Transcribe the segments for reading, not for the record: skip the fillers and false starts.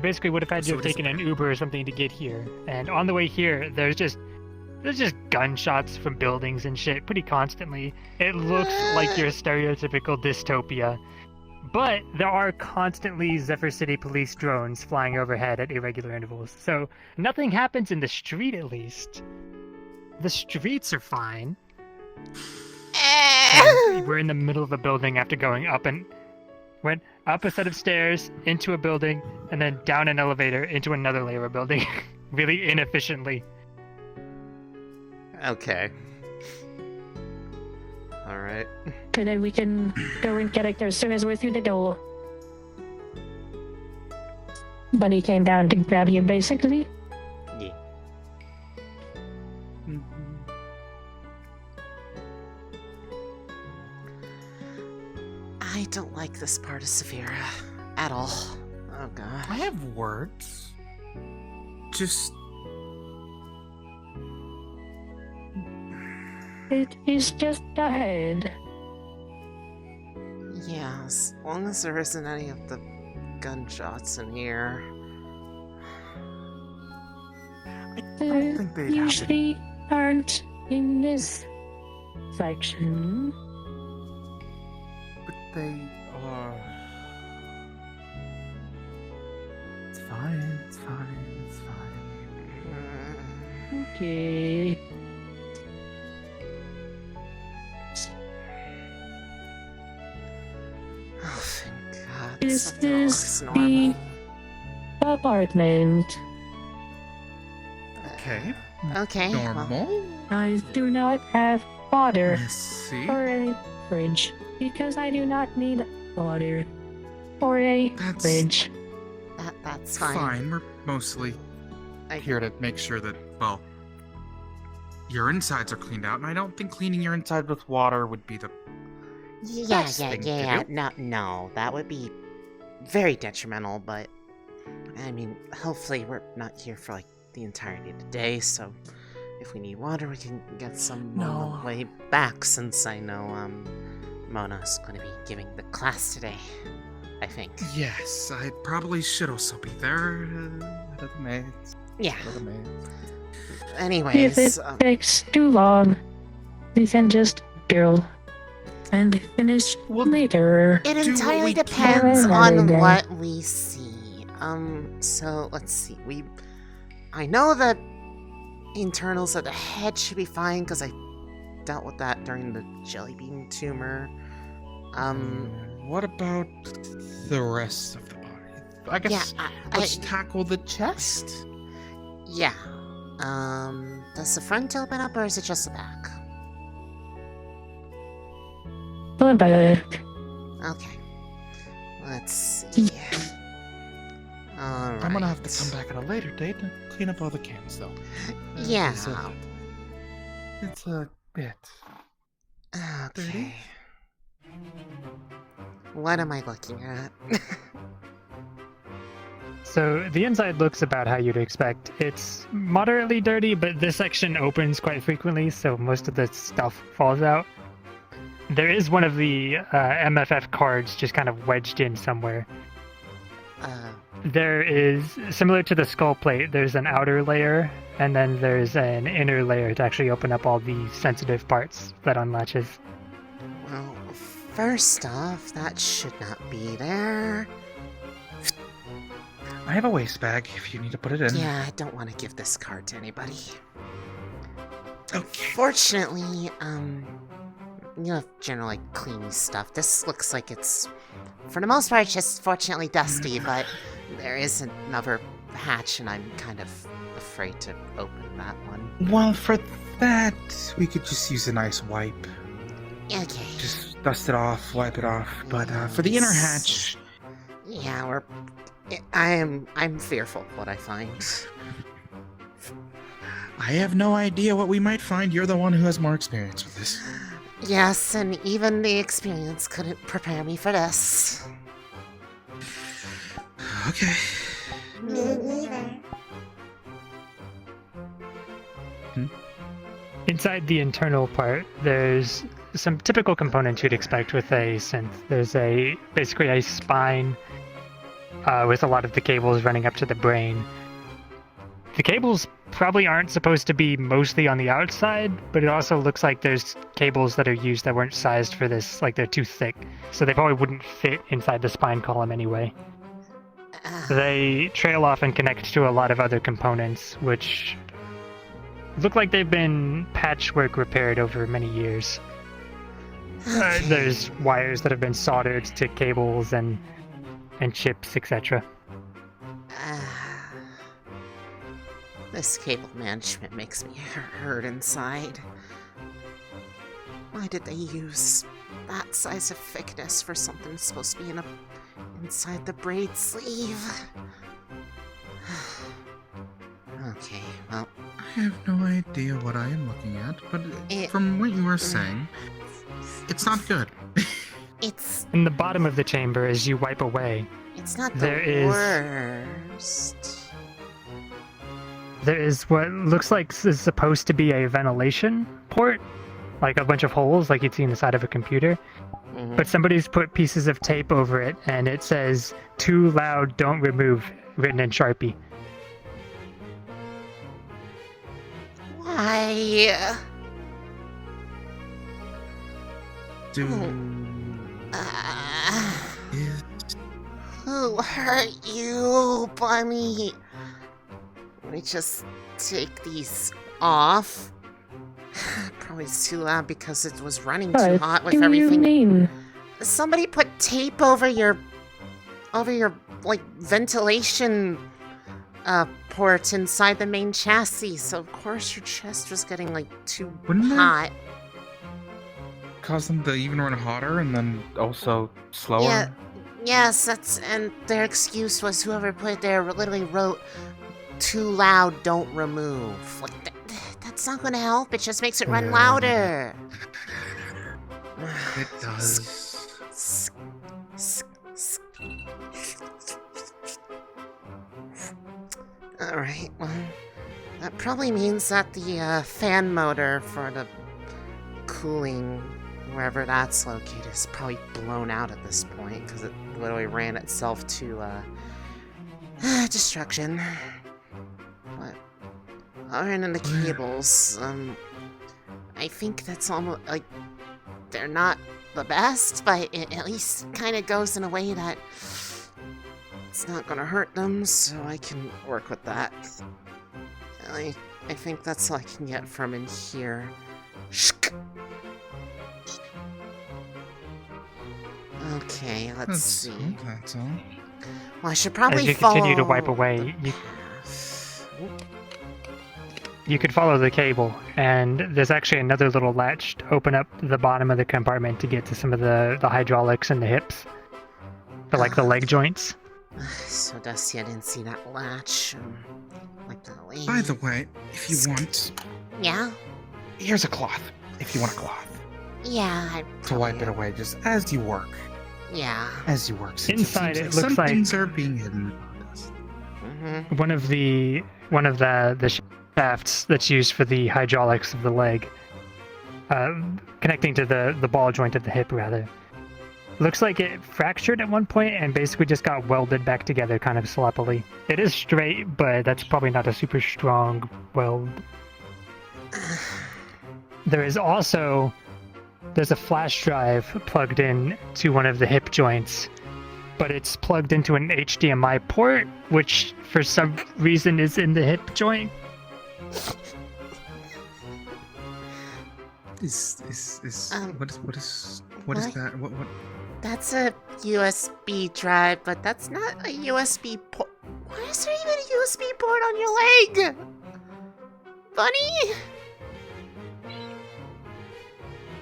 You basically would have had to have taken an Uber or something to get here. And on the way here, there's just gunshots from buildings and shit pretty constantly. It looks like your stereotypical dystopia. But there are constantly Zephyr City police drones flying overhead at irregular intervals. So nothing happens in the street, at least. The streets are fine. We're in the middle of a building after going went up a set of stairs, into a building, and then down an elevator into another layer of building. Really inefficiently. Okay. Alright. And then we can go in character as soon as we're through the door. Bunny came down to grab you, basically. Yeah. I don't like this part of Severa at all. Oh god. I have words. Just... It is just ahead. Yeah, as long as there isn't any of the gunshots in here. I don't think they'd Usually aren't in this section. But they are... It's fine, it's fine, it's fine. Okay. Oh, thank god. This something is looks the normal. apartment. Okay. Okay. well, Normal. I do not have water Let's see. or a fridge because I do not need water or a That's fridge. that's fine. fine. We're mostly I- here to make sure that, well, your insides are cleaned out, and I don't think cleaning your inside with water would be the... Yeah, Best thing to yeah. do. No, that would be very detrimental, but I mean, hopefully we're not here for like the entirety of the day, so if we need water, we can get some on No. the way back, since I know, Mona's gonna be giving the class today, I think. Yes, I probably should also be there. At the maids. Yeah, At the maids. If anyways, it takes too long, we can just build and finish Well, later. it do what entirely we depends can. on Okay. what we see. So let's see. I know that internals of the head should be fine because I dealt with that during the jelly bean tumor. What about the rest of the body? I guess yeah, let's tackle the chest. yeah. Does the front open up or is it just the back? What about it? Okay. Let's see. Alright. I'm gonna have to come back at a later date and clean up all the cans, though. Yeah. It's a bit. Okay. What am I looking at? So the inside looks about how you'd expect. It's moderately dirty, but this section opens quite frequently, so most of the stuff falls out. There is one of the MFF cards just kind of wedged in somewhere. There is, similar to the skull plate, there's an outer layer, and then there's an inner layer to actually open up all the sensitive parts that unlatches. Well, first off, that should not be there. I have a waste bag if you need to put it in. Yeah, I don't want to give this card to anybody. Okay. Fortunately, you have general, like, clean stuff. This looks like it's, for the most part, just fortunately dusty, but there is another hatch, and I'm kind of afraid to open that one. Well, for that, we could just use a nice wipe. Okay. Just dust it off, wipe it off. But for the inner hatch, Yeah, I'm fearful of what I find. I have no idea what we might find. You're the one who has more experience with this. Yes, and even the experience couldn't prepare me for this. Okay. Inside the internal part, there's some typical components you'd expect with a synth. There's basically a spine with a lot of the cables running up to the brain. The cables probably aren't supposed to be mostly on the outside, but it also looks like there's cables that are used that weren't sized for this, like they're too thick, so they probably wouldn't fit inside the spine column anyway. They trail off and connect to a lot of other components, which look like they've been patchwork repaired over many years. There's wires that have been soldered to cables and chips, etc. This cable management makes me hurt inside. Why did they use that size of thickness for something that's supposed to be inside the braid sleeve? Okay, well... I have no idea what I am looking at, but from what you were saying, it's not good. It's... In the bottom of the chamber, as you wipe away, It's not there the is- worst. there is what looks like is supposed to be a ventilation port, like a bunch of holes like you'd see in the side of a computer. Mhm. But somebody's put pieces of tape over it, and it says, "Too loud, don't remove," written in Sharpie. Why? Do Uh, is who hurt you, Bunny? Let me just take these off. Probably it's too loud because it was running too What hot with do you everything. mean? Somebody put tape over your like ventilation port inside the main chassis, so of course your chest was getting like too Wouldn't that- hot. cause them to even run hotter and then also slower? Yeah, yes, and their excuse was whoever put it there literally wrote, "Too loud, don't remove." Like, that's not gonna help, it just makes it run louder. It does. Alright, well, that probably means that the fan motor for the cooling, wherever that's located, is probably blown out at this point, because it literally ran itself to destruction. But other than the cables, I think that's almost, like, they're not the best, but it at least kind of goes in a way that it's not gonna hurt them, so I can work with that. I think that's all I can get from in here. Okay, let's see. That's all. Well, I should probably As you follow continue to wipe away, the you- path. You could follow the cable, and there's actually another little latch to open up the bottom of the compartment to get to some of the hydraulics and the hips, for like the leg joints. So Dusty, I didn't see that latch. Like that way. By the way, if you want, Yeah? here's a cloth. If you want a cloth Yeah, I to wipe probably- it away, just as you work. Yeah. As you work. Since Inside, seems it looks some like- things are being hidden. Mm-hmm. One of the shafts that's used for the hydraulics of the leg, connecting to the ball joint of the hip, rather. Looks like it fractured at one point and basically just got welded back together kind of sloppily. It is straight, but that's probably not a super strong weld. There's a flash drive plugged in to one of the hip joints, but it's plugged into an HDMI port, which for some reason is in the hip joint. What is what? that? What That's a USB drive, but that's not a USB port. Why is there even a USB port on your leg? Bunny?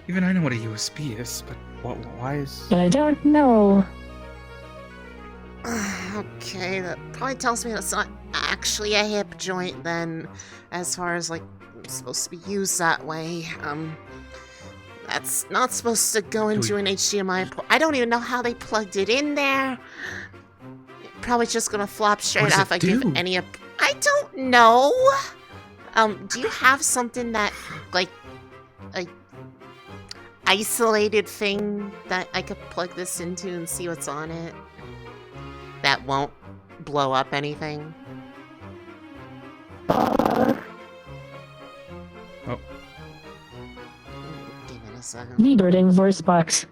even I know what a USB is, but why is I don't know. Okay, that probably tells me that's not actually a hip joint then, as far as like it's supposed to be used that way. That's not supposed to go into an HDMI port. I don't even know how they plugged it in there. Probably just gonna flop straight does off. it I give do? any. I don't know. Do you have something that like a isolated thing that I could plug this into and see what's on it? that won't blow up anything? Uh, Oh, Give it a second. Rebooting voice box.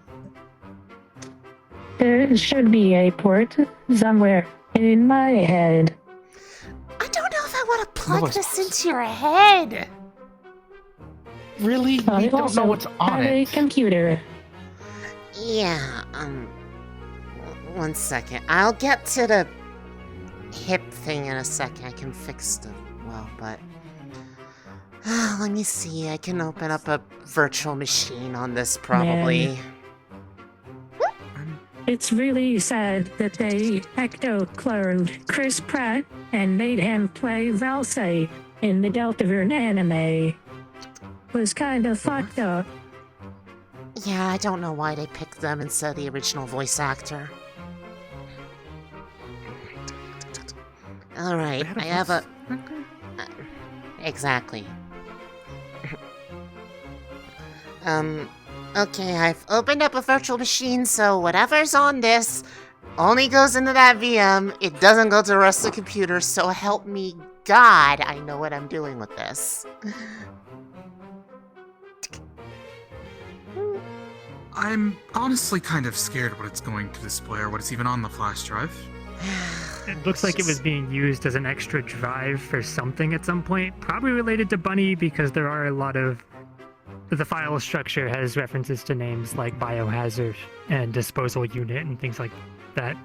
There should be a port somewhere in my head. I don't know if I want to plug voice this box. into your head. really? I We don't also know what's on have a it. computer. Yeah, one second. I'll get to the hip thing in a second. I can fix the, well, but... let me see. I can open up a virtual machine on this, probably. It's really sad that they ecto-cloned Chris Pratt and made him play Valsay in the Deltaverne anime. Was kind of fucked up. Yeah, I don't know why they picked them instead of the original voice actor. Alright, I have a... exactly. Okay, I've opened up a virtual machine, so whatever's on this only goes into that VM. It doesn't go to the rest of the computer, so help me God, I know what I'm doing with this. I'm honestly kind of scared what it's going to display or what it's even on the flash drive. It looks like it was being used as an extra drive for something at some point, probably related to Bunny because there are a lot of... The file structure has references to names like biohazard and disposal unit and things like that.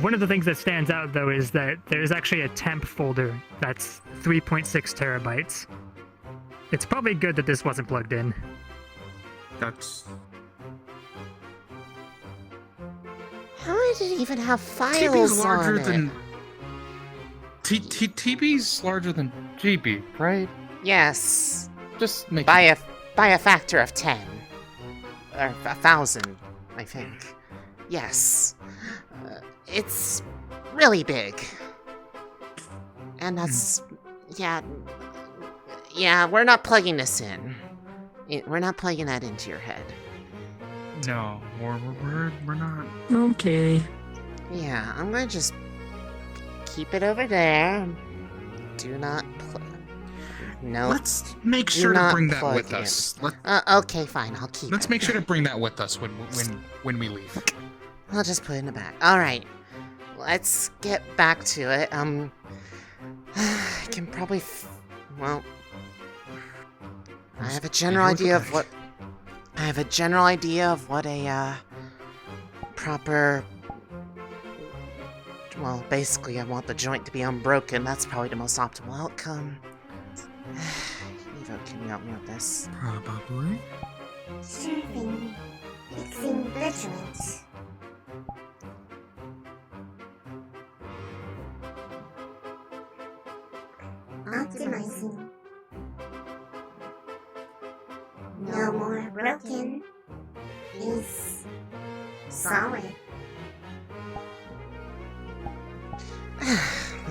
One of the things that stands out, though, is that there's actually a temp folder that's 3.6 terabytes. It's probably good that this wasn't plugged in. That's... How did it even have files TB's on larger it? than... TB's larger than GB, right? Yes, Just make by a factor of 10. Or 1,000, I think. Yes. It's really big. And that's... Yeah, we're not plugging this in. We're not plugging that into your head. No, we're not. Okay. Yeah, I'm gonna just keep it over there. Do not plug. No. Let's make do sure to not bring that plug with in. us. Okay, fine. I'll keep Let's it. make sure to bring that with us when we leave. I'll just put it in the back. Alright. Let's get back to it. I can probably... well... I have a general idea of what... I have a general idea of what a, proper... Well, basically, I want the joint to be unbroken. That's probably the most optimal outcome. Evo, can you help me with this? Probably. Sure thing. Fixing the joint. Optimizing. No more broken. Is solid.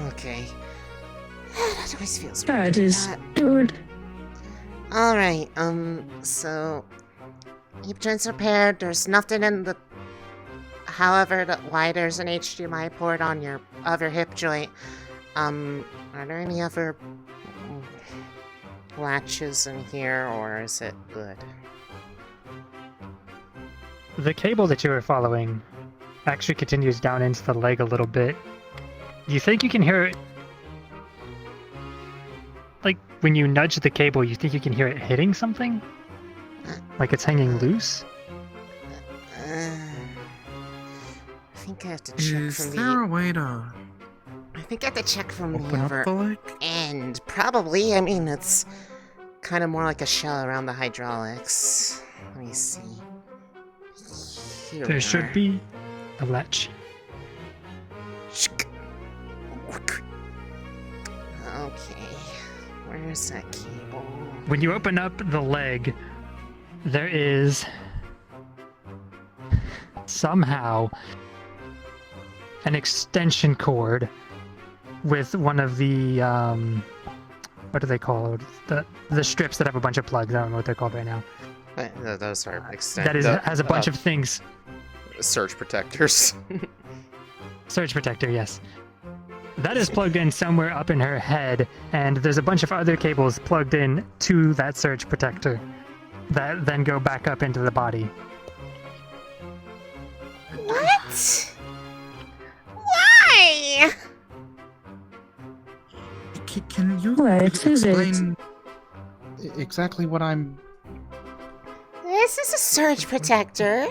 Okay. That always feels That weird. is good. Alright, so... hip joints are paired, there's nothing in the... However, why there's an HDMI port on your other hip joint. Are there any other... latches in here, or is it good? The cable that you were following actually continues down into the leg a little bit. You think you can hear it... Like, when you nudge the cable, you think you can hear it hitting something? Like it's hanging loose? I think I have to check Is from there the... a way to I think I have to check from open the up other the leg? end. Probably, I mean, it's kind of more like a shell around the hydraulics. Let me see. Here we There are. should be a latch. Okay, where's that cable? When you open up the leg, there is somehow an extension cord with one of the what do they call it? The strips that have a bunch of plugs. I don't know what they're called right now. Those are That is has a bunch of things. surge protectors. Surge protector, yes. That is plugged in somewhere up in her head, and there's a bunch of other cables plugged in to that surge protector that then go back up into the body. What? Why? Can you What is it? explain exactly what I'm... This is a surge protector.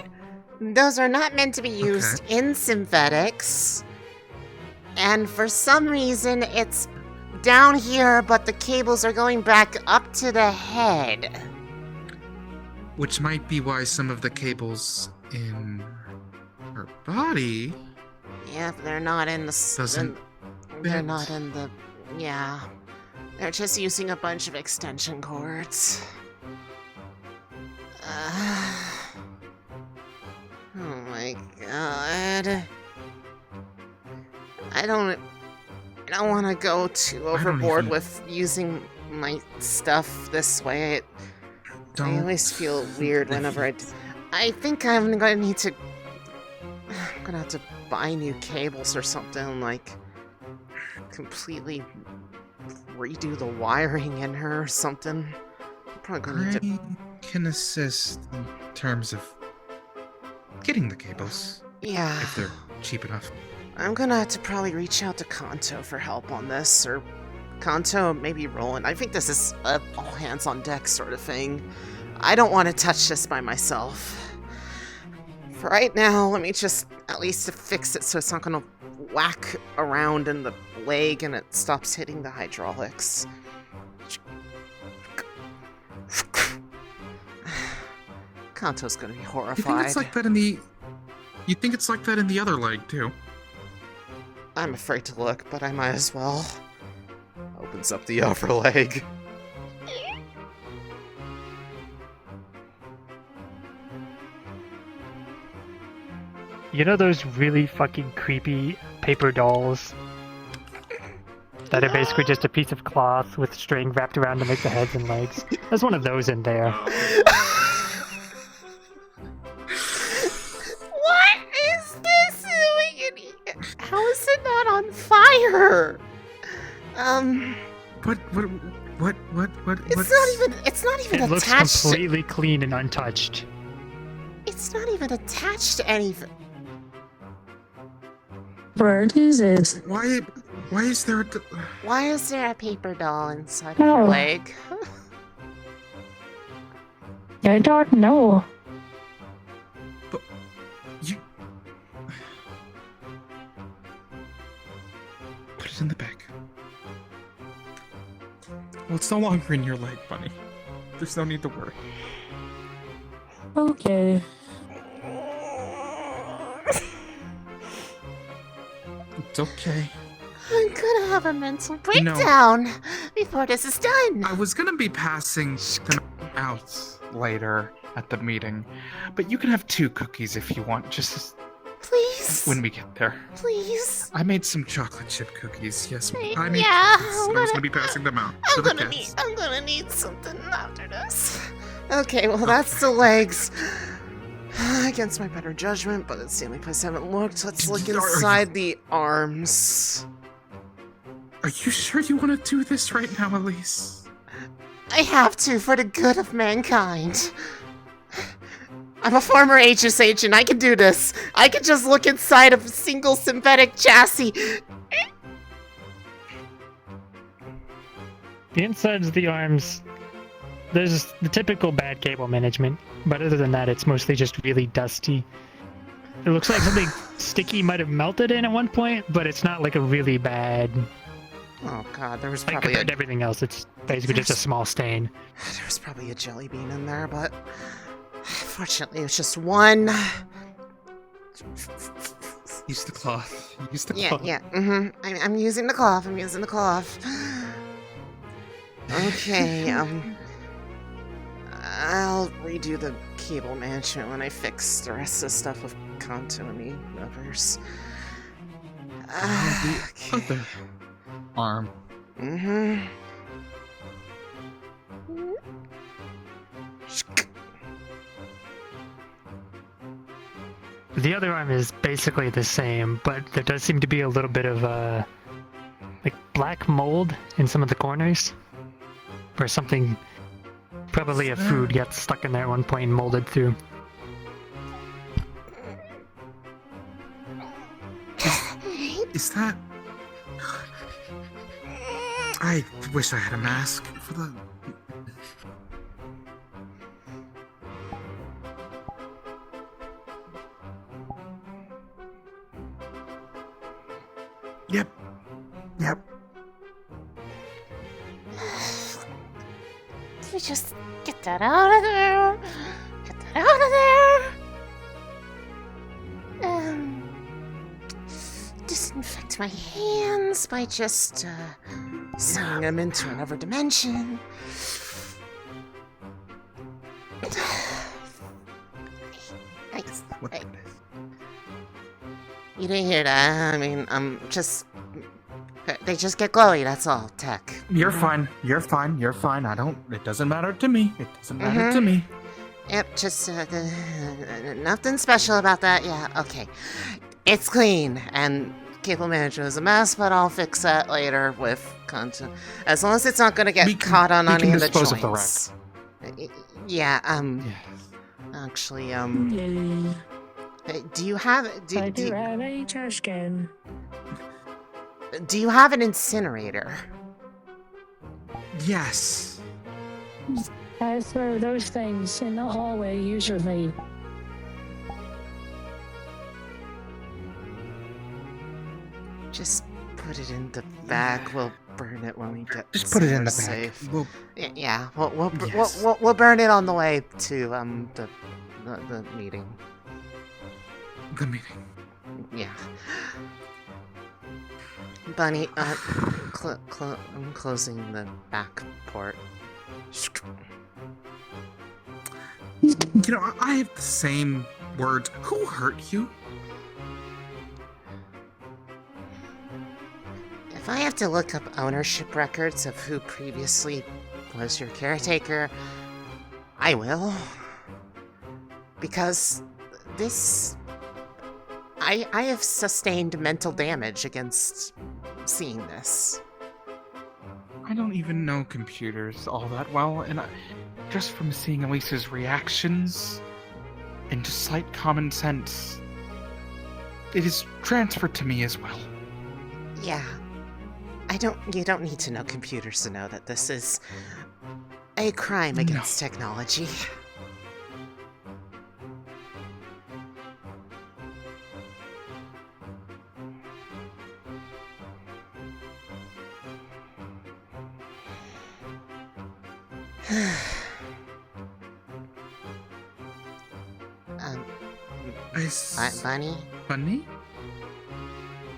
Those are not meant to be used in synthetics. And for some reason, it's down here, but the cables are going back up to the head. Which might be why some of the cables in her body Yeah, they're not in the... doesn't... They're fit. not in the... Yeah. They're just using a bunch of extension cords. Oh my god. I don't want to go too overboard with using my stuff this way. I always feel weird whenever I think I'm gonna need to... I'm gonna have to buy new cables or something, like... completely redo the wiring in her or something. I'm probably gonna need to... I can assist in terms of getting the cables, Yeah. if they're cheap enough. I'm gonna have to probably reach out to Kanto for help on this, or Kanto, maybe Roland. I think this is a all hands on deck sort of thing. I don't want to touch this by myself. For right now, let me just at least fix it so it's not gonna whack around in the leg and it stops hitting the hydraulics. Kanto's gonna be You think horrified. it's like that in the... You think it's like that in the other leg, too? I'm afraid to look, but I might as well. Opens up the upper leg. You know those really fucking creepy paper dolls that are basically just a piece of cloth with string wrapped around to make the heads and legs? There's one of those in there. What is this doing? How is it not on fire? It's not even It looks attached. completely clean and untouched. It's not even attached to anything. What is it? Why is there a... Why is there a paper doll inside of Oh. her leg? I don't know. You... Put it in the bag. Well, it's no longer in your leg, Bunny. There's no need to worry. Okay. It's okay. I'm gonna have a mental breakdown before this is done. I was gonna be passing them out later at the meeting, but you can have 2 cookies if you want, just Please. when we get there. Please. I made some chocolate chip cookies, yes. I made Yeah, cookies, and I was gonna be passing them out to the kids. I'm gonna need something after this. Okay, well that's the legs. Against my better judgment, but it's the only place I haven't looked. Let's look inside the arms. Are you sure you want to do this right now, Elise? I have to for the good of mankind. I'm a former HS agent. I can do this. I can just look inside of a single synthetic chassis. The insides of the arms, there's the typical bad cable management, but other than that, it's mostly just really dusty. It looks like something sticky might have melted in at one point, but it's not like a really bad... Oh god, there was Like, probably compared to everything else, it's basically just a small stain. there was probably a jelly bean in there, but fortunately it was just one. Use the cloth. Use the Yeah, cloth. yeah. I'm using the cloth. I'm using the cloth. Okay. I'll redo the cable management when I fix the rest of the stuff with Kanto and the Metaverse. The other arm. The other arm is basically the same, but there does seem to be a little bit of like black mold in some of the corners, or something. Probably a food got stuck in there at one point and molded through. Is that? I wish I had a mask for the. Yep. Can we just get that out of there? Get that out of there. Disinfect my hands by just sending them into another dimension. Thanks. What? Hey. You didn't hear that. I mean, they just get glowy, that's all, Tech. You're fine. You're fine. You're fine. It doesn't matter to me. It doesn't matter to me. Yep, just nothing special about that. Yeah, okay. It's clean, and cable manager is a mess, but I'll fix that later with content. As long as it's not gonna get caught on any of the dispose joints. of the Yeah, Yes. actually, Yay. do you have I do have a trash can. do you have an incinerator? Yes. I throw those things in the hallway usually. Just put it in the bag. We'll burn it when we get. Just put it in the somewhere bag. safe. Well, Yeah, we'll Yes. we'll burn it on the way to the meeting. the meeting. Yeah. Bunny, I'm closing the back port. You know, I have the same words. Who hurt you? If I have to look up ownership records of who previously was your caretaker, I will. Because this... I have sustained mental damage against seeing this. I don't even know computers all that well, and just from seeing Elise's reactions and just slight common sense, it is transferred to me as well. Yeah. You don't need to know computers to know that this is a crime against technology. Bunny? Bunny?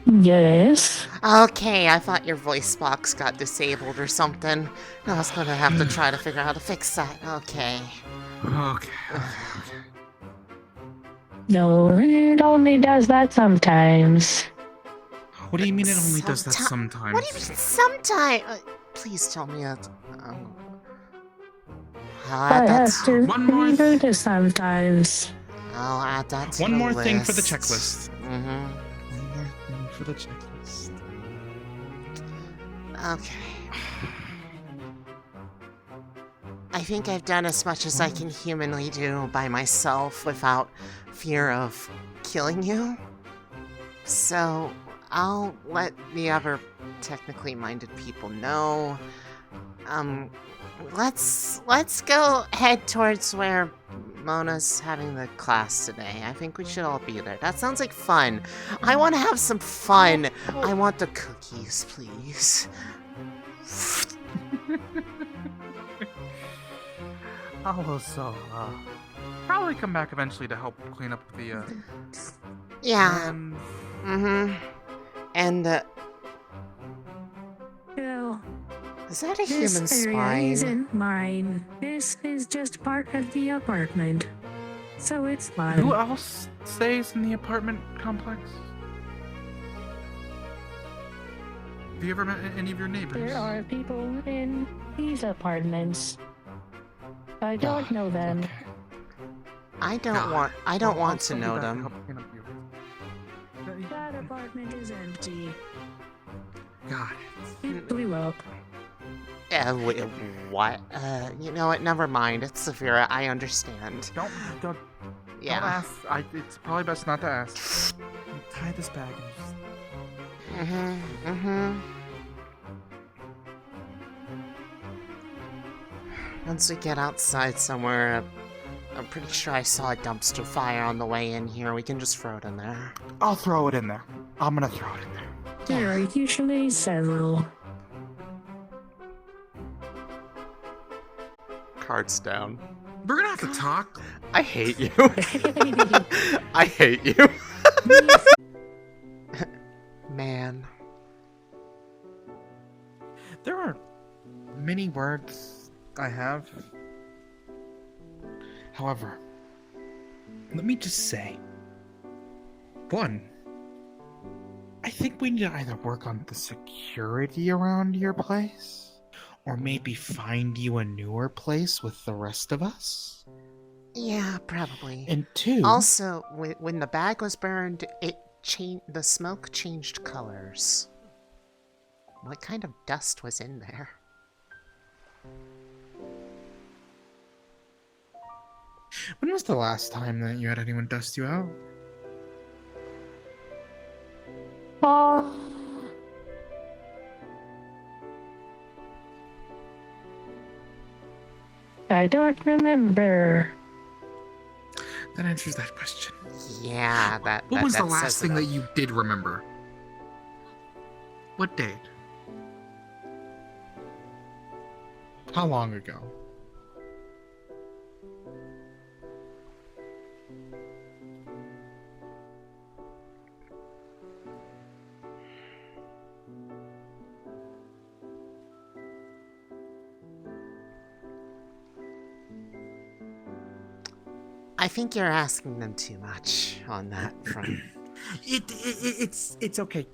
Yes. Okay, I thought your voice box got disabled or something. I was gonna have to try to figure out how to fix that. Okay. Okay. No, it only does that sometimes. What do you mean it only does that sometimes? What do you mean sometimes? Please tell me that. I'll I add that have to One more reboot it sometimes. I'll add that to One the more thing for the list. checklist. Mm-hmm. One more thing for the checklist. Okay. I think I've done as much as I can humanly do by myself without fear of killing you. So I'll let the other technically minded people know. Let's go head towards where Mona's having the class today. I think we should all be there. That sounds like fun. I want to have some fun. I want the cookies, please. I'll also probably come back eventually to help clean up the Yeah. and Mm-hmm. And, Well, is that a this human area spine? isn't mine. This is just part of the apartment. So it's fine. who else stays in the apartment complex? Have you ever met any of your neighbors? There are people in these apartments. I don't know them. Okay. I don't want to know them. That apartment is empty. God. It blew up. Wait, what? You know what? Never mind. It's Saphira. I understand. Don't Yeah. ask. It's probably best not to ask. Tie this bag and just... Once we get outside somewhere, I'm pretty sure I saw a dumpster fire on the way in here. We can just throw it in there. I'll throw it in there. I'm gonna throw it in there. There are usually several. Cards down. We're gonna have to talk. I hate you. I hate you. Man. There are many words I have. However, let me just say, one, I think we need to either work on the security around your place, or maybe find you a newer place with the rest of us. Yeah, probably. And two, Also, when the bag was burned, the smoke changed colors. What kind of dust was in there? when was the last time that you had anyone dust you out? I don't remember. That answers that question. Yeah, What was the that last says thing enough. that you did remember? What date? How long ago? I think you're asking them too much on that front. It's okay.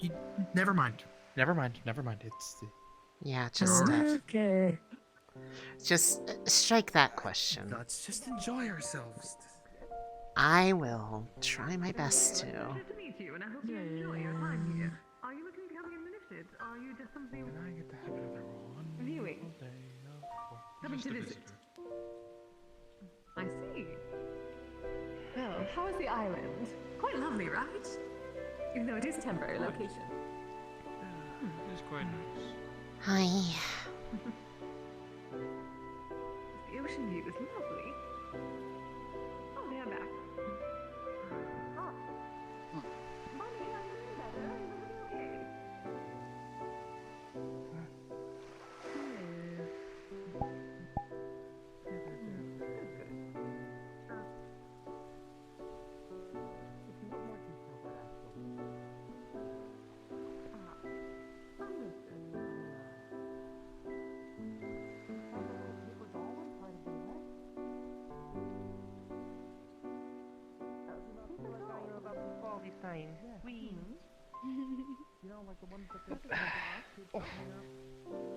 Never mind. Never mind. It's Yeah, just Okay. strike that question. let's just enjoy ourselves. I will try my best to. Pleasure to meet you, and I hope you enjoy your time here. Are you looking to become enlisted, or are you just something I get the habit of the viewing? Coming to visit? I see. Well, how is the island? Quite lovely, right? Even though it is a temporary location. It's quite nice. Hi. The ocean view is lovely. Oh, they are back. Oh. Mommy, are you feeling better? Is everything okay?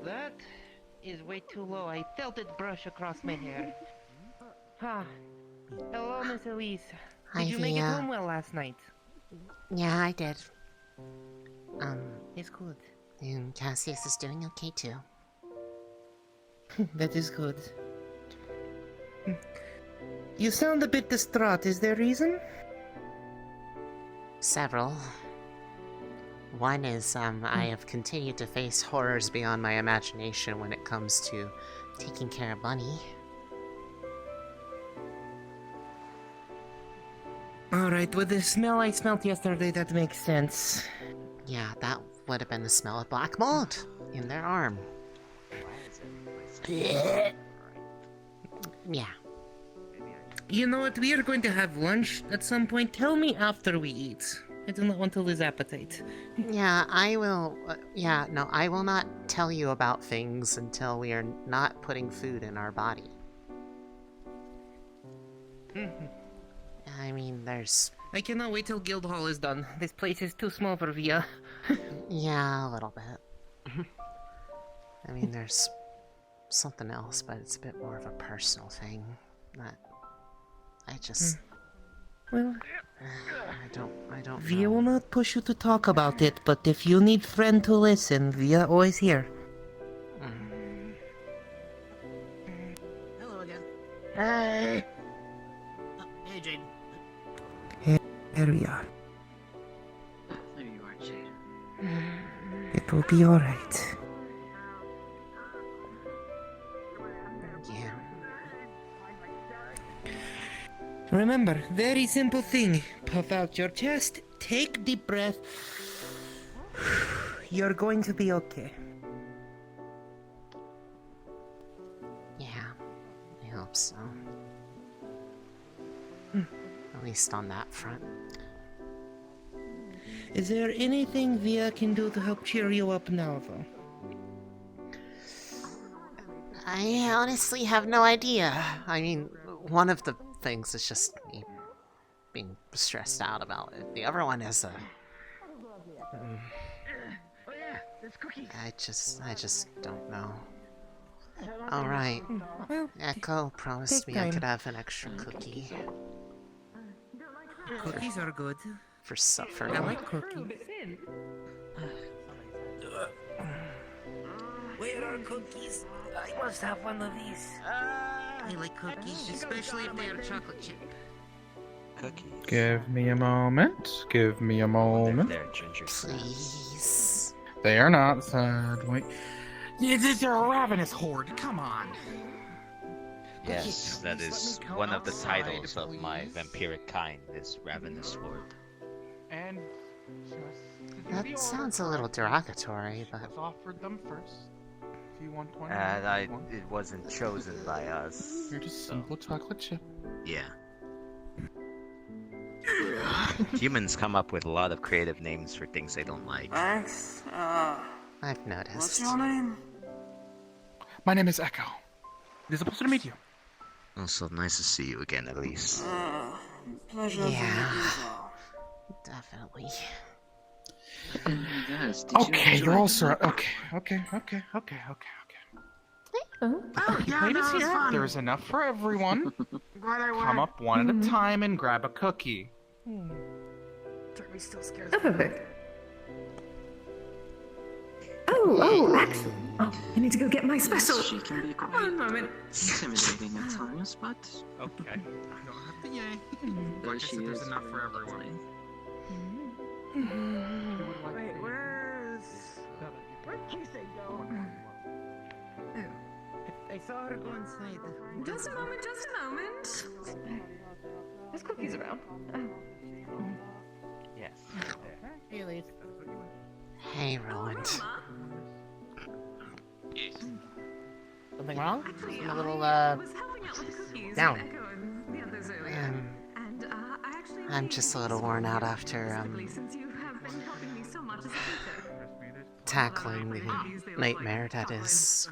That is way too low. I felt it brush across my hair. Ah. Hello, Miss Elise. Hi, Did you make it Via. home well last night? Yeah, I did. It's good. And Cassius is doing okay too. That is good. You sound a bit distraught. Is there a reason? Several. One is, I have continued to face horrors beyond my imagination when it comes to taking care of Bunny. Alright, with the smell I smelled yesterday, that makes sense. Yeah, that would have been the smell of black mold in their arm. Yeah. You know what? We are going to have lunch at some point. Tell me after we eat. I do not want to lose appetite. Yeah, I will. No, I will not tell you about things until we are not putting food in our body. I mean, there's. I cannot wait till Guildhall is done. This place is too small for Via. Yeah, a little bit. I mean, there's something else, but it's a bit more of a personal thing that I just... Well, I don't we will know. not push you to talk about it, but if you need friend to listen, we are always here. Hello again. Hey! Hey, Jade. Here we are. There you are, Jade. It will be alright. Yeah. Remember, very simple thing. Puff out your chest, take deep breath. You're going to be okay. Yeah. I hope so. At least on that front. Is there anything Via can do to help cheer you up now, though? I honestly have no idea. I mean, one of the things is just me being stressed out about it. The other one is I just don't know. Alright. Well, Echo promised take me I time. could have an extra cookie cookies are good. for suffering. I like cookies. Where are cookies? I must have one of these. I like cookies, especially if they are chocolate chip. Cookies. Give me a moment. Give me a moment. They're ginger snaps. Please. They are not sad. Wait. They're a ravenous horde. Come on. Yes, that is one of the titles of my vampiric kind, is Ravenous Horde. And That sounds a little derogatory, but Let's offered them first. If you want one, It wasn't chosen by us. You're just simple chocolate chip. Yeah. Humans come up with a lot of creative names for things they don't like. Thanks. I've noticed. What's your name? My name is Echo. It is a pleasure to meet you. Also, nice to see you again, Elise. Pleasure Yeah. for me as well. Definitely. Okay, you're all sir. Okay. Oh, yeah, Plate is that was here. fun. There's enough for everyone. Glad I won. Come up one at a time and grab a cookie. Turkey still scares Oh, me. perfect. Oh, excellent. Oh, I need to go get my special. She can be quite One moment. intimidating at times, but Okay. I don't have to yay. there Like I she said, there's is. enough for everyone. Wait, where's Keithing going? I saw her go inside. Just a moment, just a moment. There's cookies around. Yes. Hey, Elise. Hey, Roland. Something wrong? Actually, I'm a little, I was helping out with the cookies down. with Echo and the others earlier. And I actually I'm just a little worn out after, specifically since you have been helping me so much as a teacher. tackling the nightmare that is,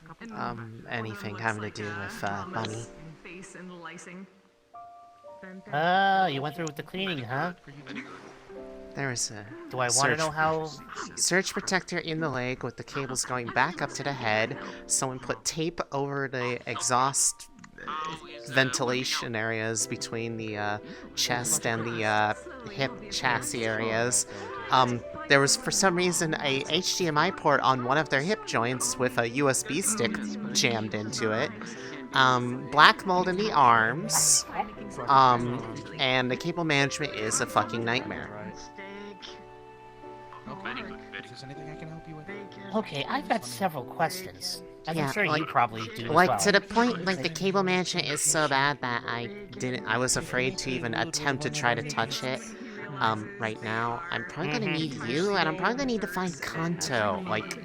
anything having to do with, Bunny. Face and lysing. You went through with the cleaning, huh? There was a Do I want to Search- know how? surge protector in the leg with the cables going back up to the head. Someone put tape over the exhaust ventilation areas between the chest and the hip chassis areas. There was, for some reason, a HDMI port on one of their hip joints with a USB stick jammed into it. Black mold in the arms. And the cable management is a fucking nightmare. Okay. Is there anything I can help you with? Okay, I've got several questions. As Yeah, I'm sure you like- probably do as Like, well. to the point, like, the cable management is so bad that I was afraid to even attempt to try to touch it. Right now, I'm probably gonna need you, and I'm probably gonna need to find Kanto. Like,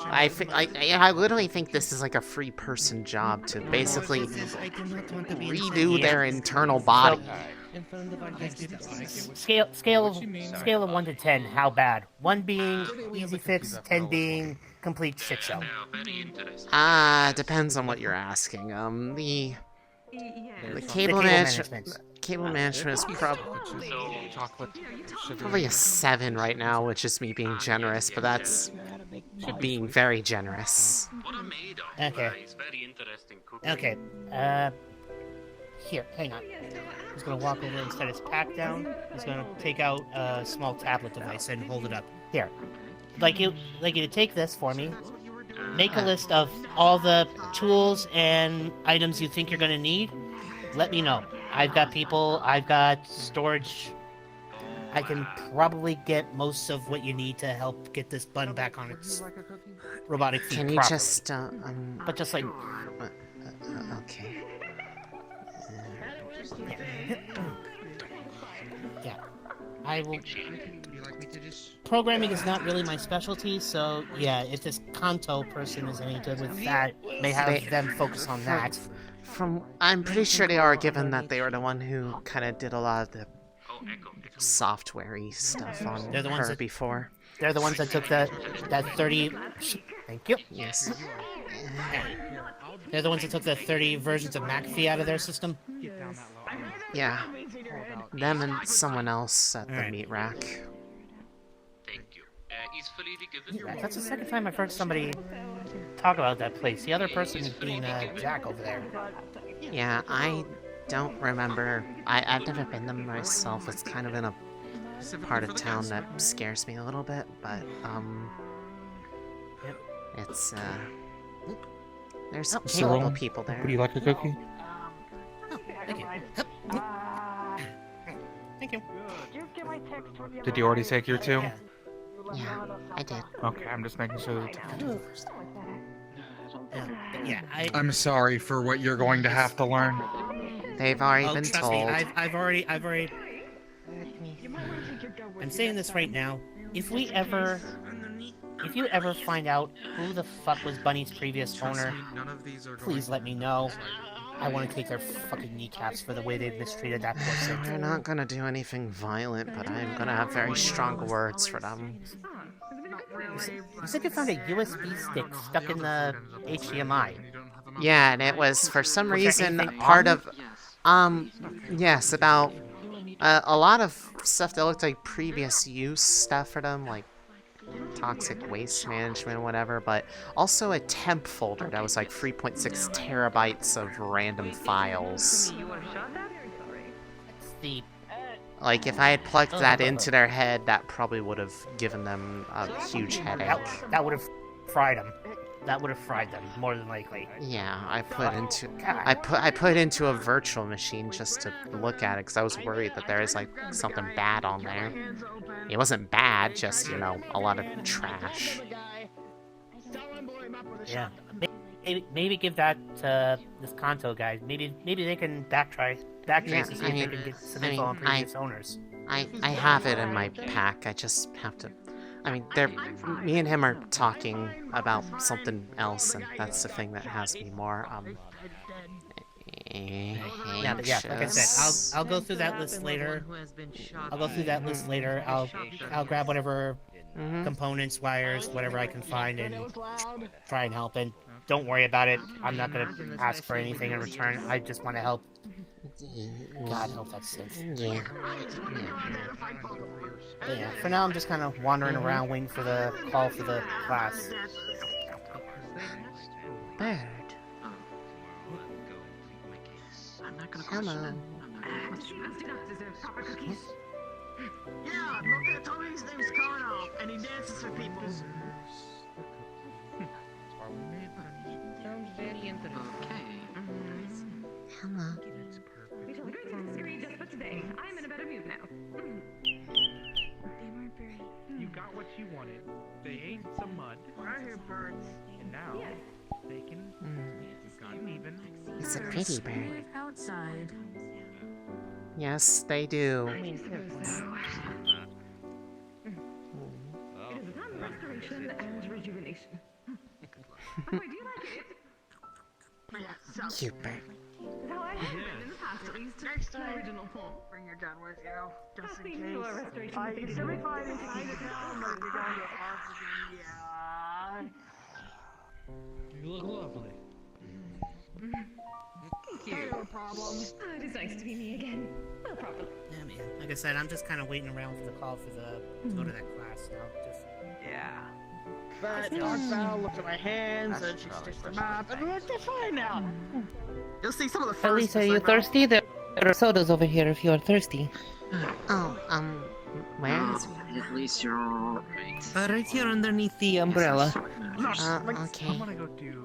I literally think this is like a free person job to basically redo their internal body. Scale of 1 to 10. How bad? 1 being easy fix, 10 being complete shit show. Depends on what you're asking. The The cable management is Chocolate. probably a 7 right now, which is me being generous, but that's being very generous. Okay. Okay. Here, hang on. He's gonna walk over and set his pack down. He's gonna take out a small tablet device and hold it up. Here. Like you to take this for me. Make a list of all the tools and items you think you're gonna need. Let me know. I've got people, I've got storage. I can probably get most of what you need to help get this bun back on its robotic feet Can you properly. just, But just like... okay. Yeah. I will... Programming is not really my specialty, so yeah, if this Kanto person is any good with that, may have them focus on that. I'm pretty sure they are, given that they were the one who kind of did a lot of the software-y stuff on They're the ones her that- before. They're the ones that took that 30... Thank you. Yes. They're the ones that took the 30 versions of McAfee out of their system. Yeah. Them and someone else at the Alright. meat rack. Yeah, that's the second time I've heard somebody talk about that place. The other person being Jack over there. Yeah, I don't remember. I've never been there myself. It's kind of in a part of town that scares me a little bit, but, it's, there's capable people there. Would you like a cookie? Thank you. Thank you. Did you already take your two? Yeah. Yeah, I did. Okay, I'm just making sure that... Yeah, I'm sorry for what you're going to have to learn. They've already Oh, been trust told. me, I've already... I'm saying this right now. If you ever find out who the fuck was Bunny's previous owner, please let me know. I want to take their fucking kneecaps for the way they've mistreated that person. They're not gonna do anything violent, but I'm gonna have very strong words for them. You said you found a USB stick stuck in the HDMI. Yeah, and it was, for some Was there reason, anything part on of, yes, about, a lot of stuff that looked like previous use stuff for them, like toxic waste management or whatever, but also a temp folder that was like 3.6 terabytes of random files. The Like, if I had plugged that into their head, that probably would have given them a huge headache. that would have fried them. That would have fried them, more than likely. Yeah, I put into a virtual machine just to look at it, because I was worried that there is, like, something bad on there. It wasn't bad, just, you know, a lot of trash. Yeah. Maybe give that to this Kanto guy. Maybe they can backtrace Yeah, to see if they can get some info on previous owners. I have it in my pack, I just have to... I mean, me and him are talking about something else, and that's the thing that has me more, Yeah, but yeah, like I said, I'll go through that list later. I'll grab whatever components, wires, whatever I can find, and try and help. And don't worry about it. I'm not gonna ask for anything in return. I just want to help. God help that synth. Yeah. But yeah, for now I'm just kind of wandering around waiting for the call for the class. Bird. Hello. Yeah, look at Tommy's name's Kono, and he dances for people. Sounds very interesting. Hello. We shall agree to disagree just for today. I'm in a better mood now. You got what you wanted. They ate some mud. I hear birds. And now they can. You've gotten even. It's a pretty bird. Outside. Yes, they do. It is a time of restoration and rejuvenation. By the way, do you like it? Cute bird. How I have been in the past, at least. Next time, My original form. bring your gun with you, just in Please case. do a restoration I visit. used to be fighting Chinatown, but you're going to oxygen, yeah. You look lovely. Thank you. No problem. Oh, it is nice to be me again. No problem. Yeah, man. Like I said, I'm just kind of waiting around for the call for the to go to that class now. Just Yeah. But Val looked at my hands and she stitched them up, and they're fine now. You'll see some of the first. Elise, are you thirsty? There are sodas over here if you are thirsty. Oh, where? At least you're alright. Right here underneath the umbrella. Okay.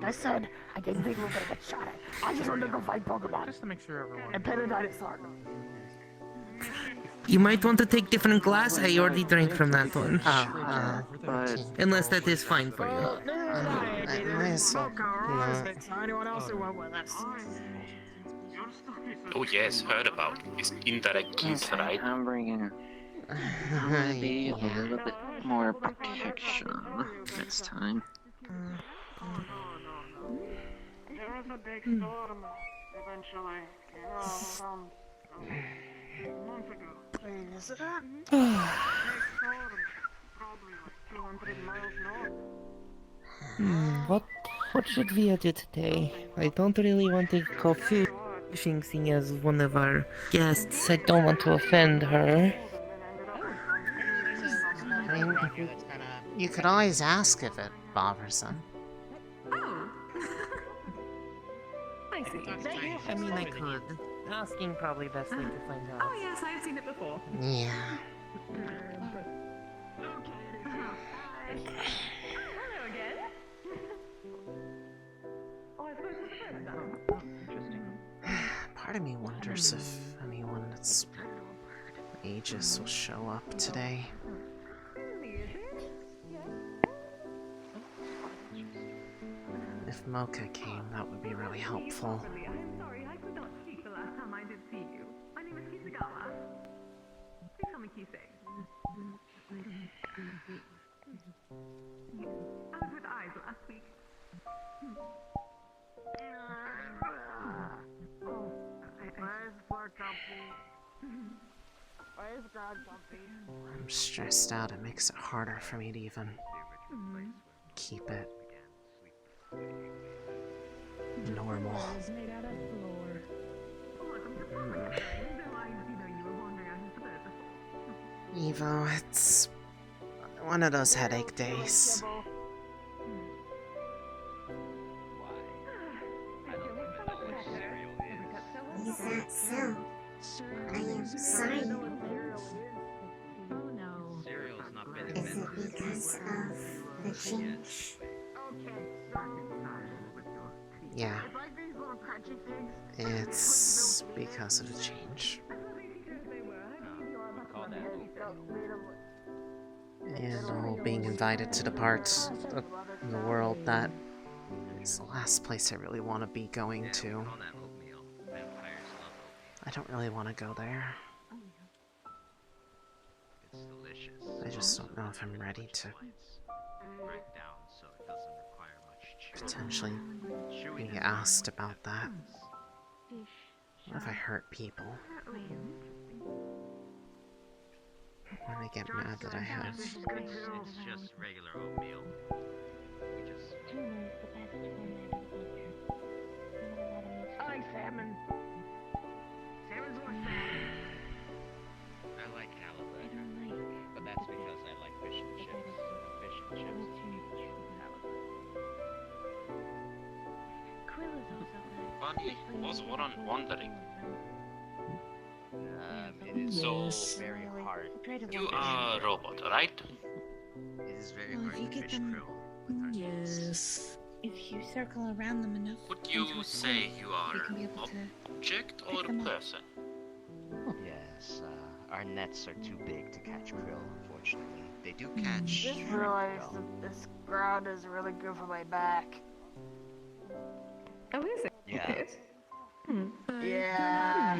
I said I didn't think we were gonna get shot at. I just wanted to go fight Pokemon. Just to make sure everyone. And pet a dinosaur. You might want to take different glass. I already drank from that one. Okay. Unless that is fine for you. Anyone else who went with us? Oh yes, heard about this indirect keys, right? I'm bringing maybe a little bit more protection next time. There was a big storm eventually, around a month ago. Is it that? Big storm, probably like 200 miles north. What should we do today? I don't really want to go fishing, seeing as one of our guests. I don't want to offend her. I mean, you could always ask if it bothers them. Oh. I see. I mean, I could. Asking probably best way to find out. Oh yes, I've seen it before. Yeah. Hello again. Oh, I suppose it's the first time. Part of me wonders if anyone that's Aegis will show up today. If Mocha came, that would be really helpful. I'm sorry, I could not speak the last time I did see you. My name is Kisagawa. Please call me Kisei. I was with Eyes last week. I'm stressed out. It makes it harder for me to even keep it normal. Evo, it's one of those headache days. Is that so? I am sorry. Is it because of the change? Yeah. It's because of the change. And the whole being invited to the part of the world that is the last place I really want to be going to. I don't really want to go there. I just don't know if I'm ready to potentially be asked about that. What if I hurt people? When they get mad that I have. It's just regular oatmeal. I like salmon. Salmon's more salmon. I like halibut, but that's because I like fish and chips. Fish and chips Bunny was wondering. It is So, very hard. you are a robot, right? It is very Well, hard if you to get fish them, krill with our yes. If you circle around them enough, Would you say you are can be able an to object or pick a them up. person? Yes, our nets are too big to catch krill, unfortunately. They do catch Just shrimp, realized though. that this ground is really good for my back. Oh, is it? Yeah. Yeah.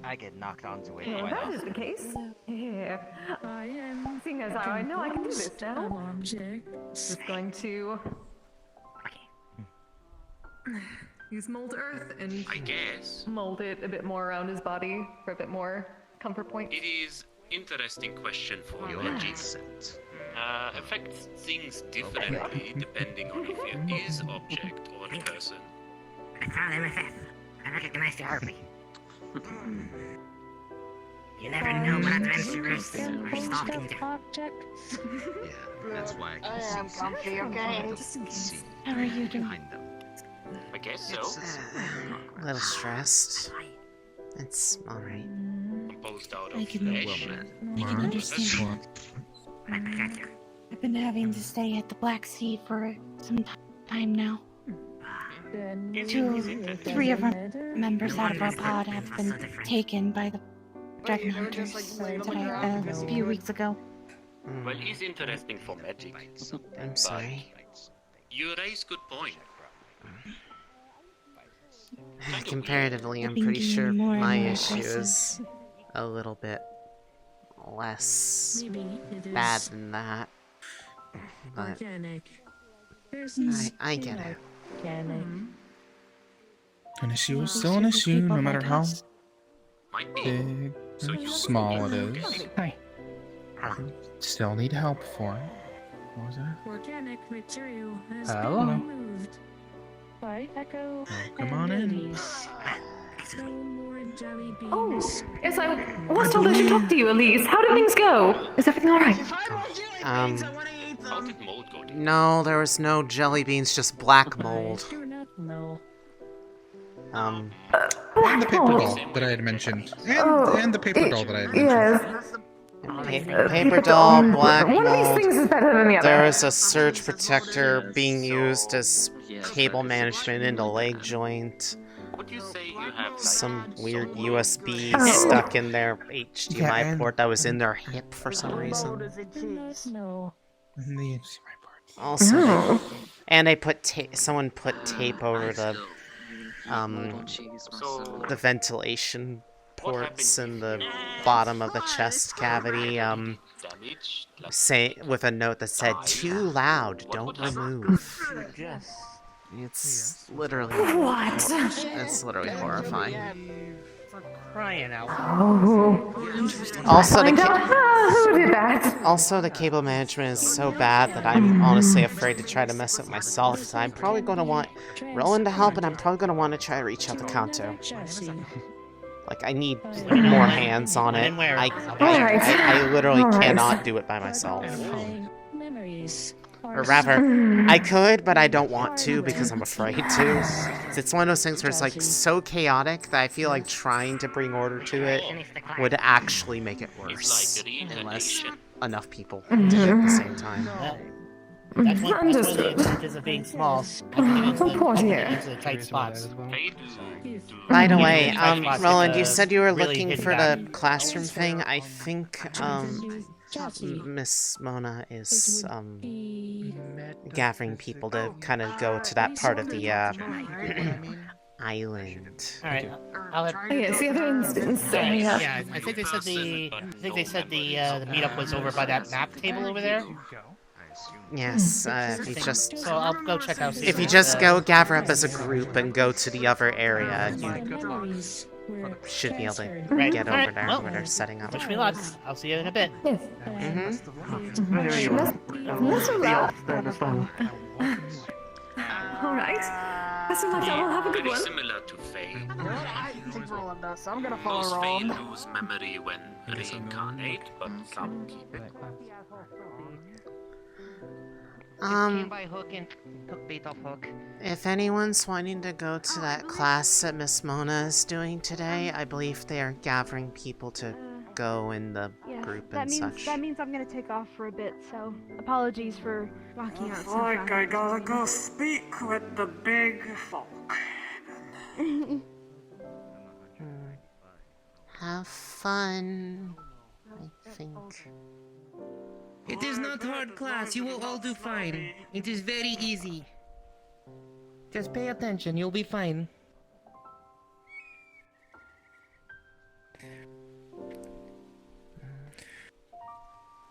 I get knocked onto it Well, quite that often. is the case. Yeah. I am Seeing as how I know I can do this now, objects. just going to use mold earth and I guess. mold it a bit more around his body for a bit more comfort point. It is interesting question for you, You're Angie. decent. Affects things differently depending on if it is object or person. I found MFF. I recognize the heartbeat. You never know what adventurers are stalking to. Objects. Yeah, that's why I I can am see comfy, okay? see How are you doing? behind them. I guess so. A little stressed. It's alright. Composed out I of can- flesh. I can understand. I've been having to stay at the Black Sea for some time now. Three of our members out of our pod have been taken by the dragon hunters a few weeks ago. Well, he's interesting for magic. I'm sorry. You raise good point. Comparatively, I'm I've been pretty getting sure more and my more issue aggressive. is a little bit less Maybe it is bad than that. But organic. There's I get it. organic. An issue is still an issue, no matter how Might be. big or small it is. Hi. Still need help for it. What was that? Organic material has Hello? been removed by Echo come and on in. Elise. No more jelly beans. Oh, yes, I was told I should talk to you, Elise. How did things go? Is everything alright? How did mold go down? No, there was no jelly beans, just black mold. I do not know. And the paper doll that I had mentioned. And the paper doll that I had mentioned. Paper doll, black One of these mold. things is better than the other. There is a surge protector being used as cable management into leg joint. Would you say you have like Some weird USB Oh. stuck in their HDMI Yeah, and- port that was in their hip for some reason. Do not know. And the HDMI parts. Also, Oh. and they put someone put tape over the the ventilation ports in the bottom of the chest cavity. damage? Like, Say with a note that said "Too loud, don't remove." It's literally What? It's literally horrifying. For crying out. Oh. Also, Find out who did that. Also, the cable management is so bad that I'm honestly afraid to try to mess it myself. So I'm probably going to want Rowan to help, and I'm probably going to want to try to reach out to Kanto. Chassis. Like, I need more hands on it. And where? I literally Alright. cannot do it by myself. My memories Or rather, I could, but I don't want to because I'm afraid to. It's one of those things where it's like so chaotic that I feel like trying to bring order to it would actually make it worse. Unless enough people did it at the same time. That's one of the Understood. advantages of being small. I can get into Oh, poor I can dear. get into the tight spots. By the way, Tight spots get Roland, the you said you were really looking hidden for back. the classroom thing. I think, Miss Mona is, gathering people to kind of go to that part of the, island. Alright, I'll let... Oh, yes, the other instance. Yeah, I think they said the the meetup was over by that map table over there. Yes, if you just... So I'll go check out. If you just go gather up as a group and go to the other area, you should be able to Right. get over Alright, there well, where they're setting up. Wish me luck. I'll see you in a bit. Yes. Alright. Best of luck, we'll have a good Very one. similar to Faye. I think Roland does. I'm gonna follow Most Fae Roland. lose memory when reincarnate, but some keep it. Came by hook and took bait off hook. If anyone's wanting to go to that class that Miss Mona is doing today, I believe they are gathering people to go in the group and such. That means I'm gonna take off for a bit, so apologies for walking out Looks so like fast. I gotta go speak with the big folk. Have fun, I think. It is not hard class, you will all do fine. It is very easy. Just pay attention, you'll be fine.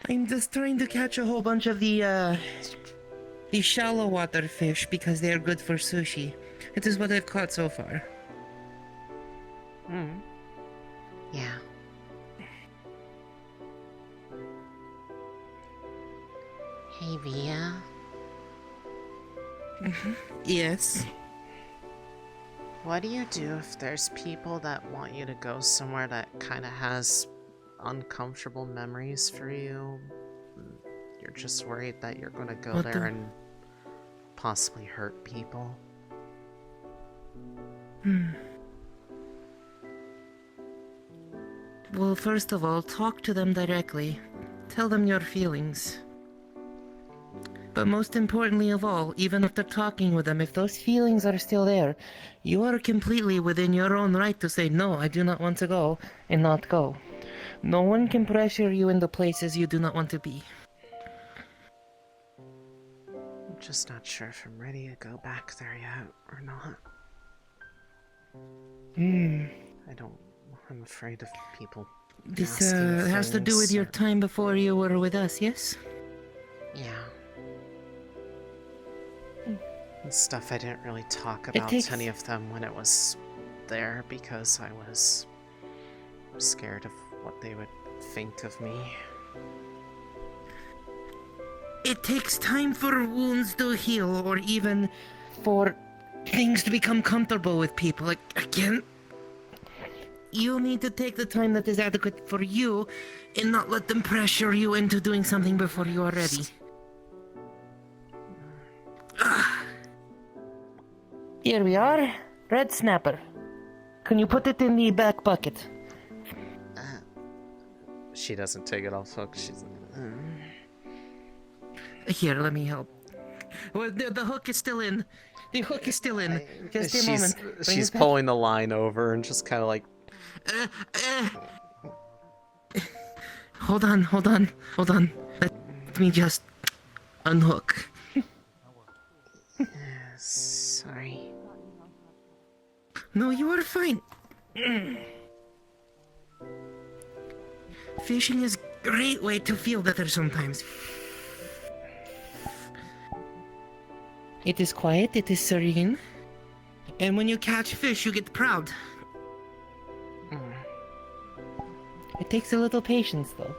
I'm just trying to catch a whole bunch of the shallow water fish because they are good for sushi. It is what I've caught so far. Yeah. Hey, Via. Yes. What do you do if there's people that want you to go somewhere that kind of has uncomfortable memories for you? You're just worried that you're gonna go What there the- and possibly hurt people? Well, first of all, talk to them directly. Tell them your feelings. But most importantly of all, even after talking with them, if those feelings are still there, you are completely within your own right to say, no, I do not want to go, and not go. No one can pressure you into places you do not want to be. I'm just not sure if I'm ready to go back there yet or not. I'm afraid of people. This asking has to do with things your or- time before you were with us, yes? Yeah. And stuff I didn't really talk It about takes- to any of them when it was there because I was scared of what they would think of me. It takes time for wounds to heal, or even for things to become comfortable with people. Like, again, you need to take the time that is adequate for you and not let them pressure you into doing something before you are ready. Here we are. Red snapper. Can you put it in the back bucket? She doesn't take it off hook. She's Here, let me help. Well, the hook is still in. The hook is still in. Just a moment. Bring she's it back. pulling the line over and just kind of like. Hold on. Let me just unhook. Sorry. No, you are fine. Fishing is a great way to feel better sometimes. It is quiet, it is serene. And when you catch fish, you get proud. It takes a little patience, though.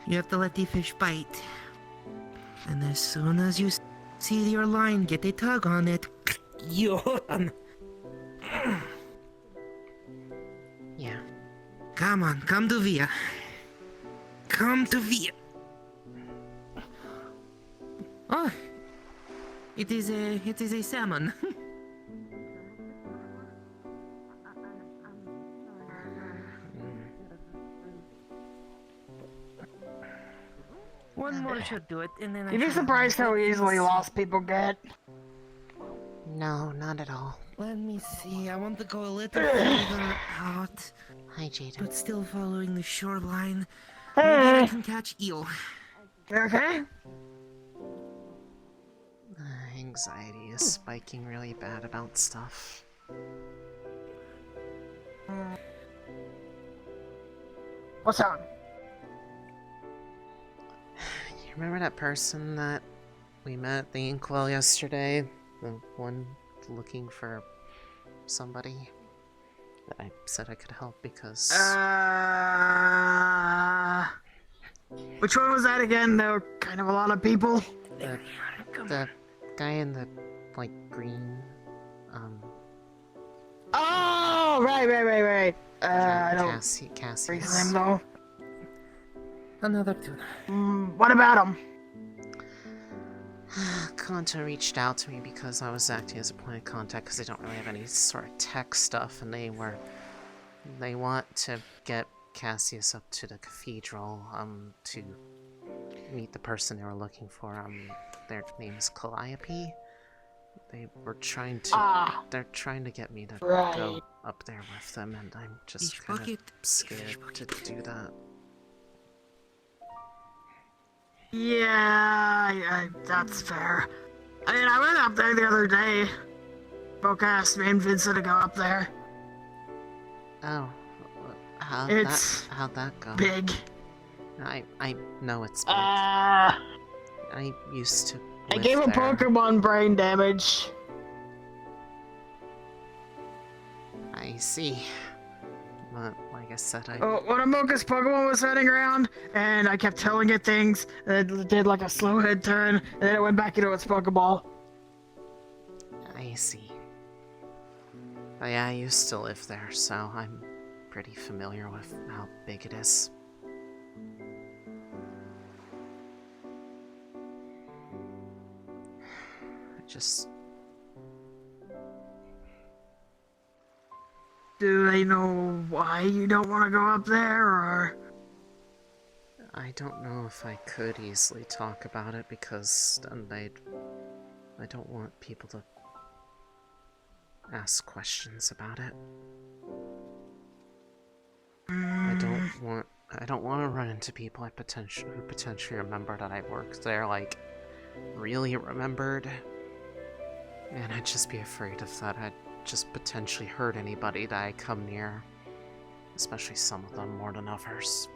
You have to let the fish bite. And as soon as you see your line get a tug on it, you hook 'em. Yeah. Come on, come to Via. Come to Via. Oh, it is a salmon. One more should do it, and then I You'd be should- surprised how easily lost people get. No, not at all. Let me see. I want to go a little further out. Hi, Jaden. But still following the shoreline. Maybe I can catch eel. Okay. Anxiety is spiking really bad about stuff. What's up? You remember that person that we met at the Inkwell yesterday? The one looking for somebody? That I said I could help because... Which one was that again? There were kind of a lot of people. The guy in the, like, green, Oh, right. I don't Cassius. his name though. Another two. What about him? Kanto reached out to me because I was acting as a point of contact because they don't really have any sort of tech stuff, and they want to get Cassius up to the cathedral, to meet the person they were looking for. Their name is Calliope. They were trying to, they're trying to get me to go up there with them, and I'm just kind of scared to do that. Yeah, that's fair. I mean, I went up there the other day. Folk asked me and Vincent to go up there. Oh, how'd that go? Big. I know it's big. I used to I live gave a there. Pokemon brain damage. I see. But like I said, One of Mocha's Pokemon was running around, and I kept telling it things, and it did like a slow head turn, and then it went back into its Pokeball. I see. But yeah, I used to live there, so I'm pretty familiar with how big it is. I just... Do they know why you don't want to go up there, or...? I don't know if I could easily talk about it, because then I don't want people to ask questions about it. I don't want to run into people who potentially remember that I worked there, like, really remembered. And I'd just be afraid of that. I'd just potentially hurt anybody that I come near. Especially some of them more than others.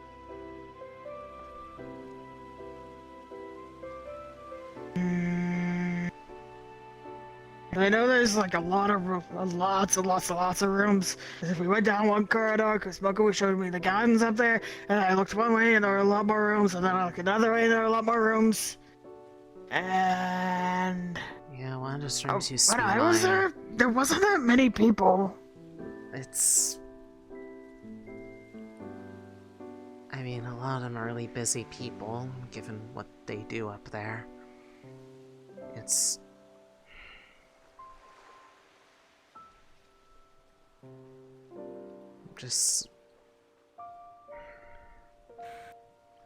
I know there's like lots and lots of rooms. If we went down one corridor, because Smoko showed me the gardens up there, and I looked one way and there were a lot more rooms, and then I looked another way and there were a lot more rooms. And... yeah, one of those rooms used to be when I was there wasn't that many people. It's... I mean, a lot of them are really busy people, given what they do up there. It's...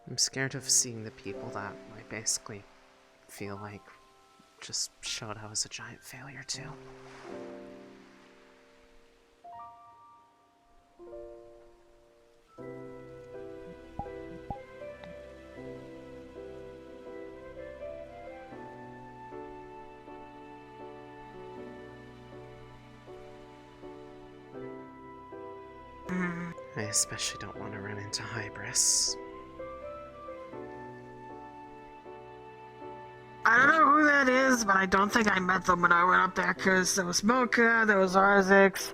I'm scared of seeing the people that I basically feel like just showed I was a giant failure too. I especially don't want to run into Hybris. I don't know who that is, but I don't think I met them when I went up there, because there was Mocha, there was Arzix,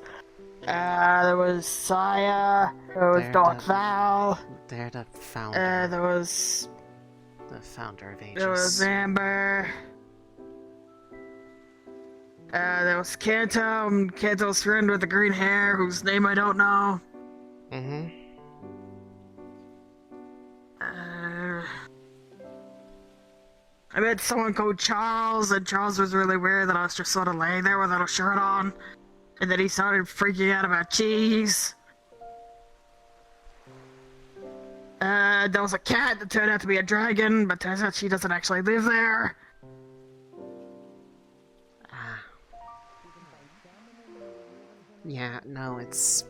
there was Saya, there was Dark Val. They're the founder. There was... the founder of Aegis. There was Amber. There was Kanto, Kanto's friend with the green hair, whose name I don't know. I met someone called Charles, and Charles was really weird that I was just sort of laying there without a shirt on. And then he started freaking out about cheese. There was a cat that turned out to be a dragon, but turns out she doesn't actually live there. Yeah, no, it's...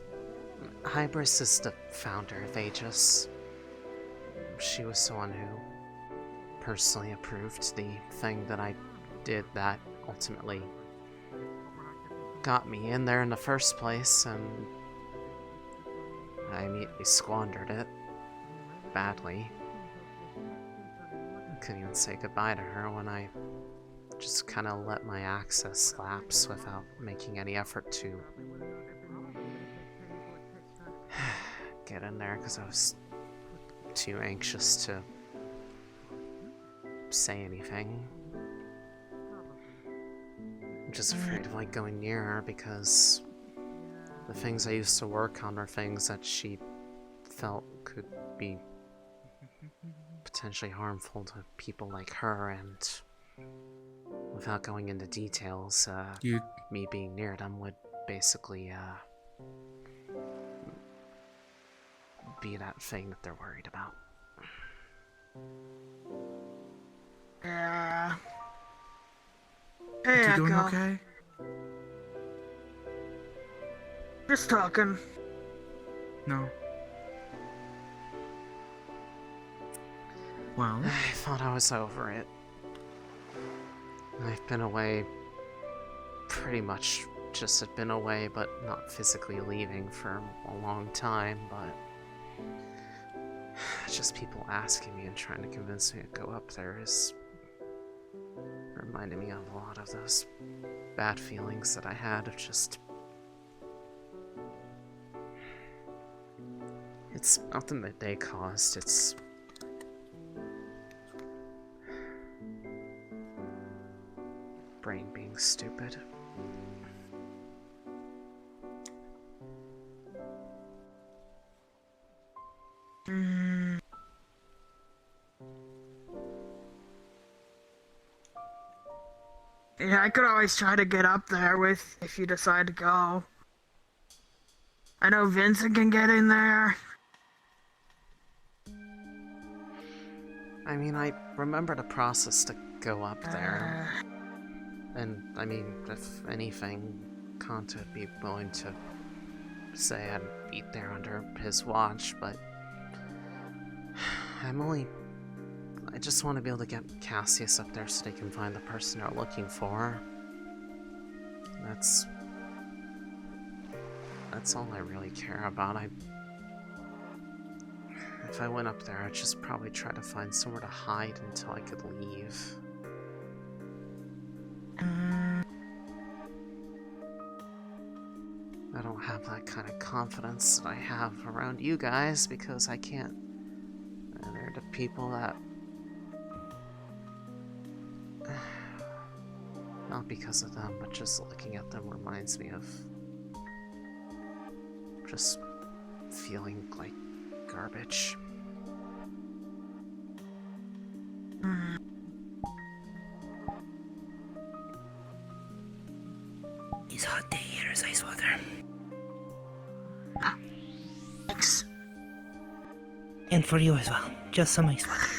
Hybris is the founder of Aegis. She was the one who personally approved the thing that I did that ultimately got me in there in the first place, and I immediately squandered it badly. I couldn't even say goodbye to her when I just kind of let my access lapse without making any effort to get in there because I was too anxious to say anything. I'm just afraid of like going near her because the things I used to work on are things that she felt could be potentially harmful to people like her, and without going into details, me being near them would basically be that thing that they're worried about. Yeah. Hey, Hey, you doing Echo. okay? Just talking. No. Well, I thought I was over it. I've been away, pretty much just had been away, but not physically leaving for a long time, but just people asking me and trying to convince me to go up there is reminding me of a lot of those bad feelings that I had of just... It's nothing that they caused, it's... brain being stupid. Yeah, I could always try to get up there with if you decide to go. I know Vincent can get in there. I mean, I remember the process to go up there. And, I mean, if anything, Kanto would be willing to say I'd be there under his watch, but I just want to be able to get Cassius up there so they can find the person they're looking for. That's all I really care about. If I went up there, I'd just probably try to find somewhere to hide until I could leave. I don't have that kind of confidence that I have around you guys because I can't. They're the people that. Not because of them, but just looking at them reminds me of just feeling like garbage. It's hot day here as ice water. Thanks. And for you as well. Just some ice water.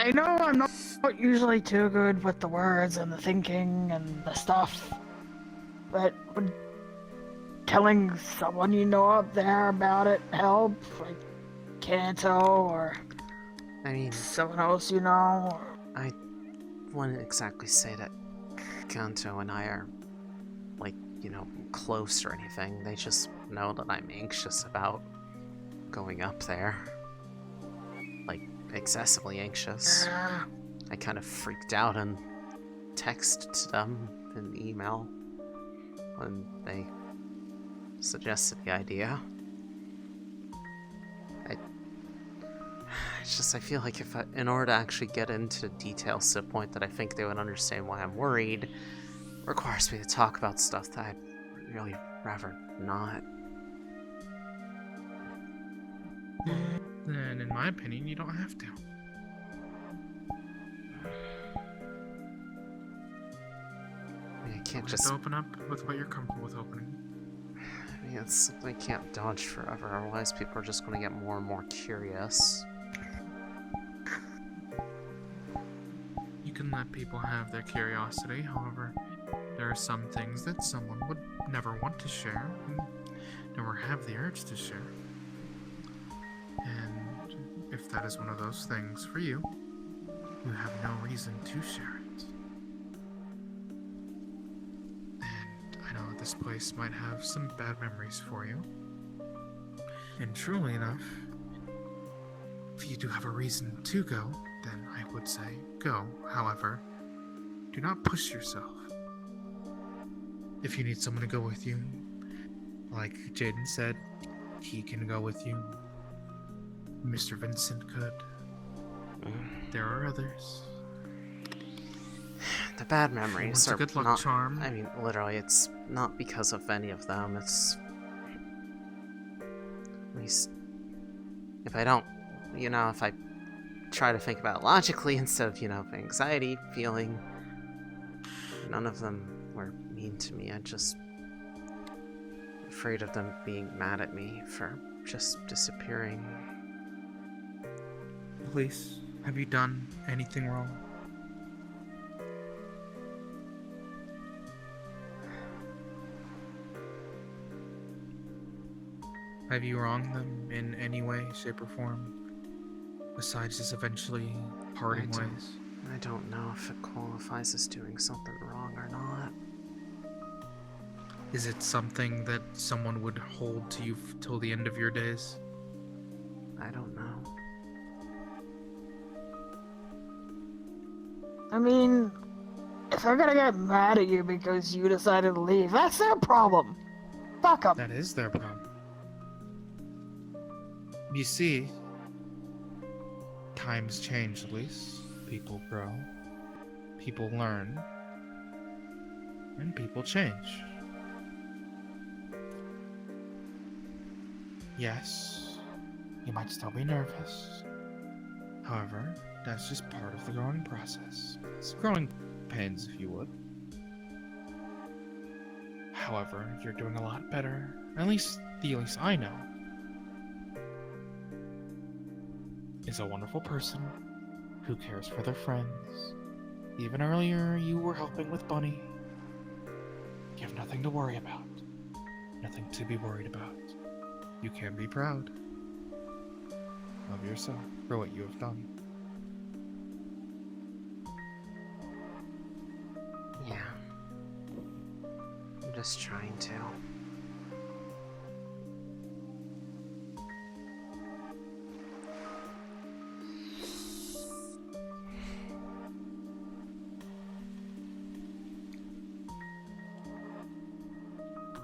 I know I'm not usually too good with the words and the thinking and the stuff, but would telling someone you know up there about it help? Like Kanto or someone else you know? Or... I wouldn't exactly say that Kanto and I are, like, you know, close or anything. They just know that I'm anxious about going up there. Like, excessively anxious. I kind of freaked out and texted them in email when they suggested the idea. I feel like in order to actually get into details to the point that I think they would understand why I'm worried, requires me to talk about stuff that I'd really rather not. Then, in my opinion, you don't have to. I can't just open up with what you're comfortable with opening. I mean, it's something I can't dodge forever, otherwise people are just going to get more and more curious. You can let people have their curiosity, however, there are some things that someone would never want to share, and never have the urge to share. And if that is one of those things for you, you have no reason to share it. And I know this place might have some bad memories for you. And truly enough, if you do have a reason to go, then I would say go. However, do not push yourself. If you need someone to go with you, like Jaden said, he can go with you. Mr. Vincent could. There are others. The bad memories are good luck not, charm. I mean, literally, it's not because of any of them, it's... At least... If I don't, you know, if I try to think about it logically instead of, you know, anxiety feeling, none of them were mean to me. I'm just afraid of them being mad at me for just disappearing. Elise, have you done anything wrong? Have you wronged them in any way, shape, or form? Besides just eventually parting ways? I don't know if it qualifies as doing something wrong or not. Is it something that someone would hold to you till the end of your days? I don't know. I mean, if they're gonna get mad at you because you decided to leave, that's their problem. Fuck them. That is their problem. You see, Times change, Elise. People grow. People learn. And people change. Yes, you might still be nervous. However, that's just part of the growing process. It's growing pains, if you would. However, you're doing a lot better. At least the Elise I know is a wonderful person who cares for their friends. Even earlier, you were helping with Bunny. You have nothing to worry about. Nothing to be worried about. You can be proud of yourself for what you have done. Yeah. I'm just trying to.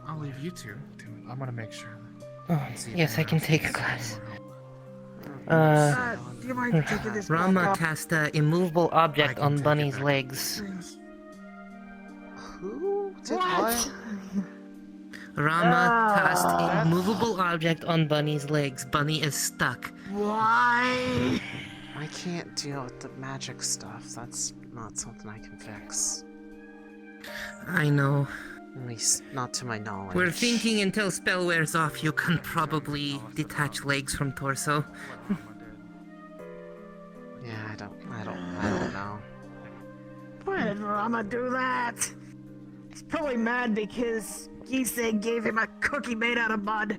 I'll leave you two to it. I'm gonna make sure. Oh, yes, I can take a class. Do you mind taking this Rama back off? cast a immovable object on Bunny's legs. Who did what? Rama cast a immovable object on Bunny's legs. Bunny is stuck. Why? I can't deal with the magic stuff. That's not something I can fix. I know. At least not to my knowledge. We're thinking until spell wears off, you can probably detach legs from torso. Yeah, I don't know. Why did Rama do that? He's probably mad because Gisei gave him a cookie made out of mud.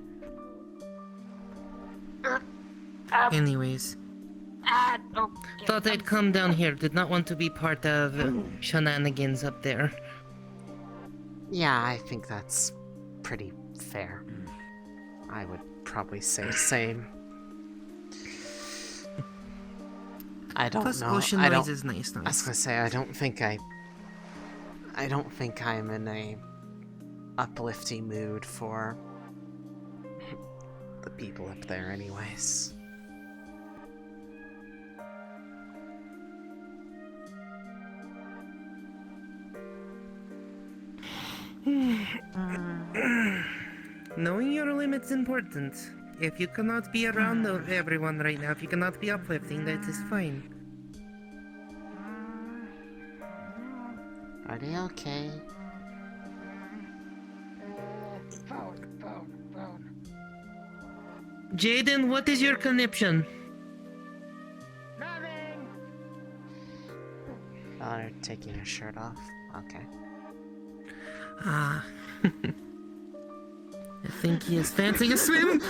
Anyways. Okay. Thought I'd come down here. Did not want to be part of shenanigans up there. Yeah, I think that's pretty fair. I would probably say the same. I don't Plus know. ocean I noise don't. is nice. I was gonna say I don't think I'm in a uplifting mood for the people up there, anyways. Knowing your limit's important. If you cannot be around everyone right now, if you cannot be uplifting, that is fine. Are they okay? Jaden, what is your conniption? Oh, they're taking her shirt off. Okay. Ah. I think he is fancying a swim.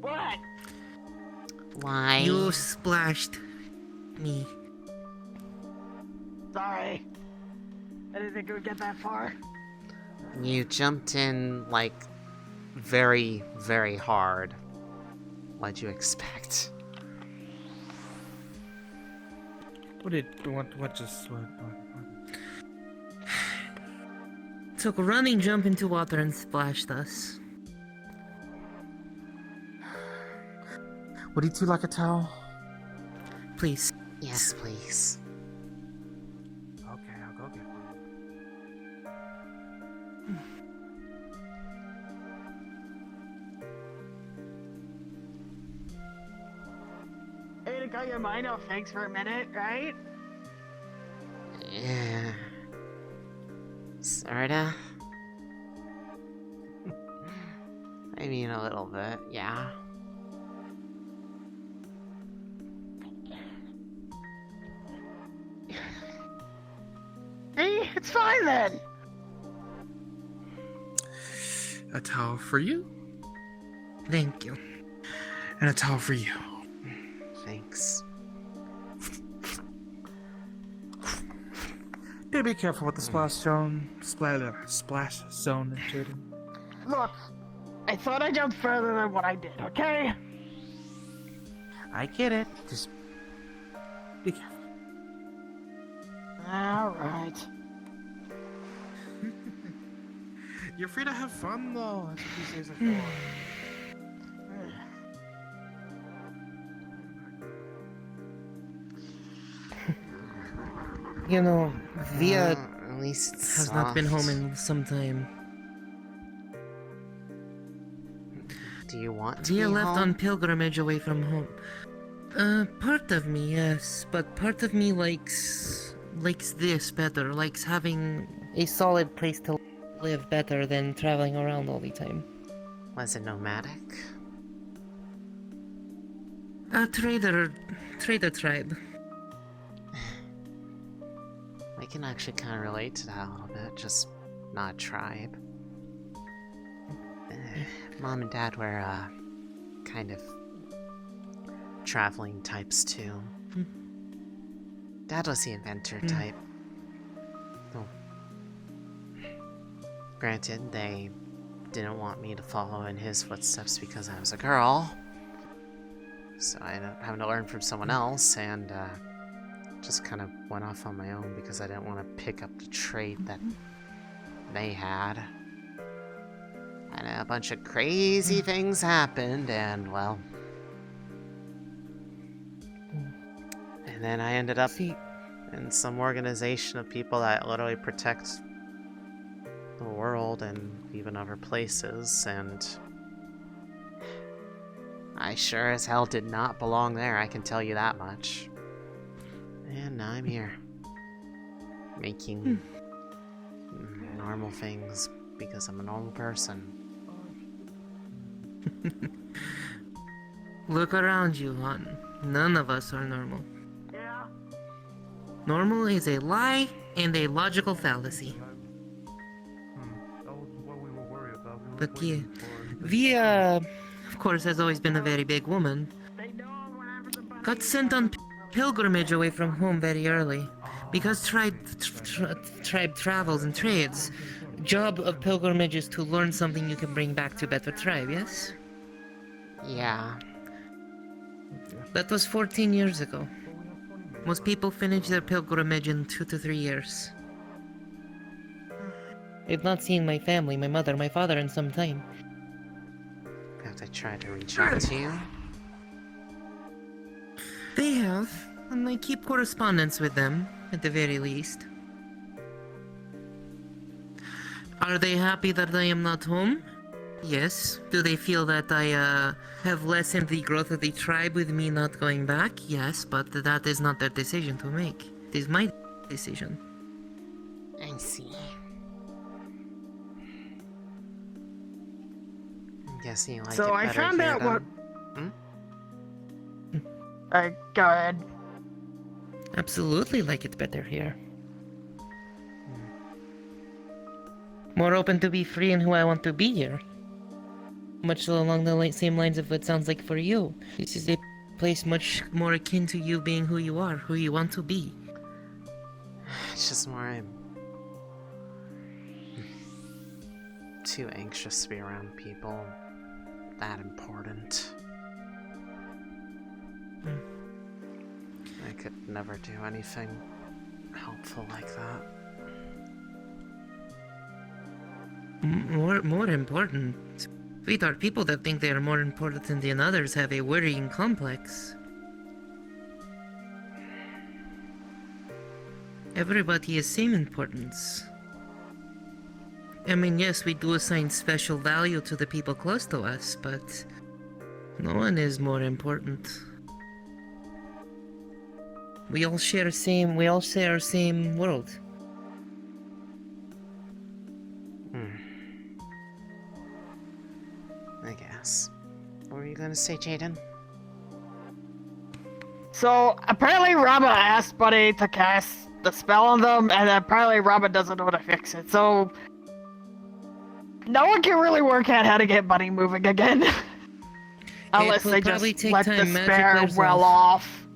What? Why? You splashed me. Sorry. I didn't think it would get that far. You jumped in, like, very, very hard. What'd you expect? What Took a running jump into water and splashed us. Would you two like a towel? Please. Yes, please. Okay, I'll go get one. Hey, to got your mind off things for a minute, right? Yeah. Sorta. I mean, a little bit, yeah. Hey, it's fine then. A towel for you, Thank you. and a towel for you. Thanks. Yeah, be careful with the splash zone. Splash zone, Jaden. Look, I thought I jumped further than what I did, okay? I get it. Just be careful. Alright. You're free to have fun, though. That's what these days are for. You know, Via at least it's has not been home soft. in some time. Do you want to Via be left home? on pilgrimage away from home. Part of me, yes, but part of me likes this better, likes having a solid place to live better than traveling around all the time. Was it nomadic? A trader tribe. I can actually kind of relate to that a little bit, just not a tribe. Mom and Dad were, kind of traveling types too. Dad was the inventor type. Oh. Granted, they didn't want me to follow in his footsteps because I was a girl. So I ended up having to learn from someone else, and, just kind of went off on my own because I didn't want to pick up the trade that they had. And a bunch of crazy things happened, and well... And then I ended up in some organization of people that literally protect the world and even other places, and... I sure as hell did not belong there, I can tell you that much. And now I'm here. Making normal things because I'm a normal person. Look around you, hon. None of us are normal. Yeah. Normal is a lie and a logical fallacy. That was what we were worried about. We were But yeah, waiting for... Via, of course, has always been a very big woman. Got sent on pilgrimage away from home very early. Because tribe travels and trades, job of pilgrimage is to learn something you can bring back to better tribe, yes? Yeah. That was 14 years ago. Most people finish their pilgrimage in 2 to 3 years. I've not seen my family, my mother, my father in some time. Have they tried to reach out to you? They have, and I keep correspondence with them, at the very least. Are they happy that I am not home? Yes. Do they feel that I have lessened the growth of the tribe with me not going back? Yes, but that is not their decision to make. It is my decision. I see. I'm guessing you like So it I better found here, out what. then? Go ahead. Absolutely like it better here. More open to be free in who I want to be here. Much along the same lines of what it sounds like for you. This is a place much more akin to you being who you are, who you want to be. It's just more I'm too anxious to be around people that important. I could never do anything helpful like that. More important. Sweetheart, people that think they are more important than others have a worrying complex. Everybody is same importance. I mean, yes, we do assign special value to the people close to us, but no one is more important. We all share same world. I guess. What were you gonna say, Jaden? So apparently Rama asked Buddy to cast the spell on them, and apparently Rama doesn't know how to fix it. So no one can really work out how to get Buddy moving again, unless will they probably just take let the time, magic spare wears well off. off.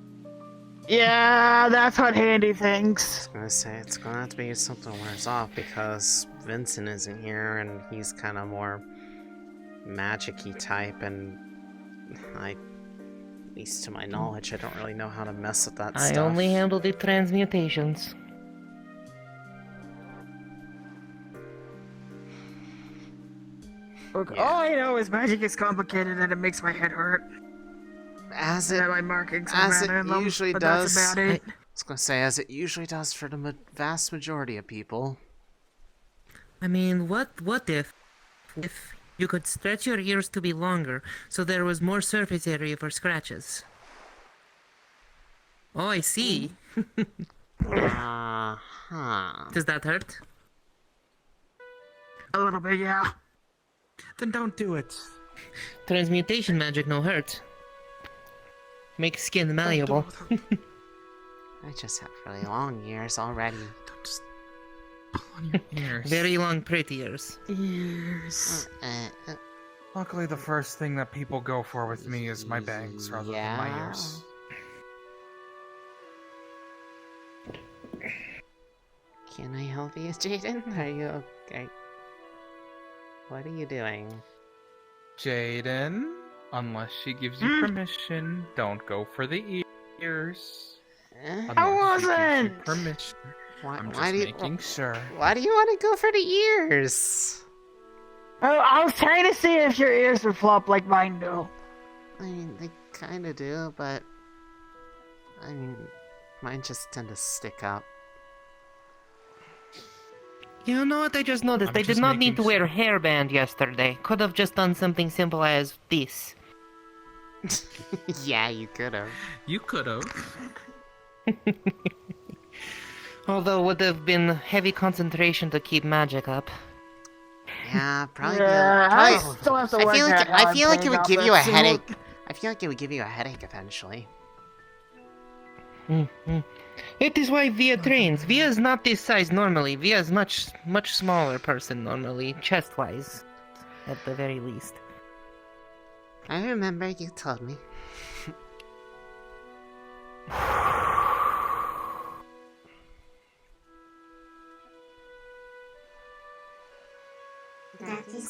Yeah, that's what Handy thinks. I was gonna say, it's gonna have to be something that wears off because Vincent isn't here and he's kind of more magic-y type, and at least to my knowledge, I don't really know how to mess with that I stuff. only handle the transmutations. Look, all I know is magic is complicated and it makes my head hurt. As And it, my markings are as it bad in them, usually but does. That's about it. I was gonna say, as it usually does for the vast majority of people. I mean, what if you could stretch your ears to be longer, so there was more surface area for scratches? Oh, I see. Huh. Does that hurt? A little bit, yeah. Then don't do it. Transmutation magic no hurt. Make skin malleable. I just have really long ears already. Just pull on your ears. Very long, pretty ears. Ears. Luckily, the first thing that people go for with me is my bangs rather than my ears. Can I help you, Jaden? Are you okay? What are you doing? Jaden, unless she gives you permission, don't go for the ears. I wasn't! Permission. I'm just making sure. Why do you want to go for the ears? Oh, I was trying to see if your ears would flop like mine do. I mean, they kind of do, but I mean, mine just tend to stick up. You know what I just noticed? I did not need to wear a hairband yesterday. Could have just done something simple as this. Yeah, you could have. You could have. Although would have been heavy concentration to keep magic up. Yeah, probably. Yeah, I still have to work out how I feel I'm like it would playing give you a off that headache. suit. I feel like it would give you a headache eventually. It is why Via trains. Via is not this size normally. Via is much smaller person normally, chest-wise, at the very least. I remember you told me.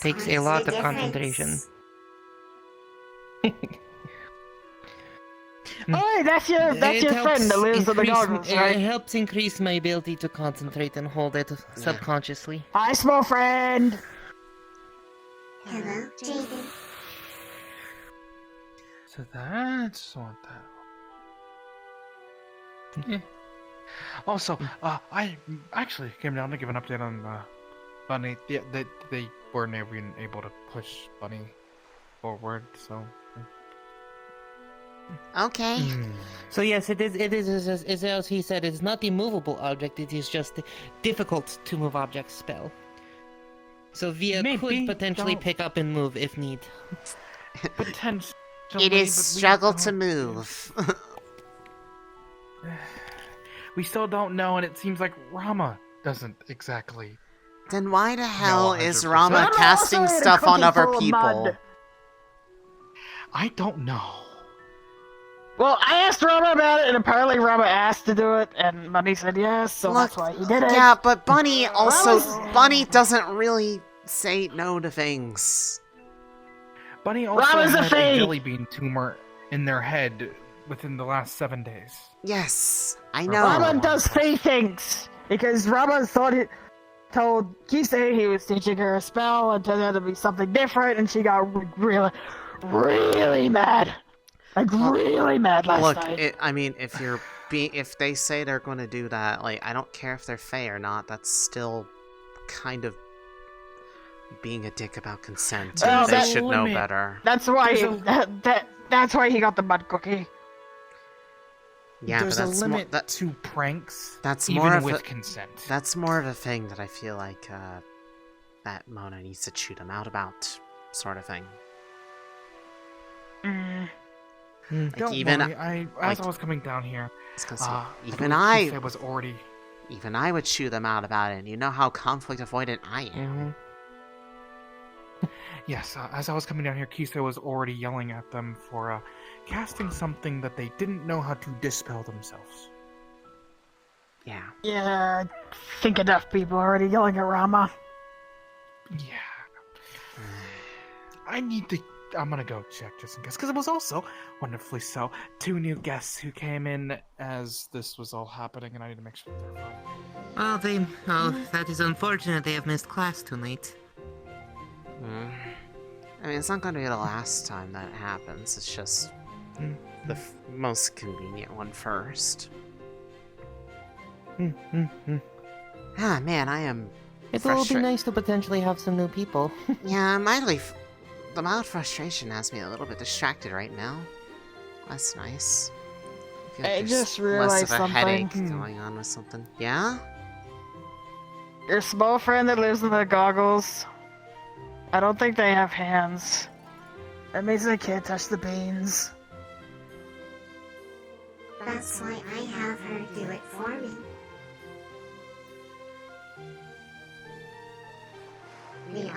Takes a lot of concentration. Oh, that's your friend that lives in the gardens, right? It helps increase my ability to concentrate and hold it subconsciously. Hi, small friend. Hello, Jaden. So that's what that. Yeah. Also, I actually came down to give an update on Bunny. Yeah, they weren't even able to push Bunny forward, so. Okay. So yes, it is as he said, it's not a movable object, it is just a difficult to move object spell. So Via could potentially pick up and move if need. Potentially. It is struggle to move. We still don't know, and it seems like Rama doesn't exactly. Then why the hell is 100%. Rama casting stuff on other people? I don't know. Well, I asked Rama about it, and apparently Rama asked to do it, and Bunny said yes, so that's why he did it. Yeah, but Bunny also... Bunny doesn't really say no to things. Bunny also Rama's a had a fake. jelly bean tumor in their head within the last 7 days. Yes, I know. Rama does say things, because Rama told Kisei he was teaching her a spell, and turned out to be something different, and she got really mad. Like, really mad last night. I mean, if they say they're going to do that, like, I don't care if they're Fae or not, that's still kind of being a dick about consent. Well, they should know better. That's why that's why he got the mud cookie. Yeah, There's but that's a limit to pranks. That's even more of with a, consent. That's more of a thing that I feel like that Mona needs to chew them out about, sort of thing. Like Don't even worry, as I was coming down here, even I was already. Even I would chew them out about it. And you know how conflict avoidant I am. Yes, as I was coming down here, Kisa was already yelling at them for casting something that they didn't know how to dispel themselves. Yeah. Yeah, I think enough people are already yelling at Rama. Yeah. I'm gonna go check just in case, because it was also, wonderfully so, 2 new guests who came in as this was all happening, and I need to make sure that they're fine. That is unfortunate they have missed class tonight. I mean, it's not going to be the last time that happens. It's just the most convenient one first. Ah, man, I am. It will be nice to potentially have some new people. Yeah, the mild frustration has me a little bit distracted right now. That's nice. I feel like I there's just realized less of a something. headache going on with something. Yeah? Your small friend that lives in the goggles, I don't think they have hands. That means they can't touch the beans. That's why I have her do it for me.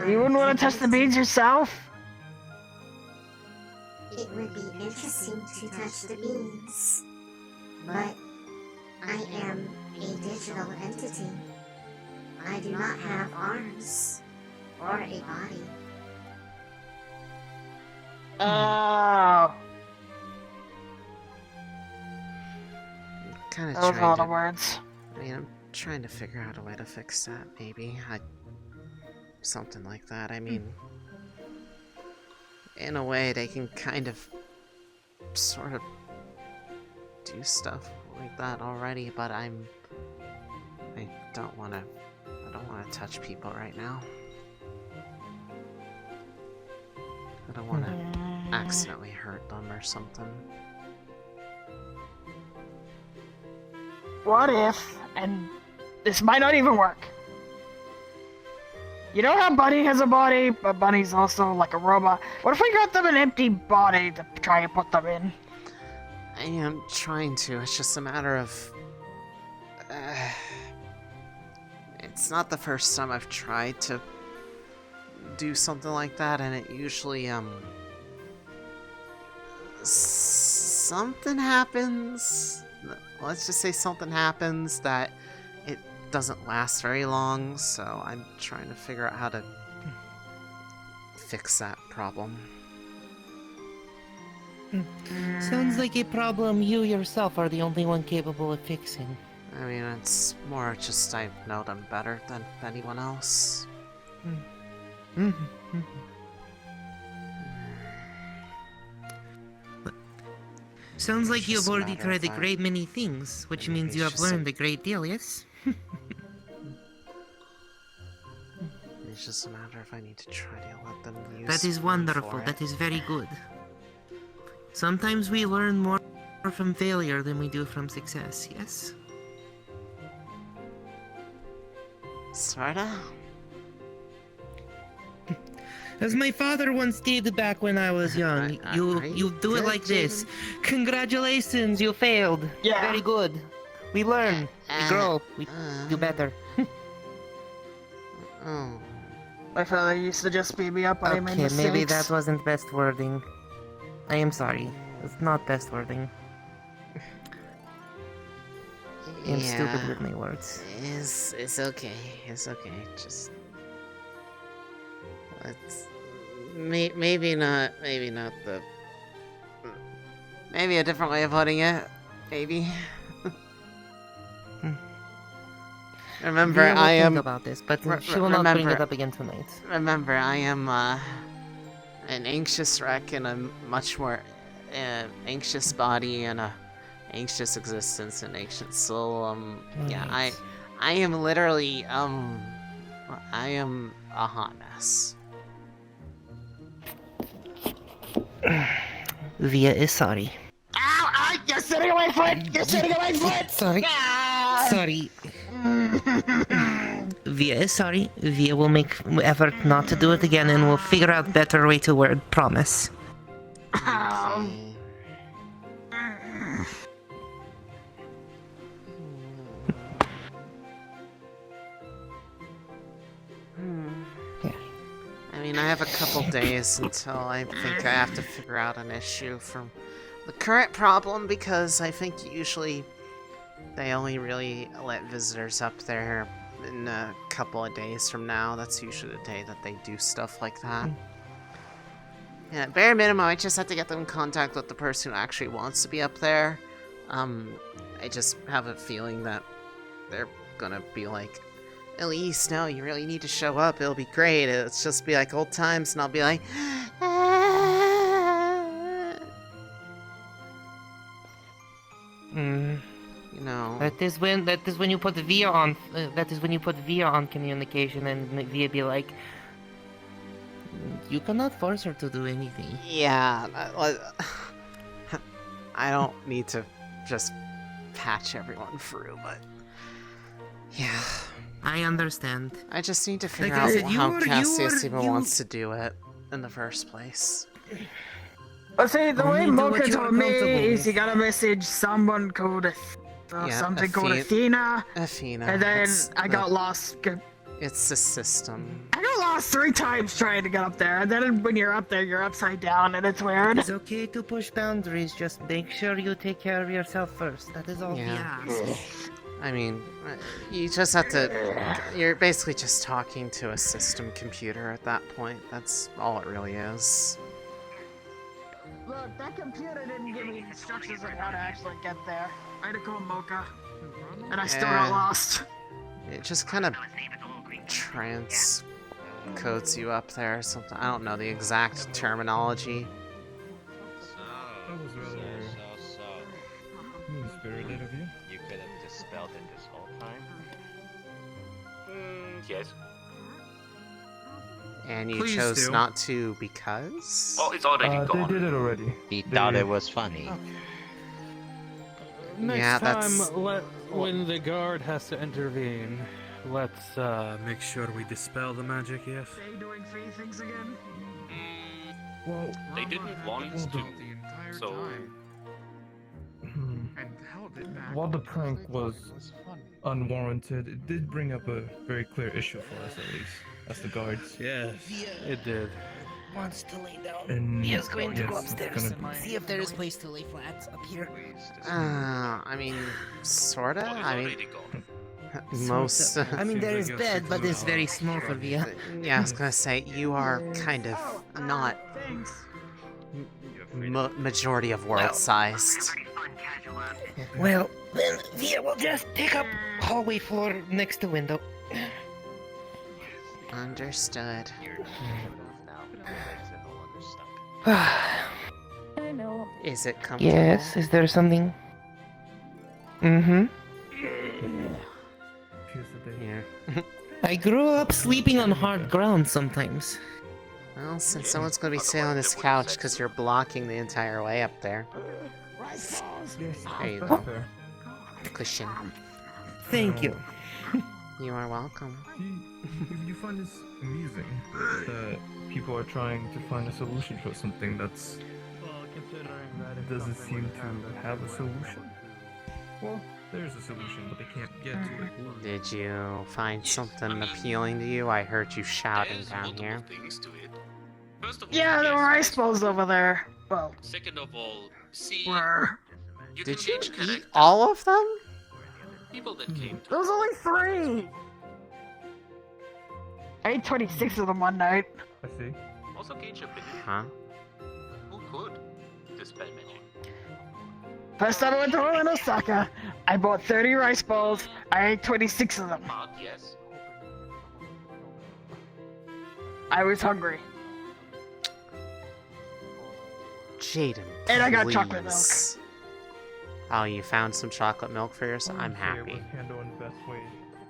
You wouldn't want to touch the beans yourself? It would be interesting to touch the beans, but I am a digital entity. I do not have arms or a body. Oh. Kind of That was a trying lot to. of words. I mean, I'm trying to figure out a way to fix that. Maybe something like that. I mean, in a way, they can kind of, sort of, do stuff like that already. But I don't want to. I don't want to touch people right now. I don't want to accidentally hurt them or something. What if, and this might not even work. You know how Bunny has a body, but Bunny's also like a robot? What if we got them an empty body to try and put them in? I am trying to, it's just a matter of... it's not the first time I've tried to do something like that, and it usually, something happens. Let's just say something happens that it doesn't last very long, so I'm trying to figure out how to fix that problem. Sounds like a problem you yourself are the only one capable of fixing. I mean, it's more just I know them better than anyone else. Sounds like It's you've just a already matter tried a of great many things, which means you have just learned a great deal, yes? It's just a matter if I need to try to let them use That is me wonderful, for it. that is very good. Sometimes we learn more from failure than we do from success, yes? Sorta? As my father once did back when I was young, you do it like this. Congratulations, you failed. Yeah. Very good. We learn, we grow, we do better. Oh. My father used to just beat me up when I made Okay, mistakes. maybe that wasn't best wording. I am sorry. It's not best wording. I am stupid with my words. It's okay. It's okay. Just let's maybe not the maybe a different way of putting it. Maybe. Remember, Via will I am think about this, but she will not bring it up again tonight. Remember, I am an anxious wreck in a much more anxious body and a anxious existence and anxious soul. Yeah, I am literally I am a hot mess. Via is sorry. Ow! Ow! You're sitting on my foot! You're sitting on my foot! Sorry. Ah! Sorry. Via is sorry. Via will make effort not to do it again and will figure out better way to word. Promise. Yeah. I mean, I have a couple days until I think I have to figure out an issue from the current problem, because I think usually they only really let visitors up there in a couple of days from now. That's usually the day that they do stuff like that. Yeah, at bare minimum, I just have to get them in contact with the person who actually wants to be up there. I just have a feeling that they're gonna be like, Elise, no, you really need to show up, it'll be great. It's just be like old times, and I'll be like, That is when you put VIA on. That is when you put VIA on communication, and VIA be like, "You cannot force her to do anything." Yeah, I don't need to just patch everyone through, but yeah. I understand. I just need to figure Like I out said, how Cassius even wants to do it in the first place. But see, the way Only do what Mocha you are told me comfortable is with. you gotta message someone called something called Athena. Athena. And then I got lost. It's the system. I got lost 3 times trying to get up there, and then when you're up there, you're upside down, and it's weird. It's okay to push boundaries. Just make sure you take care of yourself first. That is all we ask. I mean, you just have to. You're basically just talking to a system computer at that point. That's all it really is. Look, that computer didn't give me instructions on how to actually get there. I had to call Mocha, and I still got lost. It just kind of transcodes you up there or something. I don't know the exact terminology. That was rather spirited of you. You could have dispelled it this whole time. Yes. And you Please chose do. not to because? Oh, it's already gone. They did it already. He thought it was funny. Next Yeah, time, that's- when the guard has to intervene, let's make sure we dispel the magic. Yes. They doing free things again? Well, They didn't want to, so while the prank was unwarranted, it did bring up a very clear issue for us, at least, as the guards. Yes, it did. Wants to lay down. And He is going to go yes, it's upstairs. gonna- See if there is place to lay flat up here. I mean, sorta. oh, it's I mean, already gone. most. I mean, there is bed, but it's very small for Via. Yeah, I was gonna say you are kind of not majority of world sized. Well, then Via will just take up hallway floor next to window. Understood. Is it comfortable? Yes, is there something? Mm-hmm. Yeah. I grew up sleeping on hard ground sometimes. Well, since someone's gonna be sitting on this couch because you're blocking the entire way up there. There you go. Cushion. Thank you. You are welcome. You find this amusing that people are trying to find a solution for something that's doesn't seem to have a solution? Well, there's a solution, but they can't get to it. Did you find something appealing to you? I heard you shouting down here. Things to it. First of all, Yeah, there yes, were ice balls over there. Well, second of all, see, were. you Did can you change eat character. all of them? People that came to There was only 3! I ate 26 of them one night. I see. also gauge ability. Huh? Who could dispel magic? First time I went to Orlando, Osaka, I bought 30 rice balls. I ate 26 of them. Hard, yes. I was hungry. Jaden, And I got chocolate milk. please. Oh, you found some chocolate milk for yourself? I'm happy. It was handled in the best way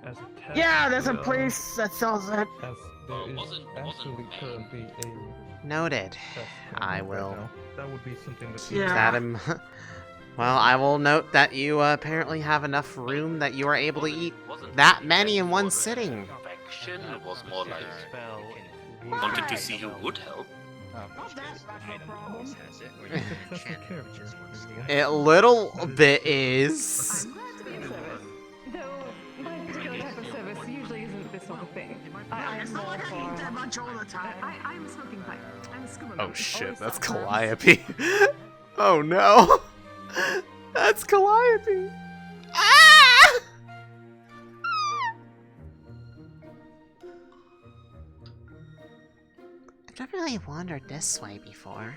as a test. Yeah, there's a well, place that sells it. As there is actually currently a Noted. test I right will now. That would be something that keep that in. Well, I will note that you apparently have enough room that you are able to eat that many in one sitting. Infection was more like wanted to see who would help. A little bit is. Though, my particular type of service usually isn't this sort of thing. I'm more like I eat that much all the time. I'm a smoking pipe. I'm a scuba Oh monkey. shit, Always that's self-harm. Calliope. Oh no. That's Calliope. Ah! I've never really wandered this way before.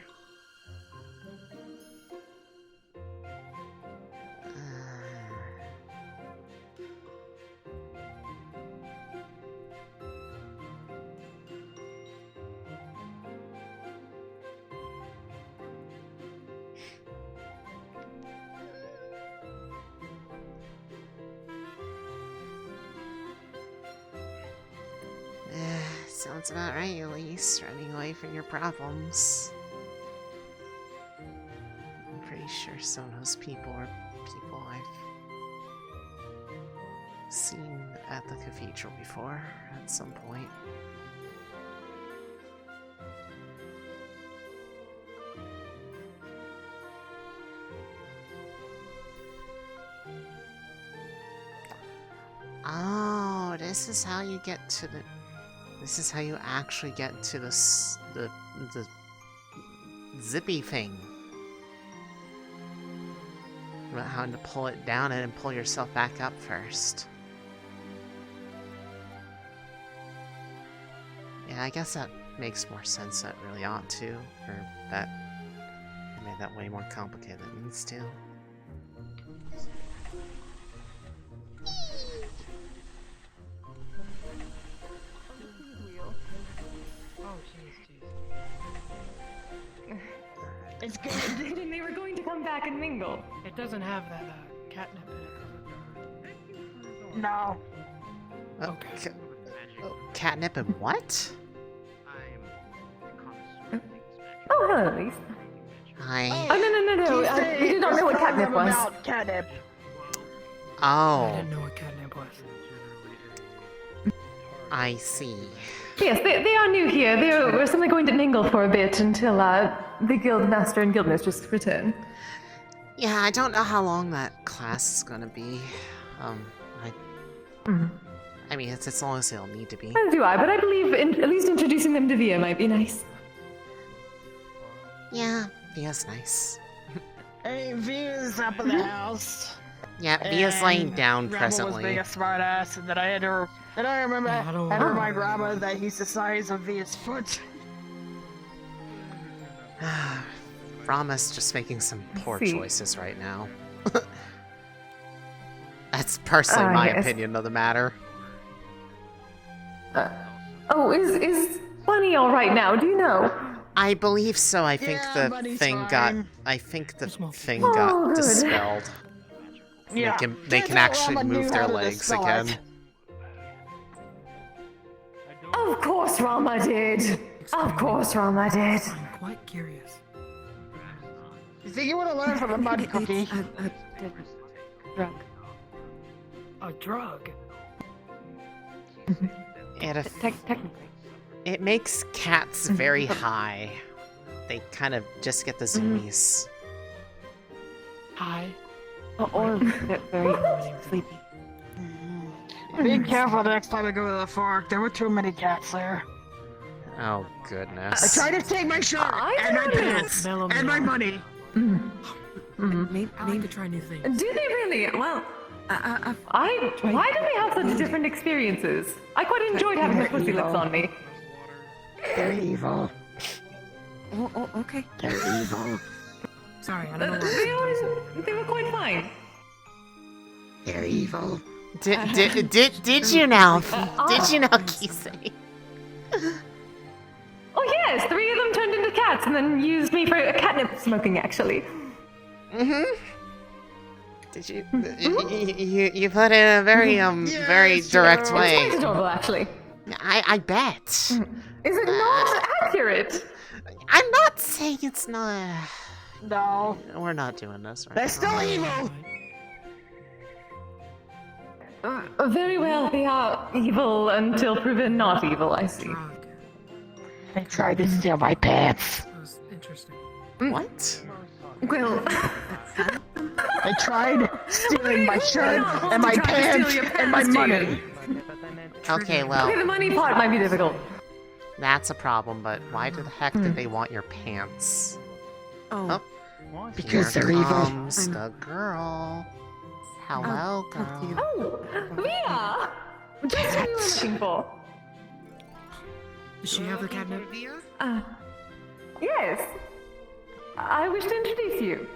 Sounds about right, Elise. Running away from your problems. I'm pretty sure some of those people are people I've seen at the cathedral before at some point. Oh, this is how you get to the... This is how you actually get to the zippy thing. About having to pull it down and pull yourself back up first. Yeah, I guess that makes more sense. That really ought to. Or that... I made that way more complicated than it needs to. It's good. And they were going to come back and mingle. It doesn't have that catnip in it. No. Okay. Catnip and what? Oh, hello, Elise. Hi. Oh, no. We did not know what catnip was. About catnip. Oh. I didn't know what catnip was. I see. Yes, they are new here. They were simply going to mingle for a bit until the guild master and guild mistress return. Yeah, I don't know how long that class is gonna be. I mean, it's as long as it'll need to be. As do I, but I believe at least introducing them to Via might be nice. Yeah, Via's nice. Hey, Via's up in the house. Yeah, Via's laying down Grandma presently. was being a smartass, and then I had to. And I remember I had to remind Grandma that he's the size of Via's foot. Rama's just making some poor choices right now. That's personally my opinion of the matter. Is Bunny all right now? Do you know? I believe so. I think the thing got good. dispelled. Yeah. They can actually move their legs again. Of course Rama did. Of course Rama did. I'm quite curious. You think you would have learned from a mud cookie? Drug. A drug? Technically. It makes cats very high. They kind of just get the zoomies. High? Or very sleepy. Be careful the next time I go to the fork. There were too many cats there. Oh goodness! I tried to take my shirt and my pants and my money. Maybe to try new things. Do they really? Well, why do they have such different experiences? I quite enjoyed having the pussy lips on me. They're evil. Oh, okay. They're evil. Sorry, I don't know what They were quite fine. They're evil. Did you now? Did you now, Kisei? Oh yes, 3 of them turned into cats and then used me for catnip smoking, actually. Did you? You put it in a very very direct way. It's quite adorable, actually. I bet. Is it not accurate? I'm not saying it's not. No. We're not doing this right They're now. still evil. Very well, they are evil until proven not evil, I see. They tried to steal my pants. That was interesting. What? Well, They tried stealing my shirt and my pants and my money. Okay, well, okay, the money part might be difficult. that's a problem. But why the heck did they want your pants? Oh. Because Here they're evil. comes the girl. Hello, girl. Oh, Via! Just what you were looking for. Does she have the catnip? Yes. I wish to introduce you.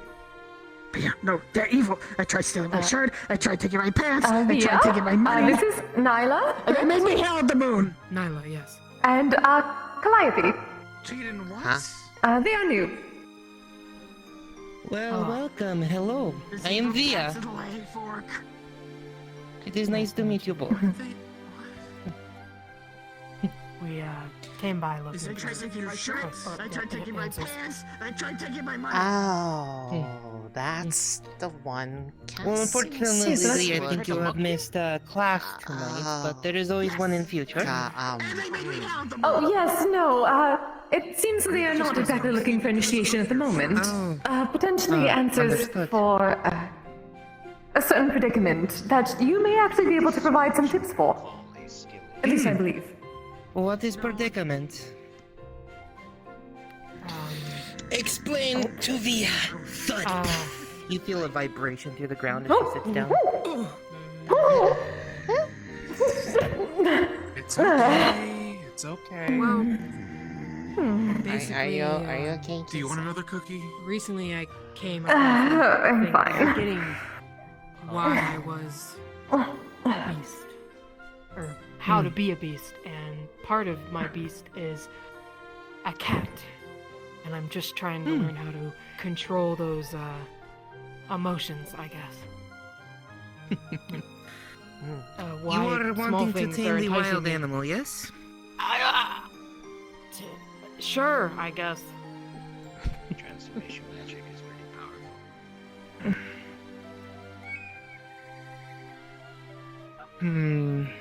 Yeah, no, they're evil. I tried stealing my shirt. I tried taking my pants. I Via? tried taking my money. This is Nyla. They made me hell at the moon. Nyla, yes. And, Calliope. Cheating what? Huh? They are new. Well, welcome. Hello. I am Via. It is nice to meet you both. We came by looking They tried taking your shirts. They tried taking my pants. They tried taking my money. Oh, that's the one. Well, unfortunately, I think you have missed class tonight, but there is always one in future. Oh, yes, no, it seems they are not exactly looking for initiation at the moment. Potentially answers understood. for a certain predicament that you may actually be able to provide some tips for. At least I believe. What is predicament? Explain to Via. Thud. You feel a vibration through the ground as she sits down. It's okay. It's okay. Well, Are basically, you okay? Do you want another cookie? recently I came I'm with fine. getting why I was a beast. Or how to be a beast, and part of my beast is a cat. And I'm just trying to learn how to control those emotions, I guess. Why You are small wanting to things tame are the enticing wild me. animal, yes? Sure, I guess. Transformation magic is pretty powerful.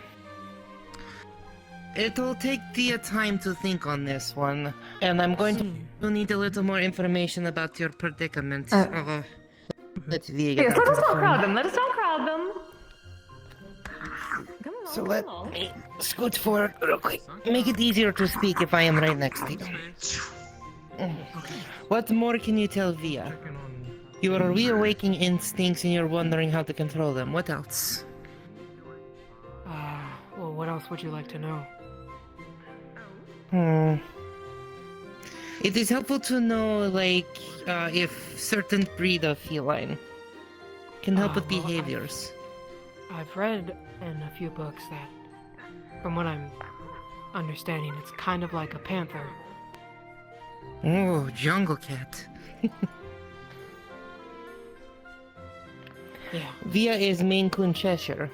It'll take Thea time to think on this one, and I'm going to need a little more information about your predicament. Let's Thea get Yes, back let to us the not phone. crowd them. Let us not crowd them. So let me scoot forward real quick. Make it easier to speak if I am right next to you. What more can you tell Via? You are reawaking instincts and you're wondering how to control them. What else? Well, what else would you like to know? It is helpful to know, like, if certain breed of feline can help with Well, behaviors. I've read in a few books that, from what I'm understanding, it's kind of like a panther. Oh, jungle cat. Yeah. Via is Maine Coon Cheshire.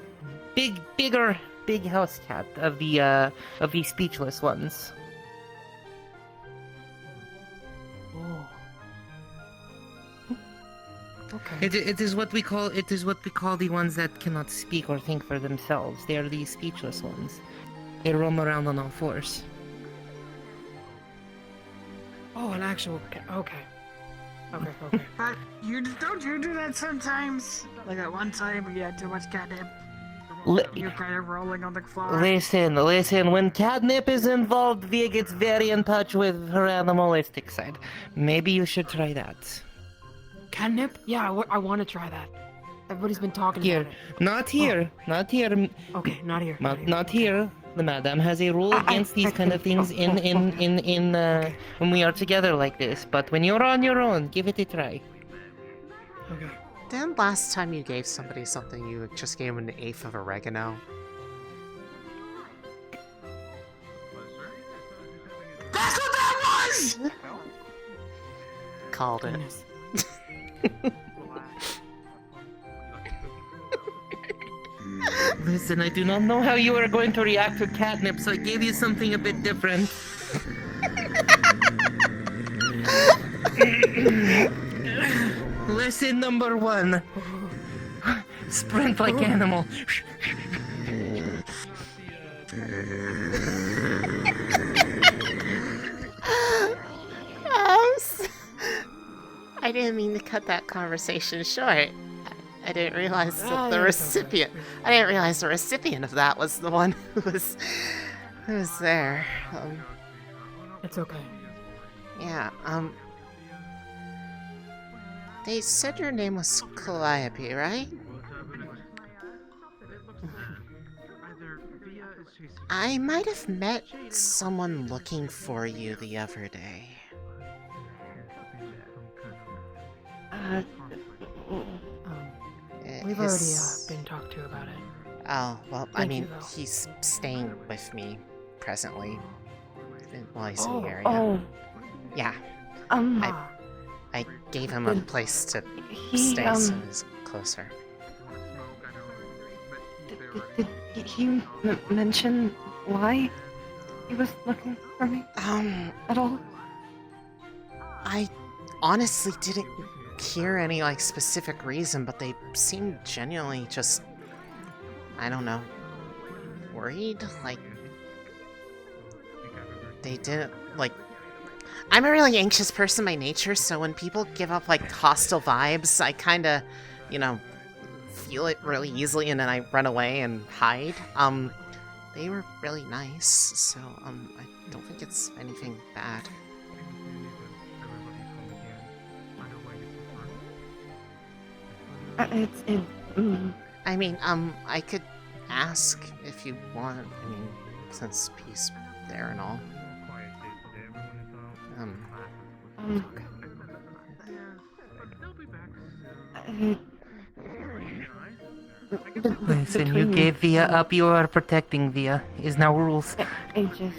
Big house cat of the speechless ones. Oh. Okay. It is what we call the ones that cannot speak or think for themselves. They are the speechless ones. They roam around on all fours. Oh, an actual cat. Okay. But don't you do that sometimes? Like at one time we had too much catnip. You're kind of rolling on the floor. Listen, when catnip is involved, Via gets very in touch with her animalistic side. Maybe you should try that. Catnip? Yeah, I want to try that. Everybody's been talking Here, about it. not here. Okay, not here. Not here. The madam has a rule against these kind of things when we are together like this. But when you're on your own, give it a try. Okay. Then last time you gave somebody something, you just gave them an eighth of oregano. That's what that was! Called it. Listen, I do not know how you are going to react to catnip, so I gave you something a bit different. Lesson number 1. Sprint like animal. I didn't mean to cut that conversation short. I didn't realize that the recipient. I didn't realize the recipient of that was the one who was there. It's okay. Yeah. They said your name was Calliope, right? I might have met someone looking for you the other day. We've already been talked to about it. Oh, well, I Thank you, mean, though. he's staying with me presently. While he's in the area. Yeah. I gave him a place to stay so he's closer. Did he mention why? he was looking for me at all? I honestly didn't hear any, like, specific reason, but they seemed genuinely just, I don't know, worried? Like, they didn't, like... I'm a really anxious person by nature, so when people give up, like, hostile vibes, I kinda, you know, feel it really easily, and then I run away and hide. They were really nice, so, I don't think it's anything bad. I mean, I could ask if you want, I mean, since he's there and all. Listen, you gave Via up, you are protecting Via, is now rules. I just,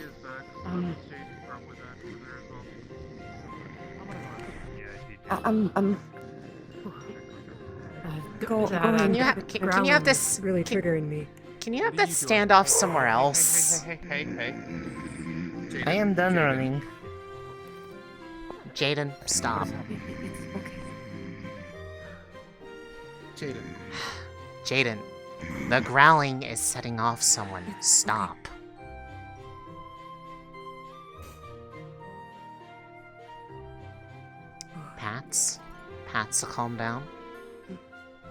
Can you have this really triggering me? Can you have that standoff somewhere else? Hey. I am done running. Jaden, stop. Jaden, the growling is setting off someone. Stop. Pats? Pats to calm down?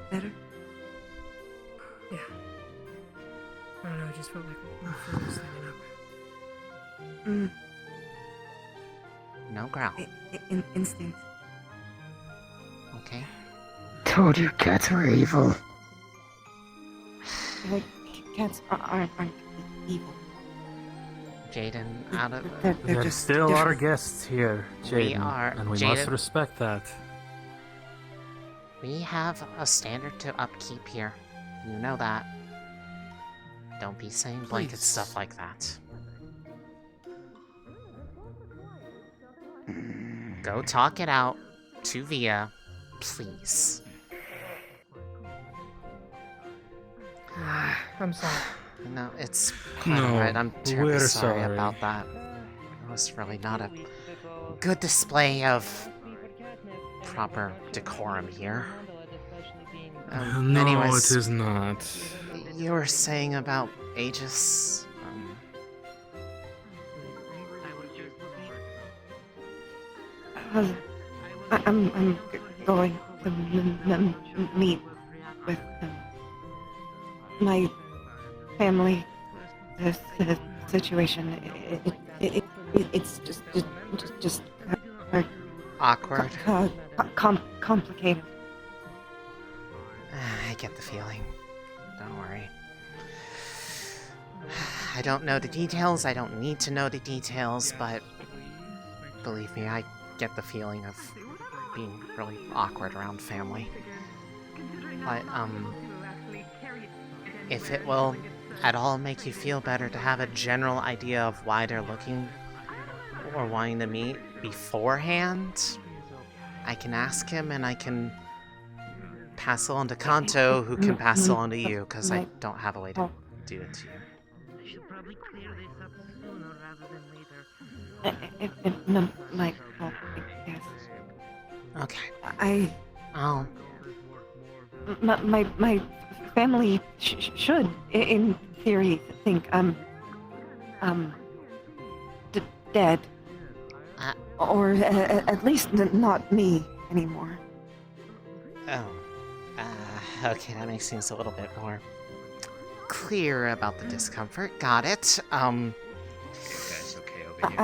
Better? Yeah. I don't know, I just felt like my phone was standing up. No growl. Instinct. Okay. Told you cats were evil. Like, cats aren't evil. Jaden, out of... They're There still are guests here, We Jaden, are... and we Jaden, must respect that. we have a standard to upkeep here. You know that. Don't be saying blanket stuff like that. Go talk it out to Via, please. I'm sorry. No, it's quite alright. I'm terribly we're sorry sorry. about that. It was really not a good display of proper decorum here. No, anyways, it is not. you were saying about Aegis. I'm going to meet with my family. This situation, it's just Awkward. Complicated. I get the feeling. Don't worry. I don't know the details, I don't need to know the details, but believe me, I get the feeling of being really awkward around family. But, if it will at all make you feel better to have a general idea of why they're looking or wanting to meet beforehand, I can ask him and I can pass it on to Kanto, who can pass it on to you, because I don't have a way to do it to you. I should probably clear this up sooner rather than later. It might help, I guess. Okay. My family should, in theory, think I'm dead. Or at least not me anymore. Oh. Okay, that makes things a little bit more clear about the discomfort. Got it. I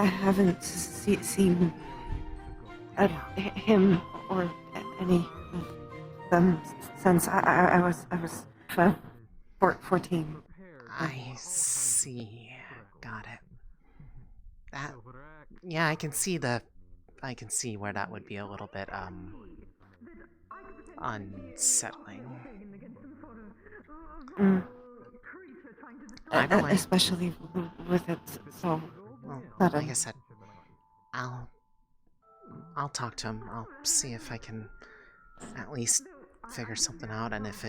haven't seen him or any of them since I was 14. I see. Got it. That. Yeah, I can see where that would be a little bit unsettling. Especially with it so well, like I said, I'll talk to him. I'll see if I can at least figure something out, and if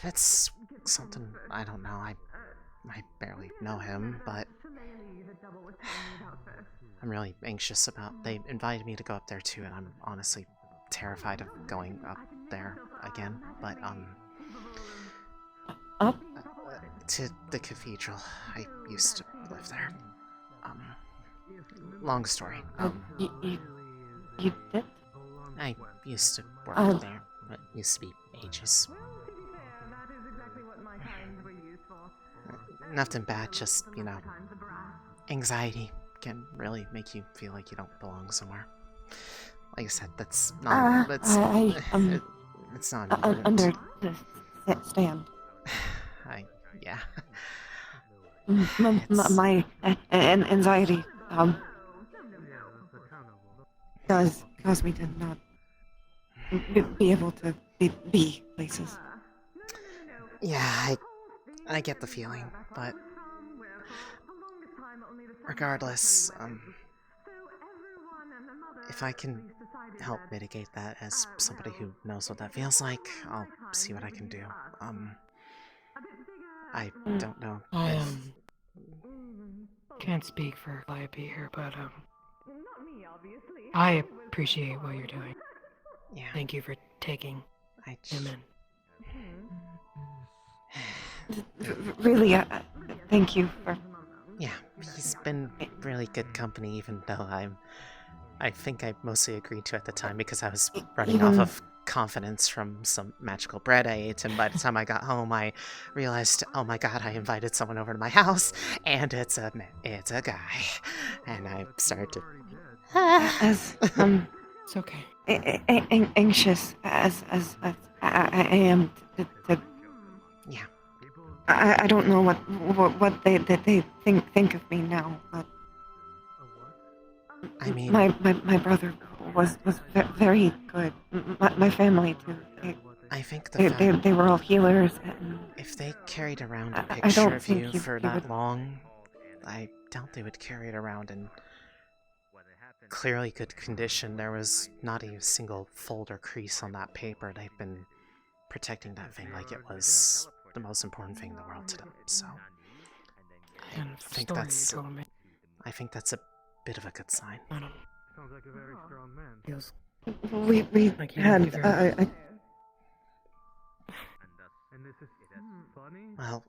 it's something I don't know, I barely know him, but I'm really anxious about. They invited me to go up there too, and I'm honestly terrified of going up there again. But Up? To the cathedral. I used to live there. Long story. You did? I used to work there. It used to be ages. Nothing bad, just, you know, anxiety can really make you feel like you don't belong somewhere. Like I said, that's not. It's not important. Understand. Yeah. My anxiety does cause me to not be able to be places. Yeah, I get the feeling, but regardless, if I can help mitigate that as somebody who knows what that feels like, I'll see what I can do. I don't know. I can't speak for Calliope here, but I appreciate what you're doing. Yeah. Thank you for taking him in. Really, thank you for. Yeah, he's been really good company, even though I think I mostly agreed to at the time because I was running off of confidence from some magical bread I ate, and by the time I got home, I realized, oh my god, I invited someone over to my house, and it's a guy, and I started to. As it's okay. Anxious as I am to yeah. I don't know what they think of me now, but I mean, my brother was very good. My family too. I think they were all healers. And if they carried around a I picture don't of think you for you that would. long, I doubt they would carry it around in clearly good condition. There was not a single fold or crease on that paper. They've been protecting that thing like it was the most important thing in the world to them. So I think that's a bit of a good sign. Sounds like a very strong man. Feels We like you had would be very And this is funny? Well,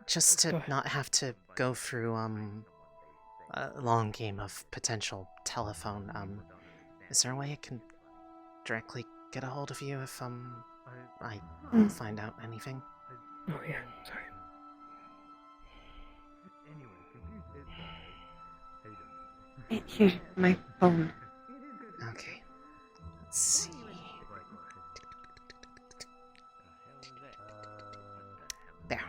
just to not have to go through a long game of potential telephone, is there a way I can directly get a hold of you if I find out anything? Oh yeah, sorry. Here's my phone. Okay. Let's see. There.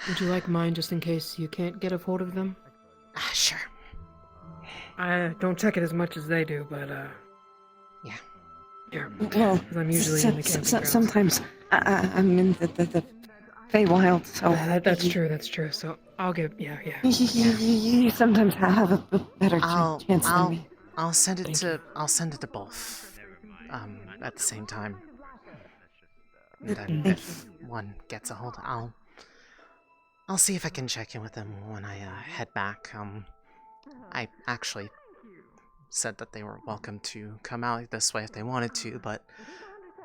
Would you like mine just in case you can't get a hold of them? Sure. I don't check it as much as they do, but yeah. Yeah. Well, 'Cause I'm usually in the camping grounds. sometimes I'm in the Feywild, so that's true. That's true. So I'll give you sometimes have a better chance than me. I'll send it to both. At the same time. And then if one gets a hold, I'll see if I can check in with them when I head back. I actually said that they were welcome to come out this way if they wanted to, but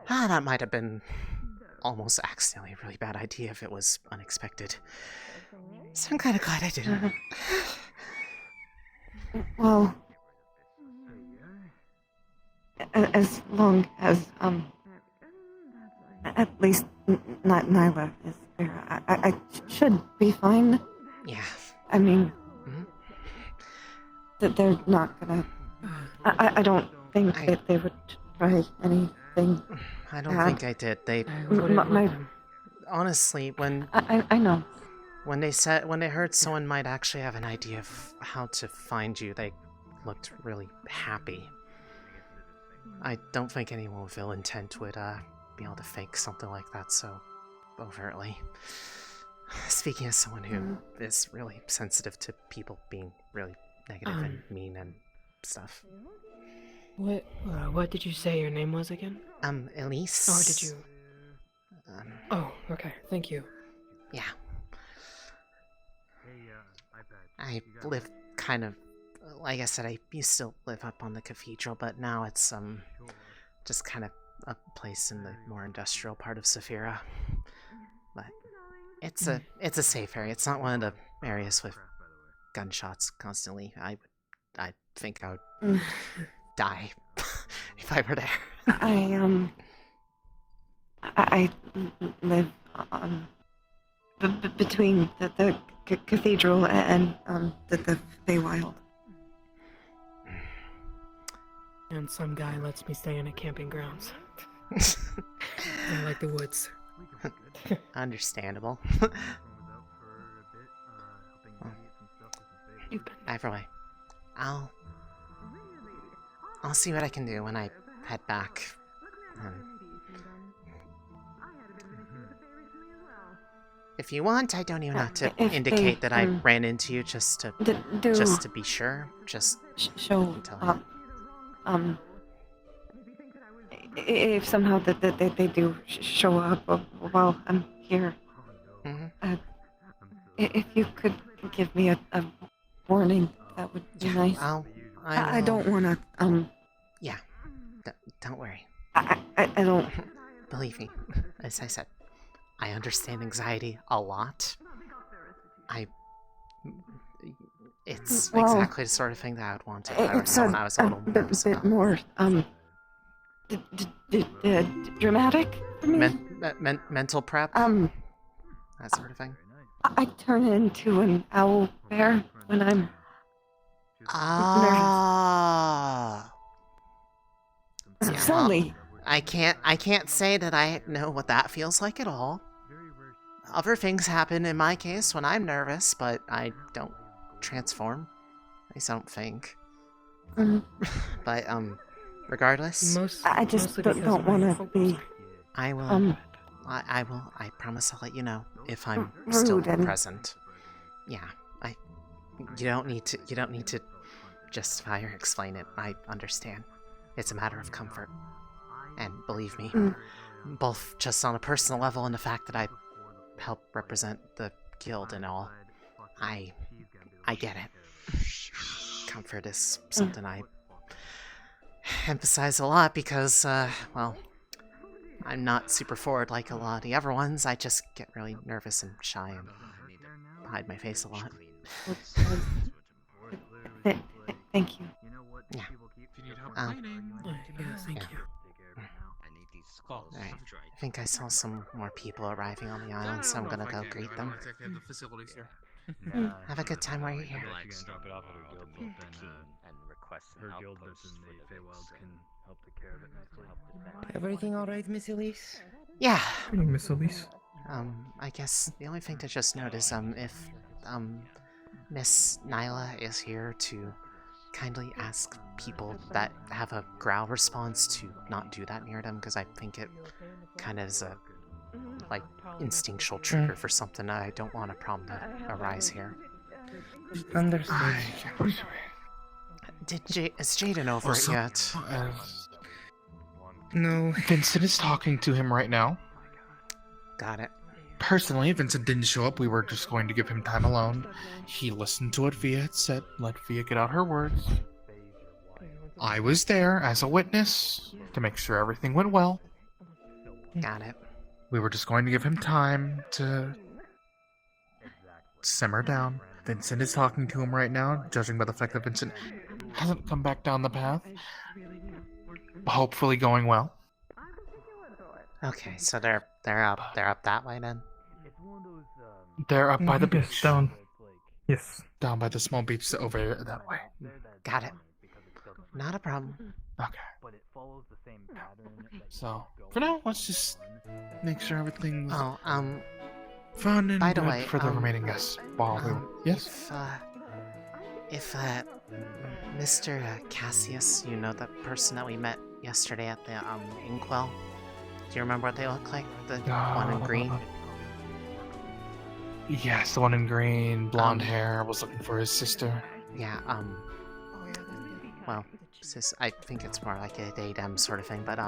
that might have been almost accidentally a really bad idea if it was unexpected. So I'm kind of glad I didn't. Well, as long as at least Nyla is there, I should be fine. Yeah. I mean, that they're not gonna. I don't think that they would try anything. I don't think I did. They. Honestly, when I know. When they heard someone might actually have an idea of how to find you, they looked really happy. I don't think anyone with ill intent would be able to fake something like that so overtly. Speaking as someone who is really sensitive to people being really negative and mean and stuff. What did you say your name was again? Elise. Or did you? Oh, okay. Thank you. Yeah. Hey, iPad. I live kind of, like I said, I used to live up on the cathedral, but now it's just kind of a place in the more industrial part of Saphira. But it's a safe area. It's not one of the areas with gunshots constantly. I think I would die if I were there. I live between the cathedral and the Feywild. And some guy lets me stay in a camping grounds. I like the woods. Understandable. Either way, I'll see what I can do when I head back. If you want, I don't even have to indicate that I ran into you just to be sure. Just show up. If somehow they do show up while I'm here, if you could give me a warning, that would be nice. I don't want to. Yeah, don't worry. I don't. Believe me, as I said, I understand anxiety a lot. It's exactly the sort of thing that I would want if I were someone I was a little nervous bit more dramatic for me. Mental prep. That sort of thing. I turn into an owl bear when I'm nervous. Silly. I can't say that I know what that feels like at all. Other things happen in my case when I'm nervous, but I don't transform. I don't think. But regardless, I just don't want to be. I will. I promise I'll let you know if I'm still present. Yeah. You don't need to justify or explain it. I understand. It's a matter of comfort. And believe me, both just on a personal level and the fact that I help represent the guild and all, I get it. Comfort is something I emphasize a lot because, well, I'm not super forward like a lot of the other ones. I just get really nervous and shy and hide my face a lot. Thank you. Yeah. Thank you. Alright, I think I saw some more people arriving on the island, so I'm gonna go greet them. Have a good time while you're here. Everything alright, Miss Elise? Yeah. Miss Elise? I guess the only thing to just note is, if, Miss Nyla is here to kindly ask people that have a growl response to not do that near them, because I think it kind of is a, like, instinctual trigger for something I don't want a problem to arise here. Understood. Is Jaden over it yet? No. Vincent is talking to him right now. Got it. Personally, Vincent didn't show up. We were just going to give him time alone. He listened to what Via had said, let Via get out her words. I was there as a witness to make sure everything went well. Got it. We were just going to give him time to simmer down. Vincent is talking to him right now, judging by the fact that Vincent hasn't come back down the path. Hopefully going well. Okay, so they're up that way then? They're up by the beach. Down. Yes. Down by the small beach over that way. Got it. Not a problem. Okay. So, for now, let's just make sure everything's fun and by the good way, for the remaining guests. Yes? If Mr. Cassius, you know, the person that we met yesterday at the inkwell, do you remember what they look like? The one in green? Yes, the one in green, blonde hair, was looking for his sister. Yeah, well, I think it's more like a they-them sort of thing, but,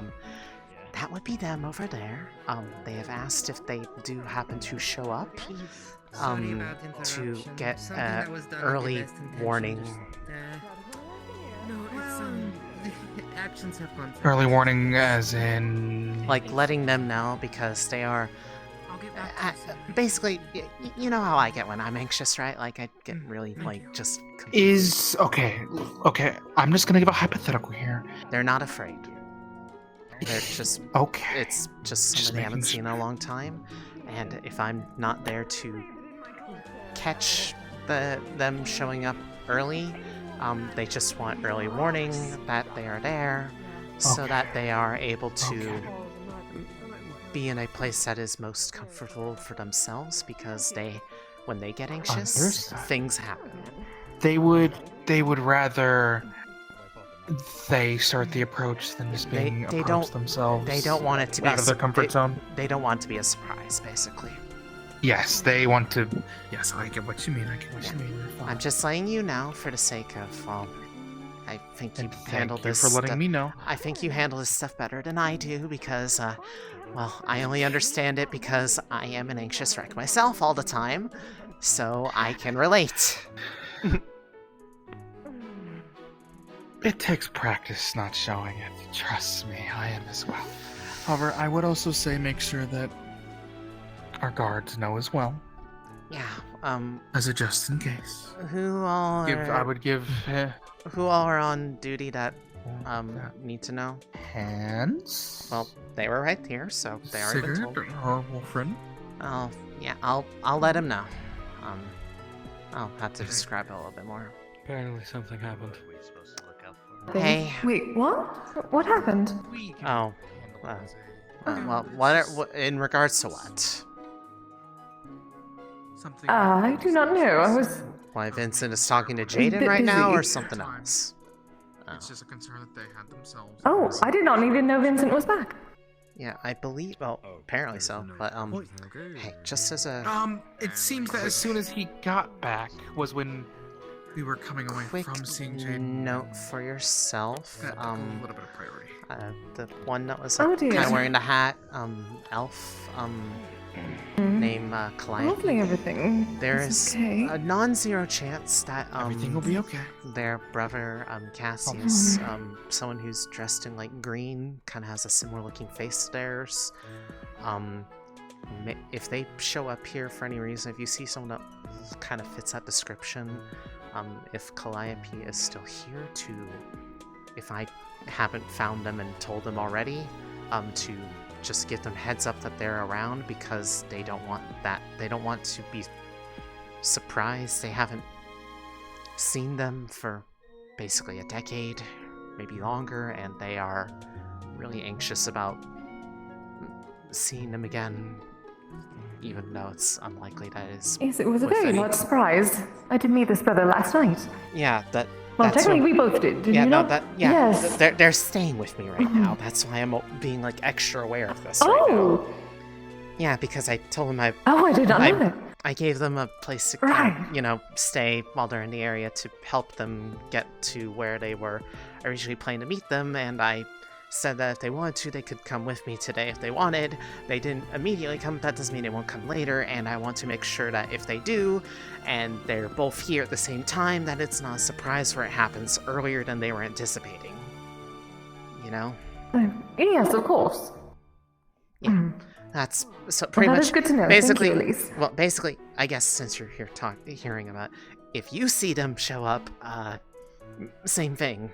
That would be them over there. They have asked if they do happen to show up, to get early warning. No, it's actions have gone. Early warning, as in. Like letting them know because they are. I'll get back to you. Basically, you know how I get when I'm anxious, right? Like I get really just. Is okay. I'm just gonna give a hypothetical here. They're not afraid. They're just okay. It's just someone they haven't seen in a long time, and if I'm not there to catch them showing up early, they just want early warning that they are there, so that they are able to be in a place that is most comfortable for themselves. Because when they get anxious, things happen. They would rather. They start the approach than just being approached themselves. They don't want it to be out of their comfort zone. They don't want it to be a surprise, basically. Yes, they want to. Yes, I get what you mean. I'm just letting you know for the sake of. I think you handle this. Thank you for letting me know. I think you handle this stuff better than I do because, I only understand it because I am an anxious wreck myself all the time, so I can relate. It takes practice not showing it. Trust me, I am as well. However, I would also say make sure that our guards know as well. Yeah, as a just in case. Who all Who all are on duty that need to know? Hands? Well, they were right here, so they already been told. Our friend? Oh, yeah, I'll let him know. I'll have to describe it a little bit more. Apparently something happened. Hey. Wait, what? What happened? Oh. Well, what in regards to what? I do not know. I was. Why Vincent is talking to Jaden right now, or something else? It's just a concern that they had themselves. Oh, I did not even know Vincent was back. Yeah, I believe. Well, apparently so. But hey, just as a. It seems that as soon as he got back was when we were coming away from seeing Jaden. Note for yourself. A little bit of priority. The one that was kind of wearing the hat, elf, name Calliope. Hopefully everything. There is a non-zero chance that everything will be okay. Their brother Cassius, someone who's dressed in like green, kind of has a similar looking face to theirs. If they show up here for any reason, if you see someone that kind of fits that description, if Calliope is still here if I haven't found them and told them already, to just give them heads up that they're around, because they don't want to be surprised. They haven't seen them for basically a decade, maybe longer, and they are really anxious about seeing them again, even though it's unlikely that is. Yes, it was a very large surprise. I did meet this brother last night. Yeah, well, technically we both did. Did you no, not? Yes. They're staying with me right now. That's why I'm being like extra aware of this right now. Yeah, because I told them I did not know that. I gave them a place to stay while they're in the area to help them get to where they were originally planning to meet them, and I said that if they wanted to, they could come with me today if they wanted. They didn't immediately come, that doesn't mean they won't come later, and I want to make sure that if they do, and they're both here at the same time, that it's not a surprise where it happens earlier than they were anticipating. You know? Yes, of course. Yeah. That's so pretty much. That is good to know. Basically, thank you, Elise. Well, basically, I guess since you're here hearing about, if you see them show up, same thing.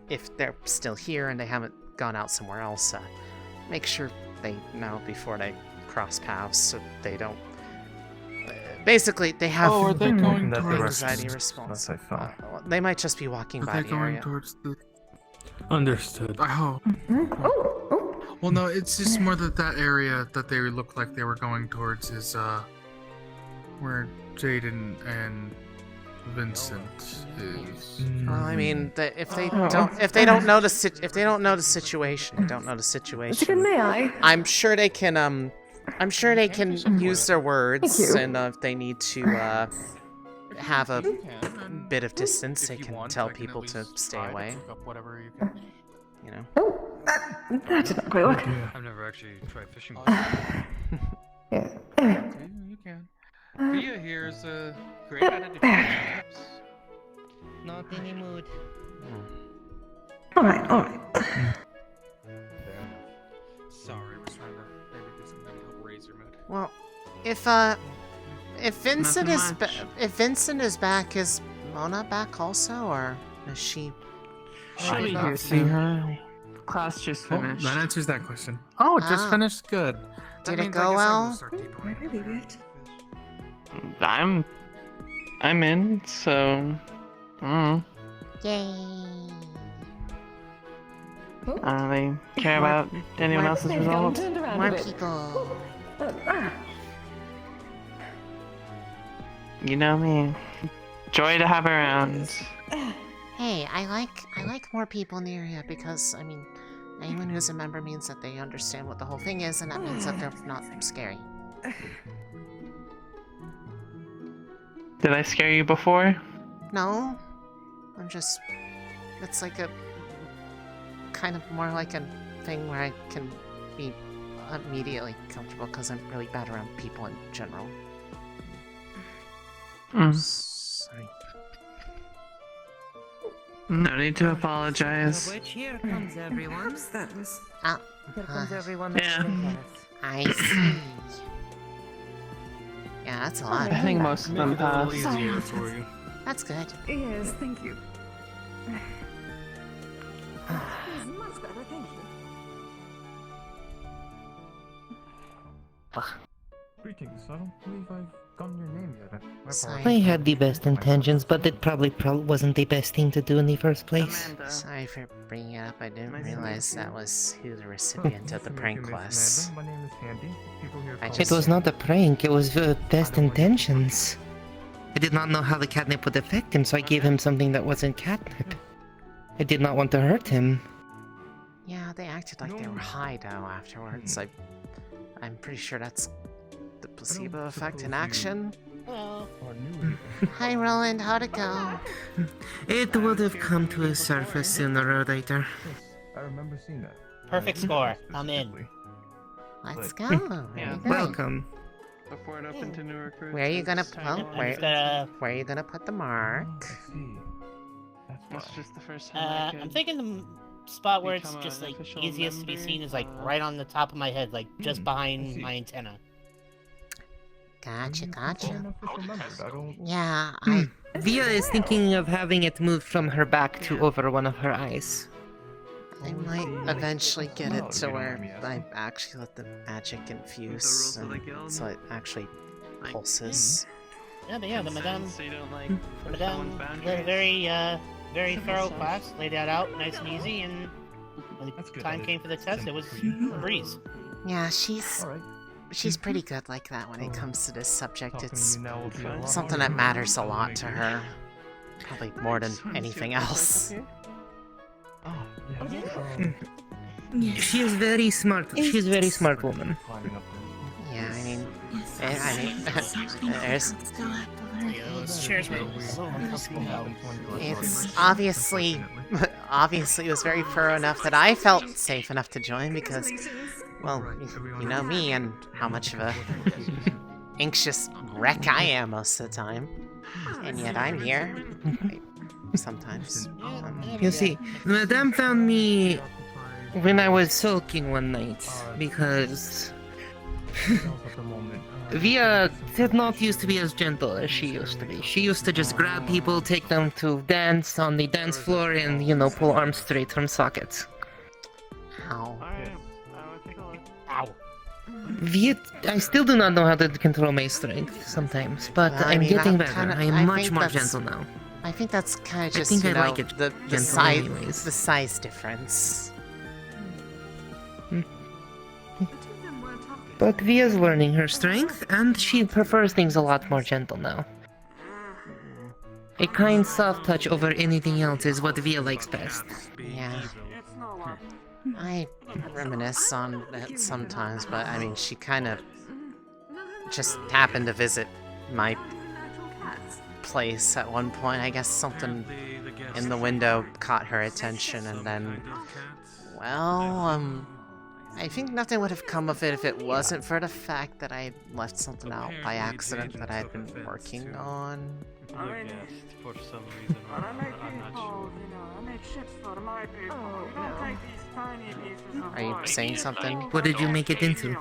If they're still here and they haven't gone out somewhere else, make sure they know before they cross paths, so they don't. Basically, they have. Oh, are they going towards anxiety response? I thought. They might just be walking by the area. Towards the. Understood. I hope. Well, no, it's just more that area that they look like they were going towards is where Jaden and Vincent is. Well, I mean, if they don't know the situation, It's a good may I? I'm sure they can use their words, and if they need to have a bit of distance, they can tell people to stay away. You know. That did not quite work. I've never actually tried fishing. Yeah. You can. Via here is a great at it. Not in the mood. Alright, alright. Sorry, we're trying to maybe do something to help raise your mood. Well, if Vincent if Vincent is back, is Mona back also, or is she? Should we I see her? Class just Oh, finished. that answers that question. Oh, it just finished. Good. Did it go well? I'm in, so. Yay! I don't really care about anyone else's results. More people. You know me. Joy to have around. Hey, I like more people in the area because, I mean, anyone who's a member means that they understand what the whole thing is, and that means that they're not scary. Did I scare you before? No, it's like a, kind of more like a thing where I can be immediately comfortable because I'm really bad around people in general. Sorry. No need to apologize. Which here comes everyone. That was. Here comes everyone. Yeah. I see. Yeah, that's a lot. I think most of them passed. That's good. Yes, thank you. Much better, thank you. Greetings. I don't believe I've gotten your name yet. I had the best intentions, but it probably wasn't the best thing to do in the first place. Sorry for bringing it up. I didn't realize that was who the recipient of the prank was. My name is Handy. People here It was not a prank, it was best intentions. I did not know how the catnip would affect him, so I gave him something that wasn't catnip. I did not want to hurt him. Yeah, they acted like they were high though afterwards. I'm pretty sure that's the placebo effect in action. Hi Roland, how'd it go? It would have come to a surface sooner or later. I remember seeing that. Perfect score. I'm in. Let's go. Yeah. Welcome. Before it opened to new recruits. Where are you gonna where are you gonna put the mark? That's just the first time I could I'm thinking the spot where it's become just an like official easiest to be member. seen is like right on the top of my head, like just behind my antenna. Gotcha. I don't. Yeah, Via is thinking of having it moved from her back to over one of her eyes. I might eventually get it to where I actually let the magic infuse, and so it actually pulses. Yeah, but yeah, the Madame, So you don't like the Madame, very thorough class, laid that out nice and easy, and when the time came for the test, it was a breeze. Yeah, she's pretty good like that when it comes to this subject. It's something that matters a lot to her. Probably more than anything else. She is very smart. She's a very smart woman. Yeah, I mean, there's... It's obviously it was very thorough enough that I felt safe enough to join because, well, you know me and how much of a anxious wreck I am most of the time. And yet I'm here. Sometimes. You see, Madame found me when I was sulking one night because Via did not used to be as gentle as she used to be. She used to just grab people, take them to dance on the dance floor, and, you know, pull arms straight from sockets. Ow. Ow. Via, I still do not know how to control my strength sometimes, but Well, I I'm mean, getting better. kinda- I am I much think more that's- gentle now. I think that's kind of I just, think you I know, like it the gentle size, anyways. the size difference. But Via's learning her strength, and she prefers things a lot more gentle now. A kind, soft touch over anything else is what Via likes best. Yeah. I reminisce on that sometimes, but I mean, she kind of just happened to visit my place at one point. I guess something in the window caught her attention, and then Well, I think nothing would have come of it if it wasn't for the fact that I left something out by accident that I'd been working on. I mean, for some reason but I make people, you know, I make ships for my people. You don't take these tiny pieces of Are you wood. saying something? What did you make it into?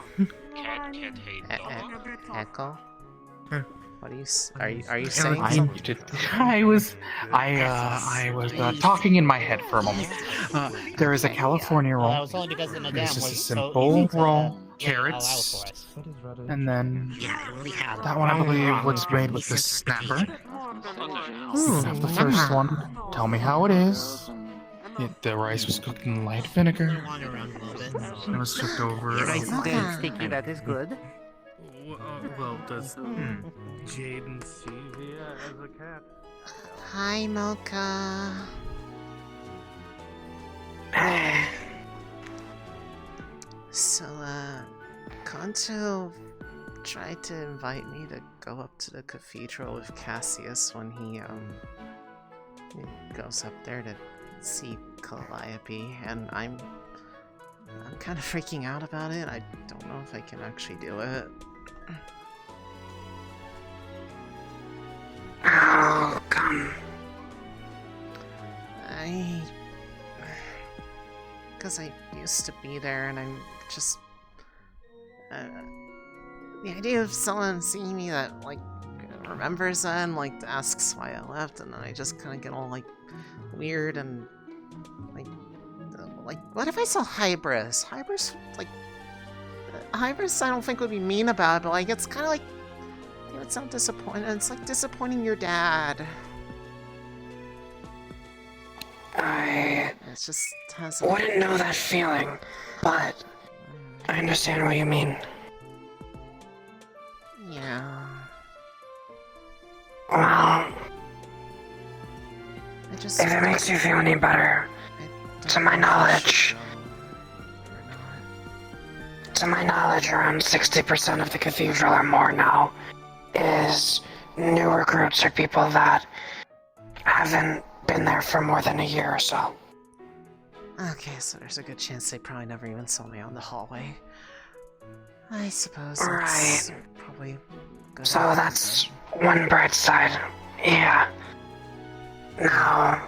Echo? Huh. What are you saying I something? was talking in my head for a moment. There is a California roll. Well, that was only because the madame This is was a so simple easy to roll, allow carrots, for us. and then that one I believe was made with the snapper. Have the first one. Tell me how it is. The rice was cooked in light vinegar. It was cooked over. Your rice is very sticky, that is good. Well, does Jaden see Via as a cat? Hi, Mocha. So, Kanto tried to invite me to go up to the cathedral with Cassius when he goes up there to see Calliope, and I'm kind of freaking out about it. I don't know if I can actually do it. Oh, come. Because I used to be there, and I'm just... the idea of someone seeing me that, like, remembers that and, like, asks why I left, and then I just kind of get all, like, weird and, like, what if I saw Hybris? Hybris, like... Hybris I don't think would be mean about it, but, like, it's kind of like... It would sound disappointing. It's like disappointing your dad. I has wouldn't know that feeling, but I understand what you mean. Yeah. Well, if it makes you feel any better, to my knowledge, around 60% of the cathedral or more now is new recruits or people that haven't been there for more than a year or so. Okay, so there's a good chance they probably never even saw me on the hallway. I suppose Right. that's probably good. So that's one bright side. Yeah. Now,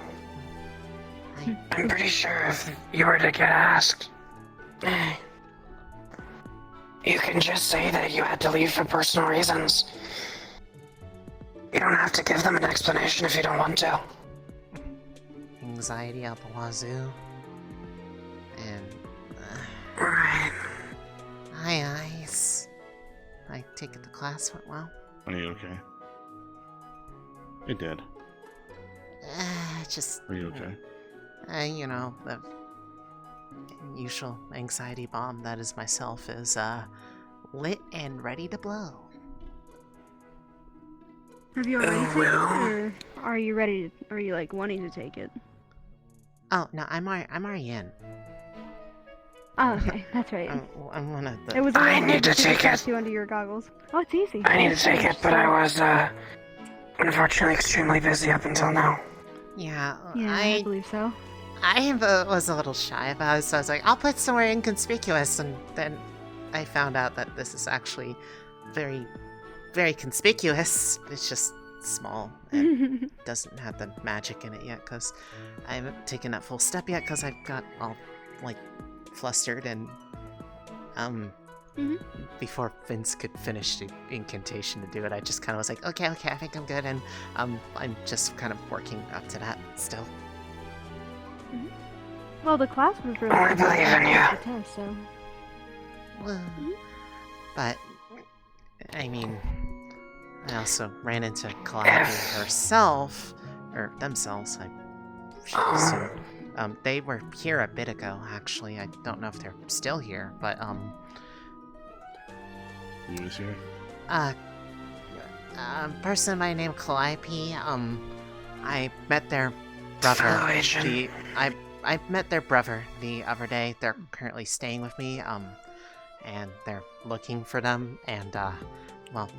I'm pretty sure if you were to get asked, you can just say that you had to leave for personal reasons. You don't have to give them an explanation if you don't want to. Anxiety out the wazoo. And... Right. Hi, Ice. I take it the class went well? Are you okay? It did. Just... Are you okay? You know, the usual anxiety bomb that is myself is, lit and ready to blow. Have you already taken it, or are you ready? Are you like wanting to take it? Oh no, I'm already in. Oh, okay, that's right. I'm one of the. It was. I need to take it. You under your goggles. Oh, it's easy. I need to take it, but I was, unfortunately extremely busy up until now. Yeah, I believe so. I was a little shy about it, so I was like, I'll put somewhere inconspicuous, and then I found out that this is actually very, very conspicuous. It's just small and doesn't have the magic in it yet, because I haven't taken that full step yet, because I've got all, like, flustered and, before Vince could finish the incantation to do it, I just kind of was like, okay, I think I'm good, and, I'm just kind of working up to that still. Well, the class was really. I believe in you. The test, so. Well, but, I mean, I also ran into Calliope herself, or themselves, I should assume. They were here a bit ago, actually. I don't know if they're still here, but, Who is here? a person by the name of Calliope, I met their brother. I met their brother the other day. They're currently staying with me, and they're looking for them, and, well,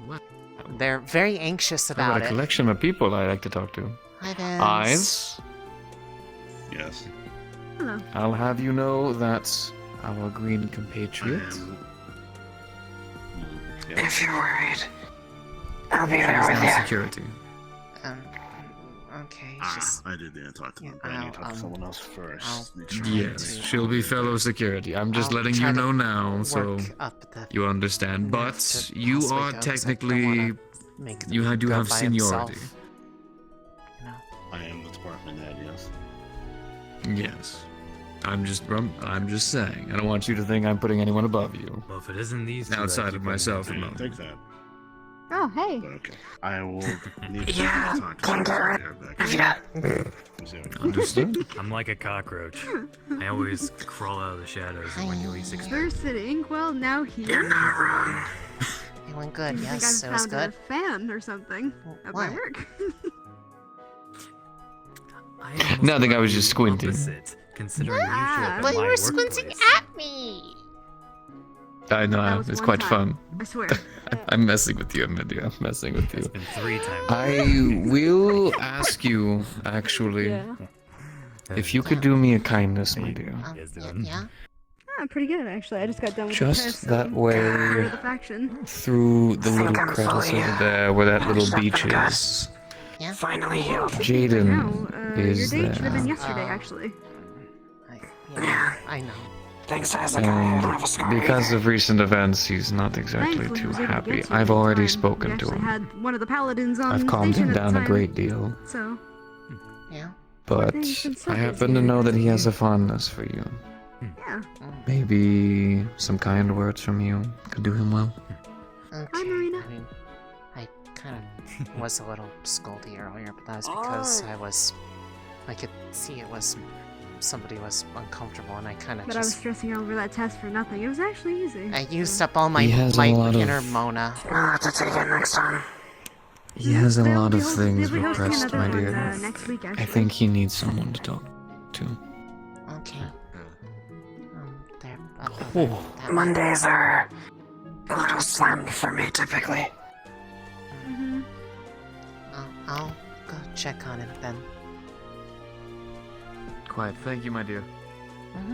they're very anxious I've about got a it. collection of people I like to talk to. Hi, Vince. Eyes? Yes. Hello. I'll have you know that our green compatriot. If you're worried, I'll be there She's with now you. security. Okay, I didn't talk to them. I need to talk to someone else first. Yes, she'll be fellow security. I'm just letting you know now, so you understand. But you are technically, you do have seniority. I am the department head, yes. Yes. I'm just saying. I don't want you to think I'm putting anyone above you. Well, if it isn't these two, Outside of myself alone. Take that. Oh, hey. Okay. I will need to Yeah, talk to come you. get Understood. I'm like a cockroach. I always crawl out of the shadows when you least expect. They're sitting. Well, now here. You're not wrong. It went good, I yes, think it was I've good. found a fan or something at my What? work. Nothing, I was just squinting. Considering you showed up at But you my were workplace. squinting at me! I know, That was it's one quite time. fun. I swear. I'm messing with you, Amelia. I'm messing with you. It's been 3 times. I will ask you, actually, Yeah. if you could do me a kindness, my dear. Yeah? Ah, pretty good, actually. I just got done with Just the piss, that so way, part of the faction. through the little I'm crevice fully over there where that little patched up beach and is. Yeah? Finally healed. Jaden Your is date should have been there. yesterday, actually. Yeah, I know. Thanks, Isaac. I don't have a scar And because either. of recent events, he's not exactly Thankfully, he too was able to happy. get to you I've in already time. spoken We to actually him. had one of the paladins on I've calmed station him at the down a time, great deal. So, Yeah? But things been so I happen to busy. know that he has a fondness for you. yeah. Maybe some kind words from you could do him well. Okay. Hi, Marina. I mean, I kind of was a little scoldy earlier, but that was because I could see somebody was uncomfortable, and I kind of But I was just... stressing over that test for nothing. It was actually easy. I used up all my He has a lot of- inner Mona. I'll have to take it next time. He has a lot of They'll things be hosting repressed, another my one, dear. next week, I actually. think he needs someone to talk to. Okay. There. Oh. Mondays are a little slammed for me, typically. Mm-hmm. I'll go check on him then. Quiet, thank you, my dear. Mm-hmm.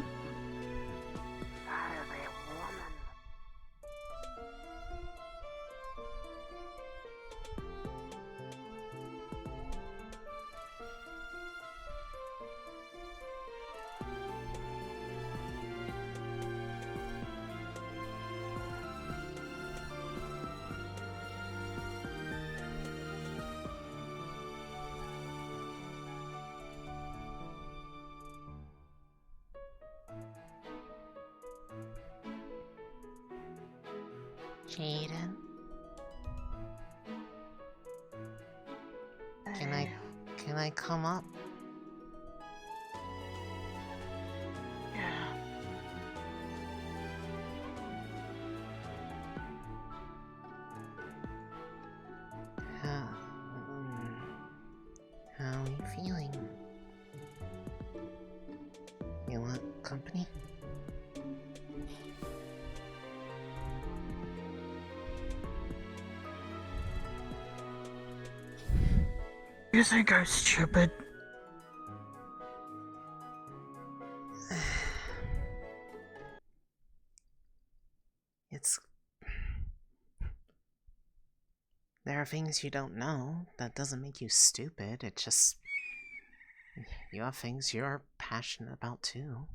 Jaden? Can I come up? How are you feeling? You want company? You think I'm stupid? It's... There are things you don't know. That doesn't make you stupid. It just... You have things you're passionate about too.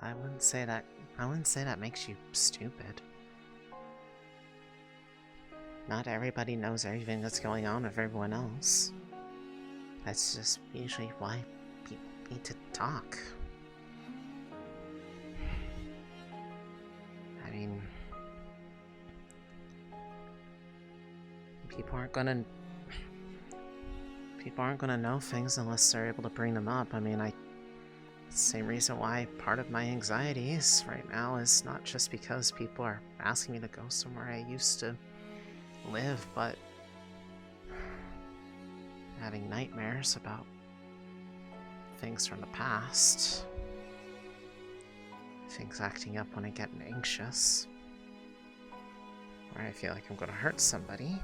I wouldn't say that makes you stupid. Not everybody knows everything that's going on with everyone else. That's just usually why people need to talk. I mean, people aren't gonna know things unless they're able to bring them up. I mean, same reason why part of my anxieties right now is not just because people are asking me to go somewhere I used to live, but having nightmares about things from the past. Things acting up when I get anxious. Or I feel like I'm gonna hurt somebody.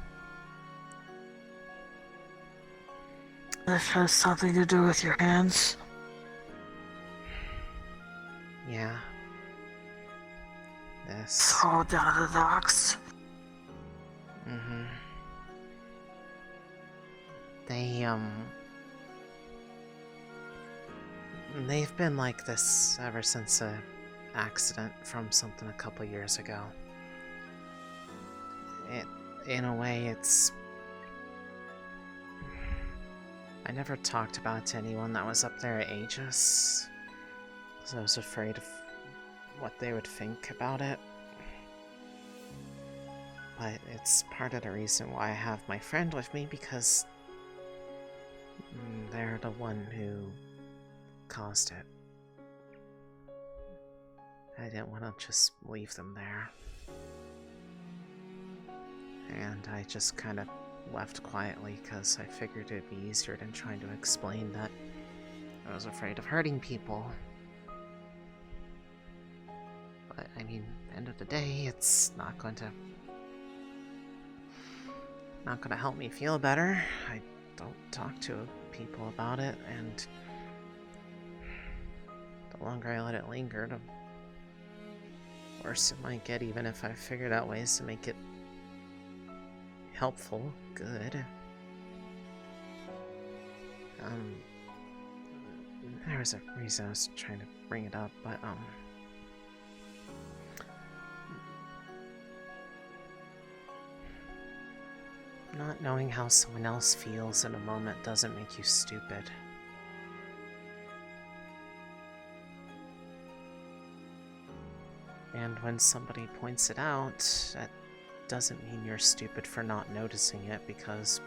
This has something to do with your hands. Yeah. This. So down to the docks. Mm-hmm. They've been like this ever since a accident from something a couple years ago. In a way, it's... I never talked about it to anyone that was up there at Aegis, because I was afraid of what they would think about it. But it's part of the reason why I have my friend with me, because they're the one who caused it. I didn't want to just leave them there. And I just kind of left quietly because I figured it'd be easier than trying to explain that I was afraid of hurting people. But, I mean, end of the day, it's not going to help me feel better. I don't talk to people about it, and the longer I let it linger, the worse it might get, even if I figured out ways to make it helpful, good. There was a reason I was trying to bring it up, but, not knowing how someone else feels in a moment doesn't make you stupid. And when somebody points it out, that doesn't mean you're stupid for not noticing it, because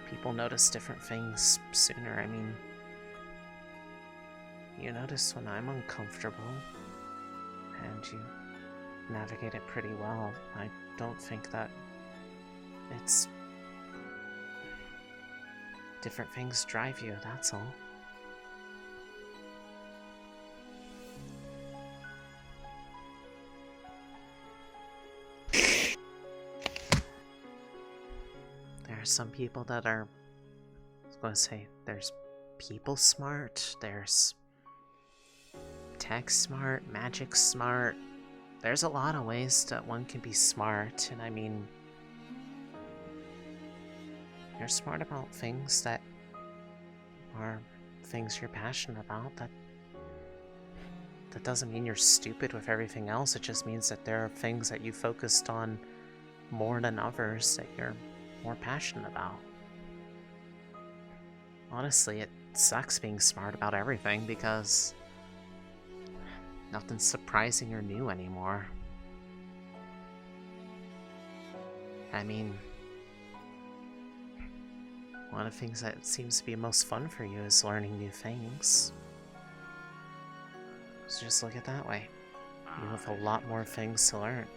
people notice different things sooner. I mean, you notice when I'm uncomfortable, and you navigate it pretty well. I don't think that it's... different things drive you, that's all. There are some people that are... I was going to say, there's people smart, there's tech smart, magic smart. There's a lot of ways that one can be smart, and I mean... you're smart about things that are things you're passionate about. That doesn't mean you're stupid with everything else. It just means that there are things that you focused on more than others that you're more passionate about. Honestly, it sucks being smart about everything because nothing's surprising or new anymore. I mean, one of the things that seems to be most fun for you is learning new things. So just look at it that way. You have a lot more things to learn.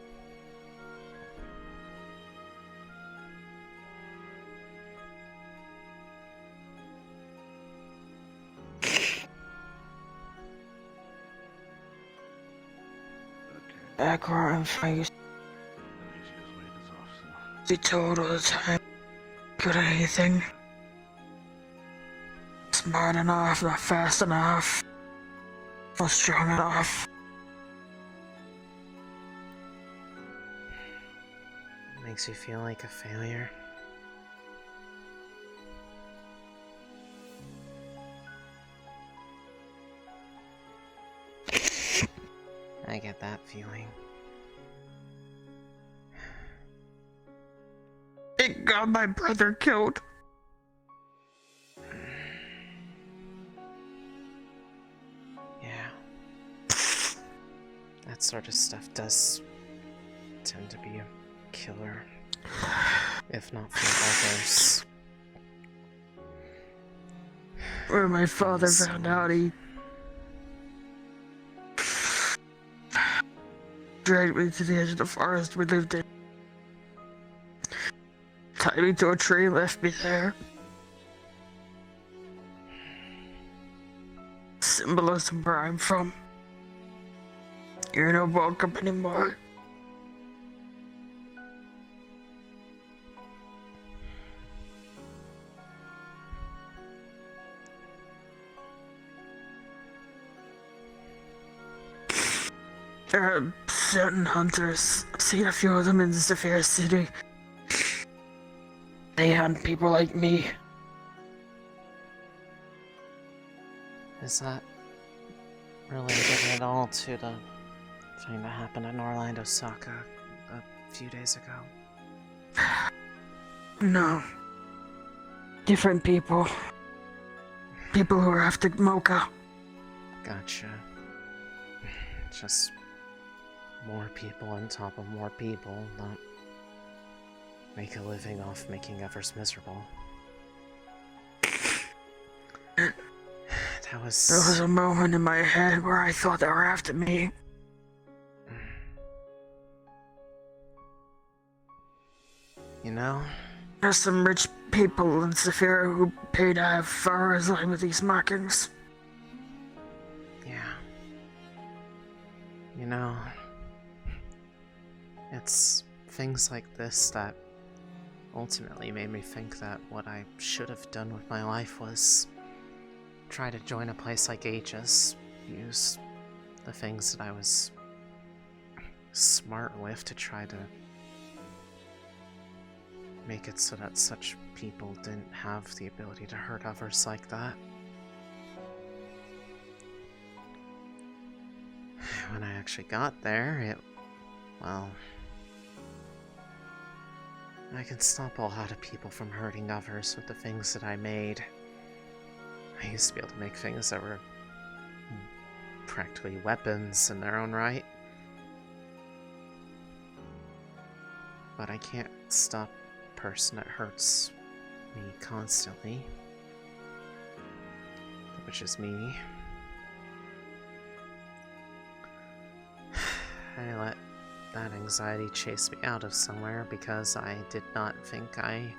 Back where I'm from, I used to be told all the time, good at anything. Smart enough, not fast enough, not strong enough. Makes you feel like a failure. I get that feeling. It got my brother killed. Yeah. That sort of stuff does tend to be a killer. If not for others. Where my father found out, he dragged me to the edge of the forest we lived in. Tied me to a tree and left me there. Symbolism where I'm from. You're not welcome anymore. There are certain hunters. I've seen a few of them in Zephyr City. They hunt people like me. Is that related at all to the thing that happened in Orlando, Osaka a few days ago? No. Different people. People who are after Mocha. Gotcha. Just more people on top of more people, not make a living off making others miserable. There was a moment in my head where I thought they were after me. You know? There's some rich people in Zephyr who pay to have furs like with these markings. Yeah. You know, it's things like this that ultimately made me think that what I should have done with my life was try to join a place like Aegis, use the things that I was smart with to try to make it so that such people didn't have the ability to hurt others like that. When I actually got there, well, I can stop a lot of people from hurting others with the things that I made. I used to be able to make things that were practically weapons in their own right. But I can't stop a person that hurts me constantly, which is me. I let that anxiety chase me out of somewhere because I did not think I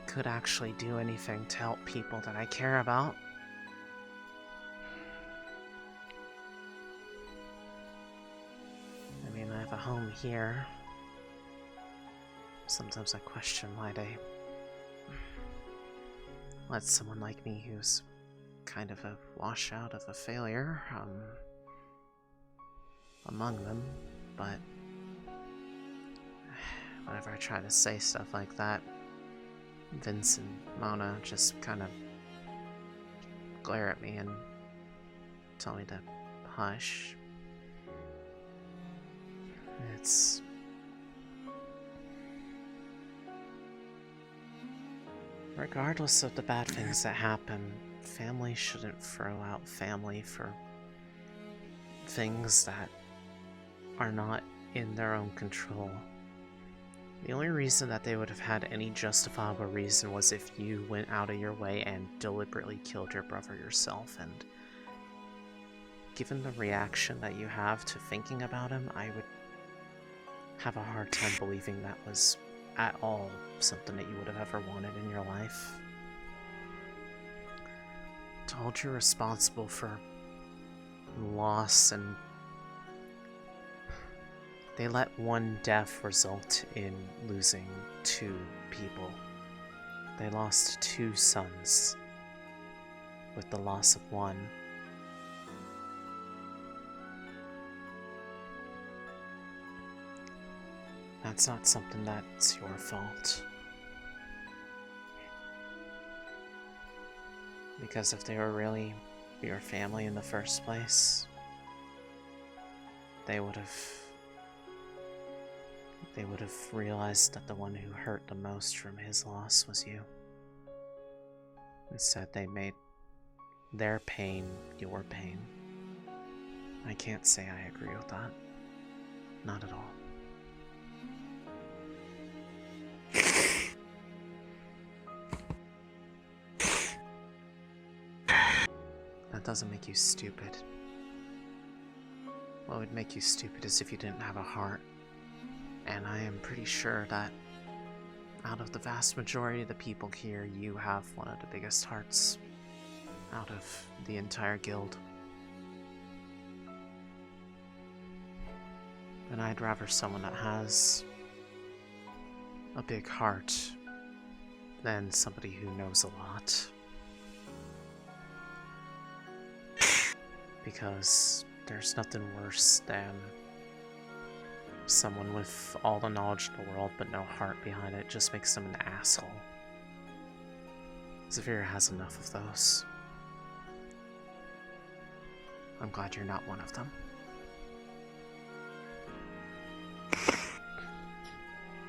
could actually do anything to help people that I care about. I mean, I have a home here. Sometimes I question why they let someone like me, who's kind of a washout of a failure, among them, but whenever I try to say stuff like that, Vince and Mona just kind of glare at me and tell me to hush. It's... regardless of the bad things that happen, family shouldn't throw out family for things that are not in their own control. The only reason that they would have had any justifiable reason was if you went out of your way and deliberately killed your brother yourself, and given the reaction that you have to thinking about him, I would have a hard time believing that was at all something that you would have ever wanted in your life. To hold you responsible for loss, and they let one death result in losing 2 people. They lost 2 sons with the loss of 1. That's not something that's your fault. Because if they were really your family in the first place, they would have realized that the one who hurt the most from his loss was you. Instead, they made their pain your pain. I can't say I agree with that. Not at all. That doesn't make you stupid. What would make you stupid is if you didn't have a heart. And I am pretty sure that out of the vast majority of the people here, you have one of the biggest hearts out of the entire guild. And I'd rather someone that has a big heart than somebody who knows a lot. Because there's nothing worse than someone with all the knowledge in the world but no heart behind it. Just makes them an asshole. Zephyr has enough of those. I'm glad you're not one of them.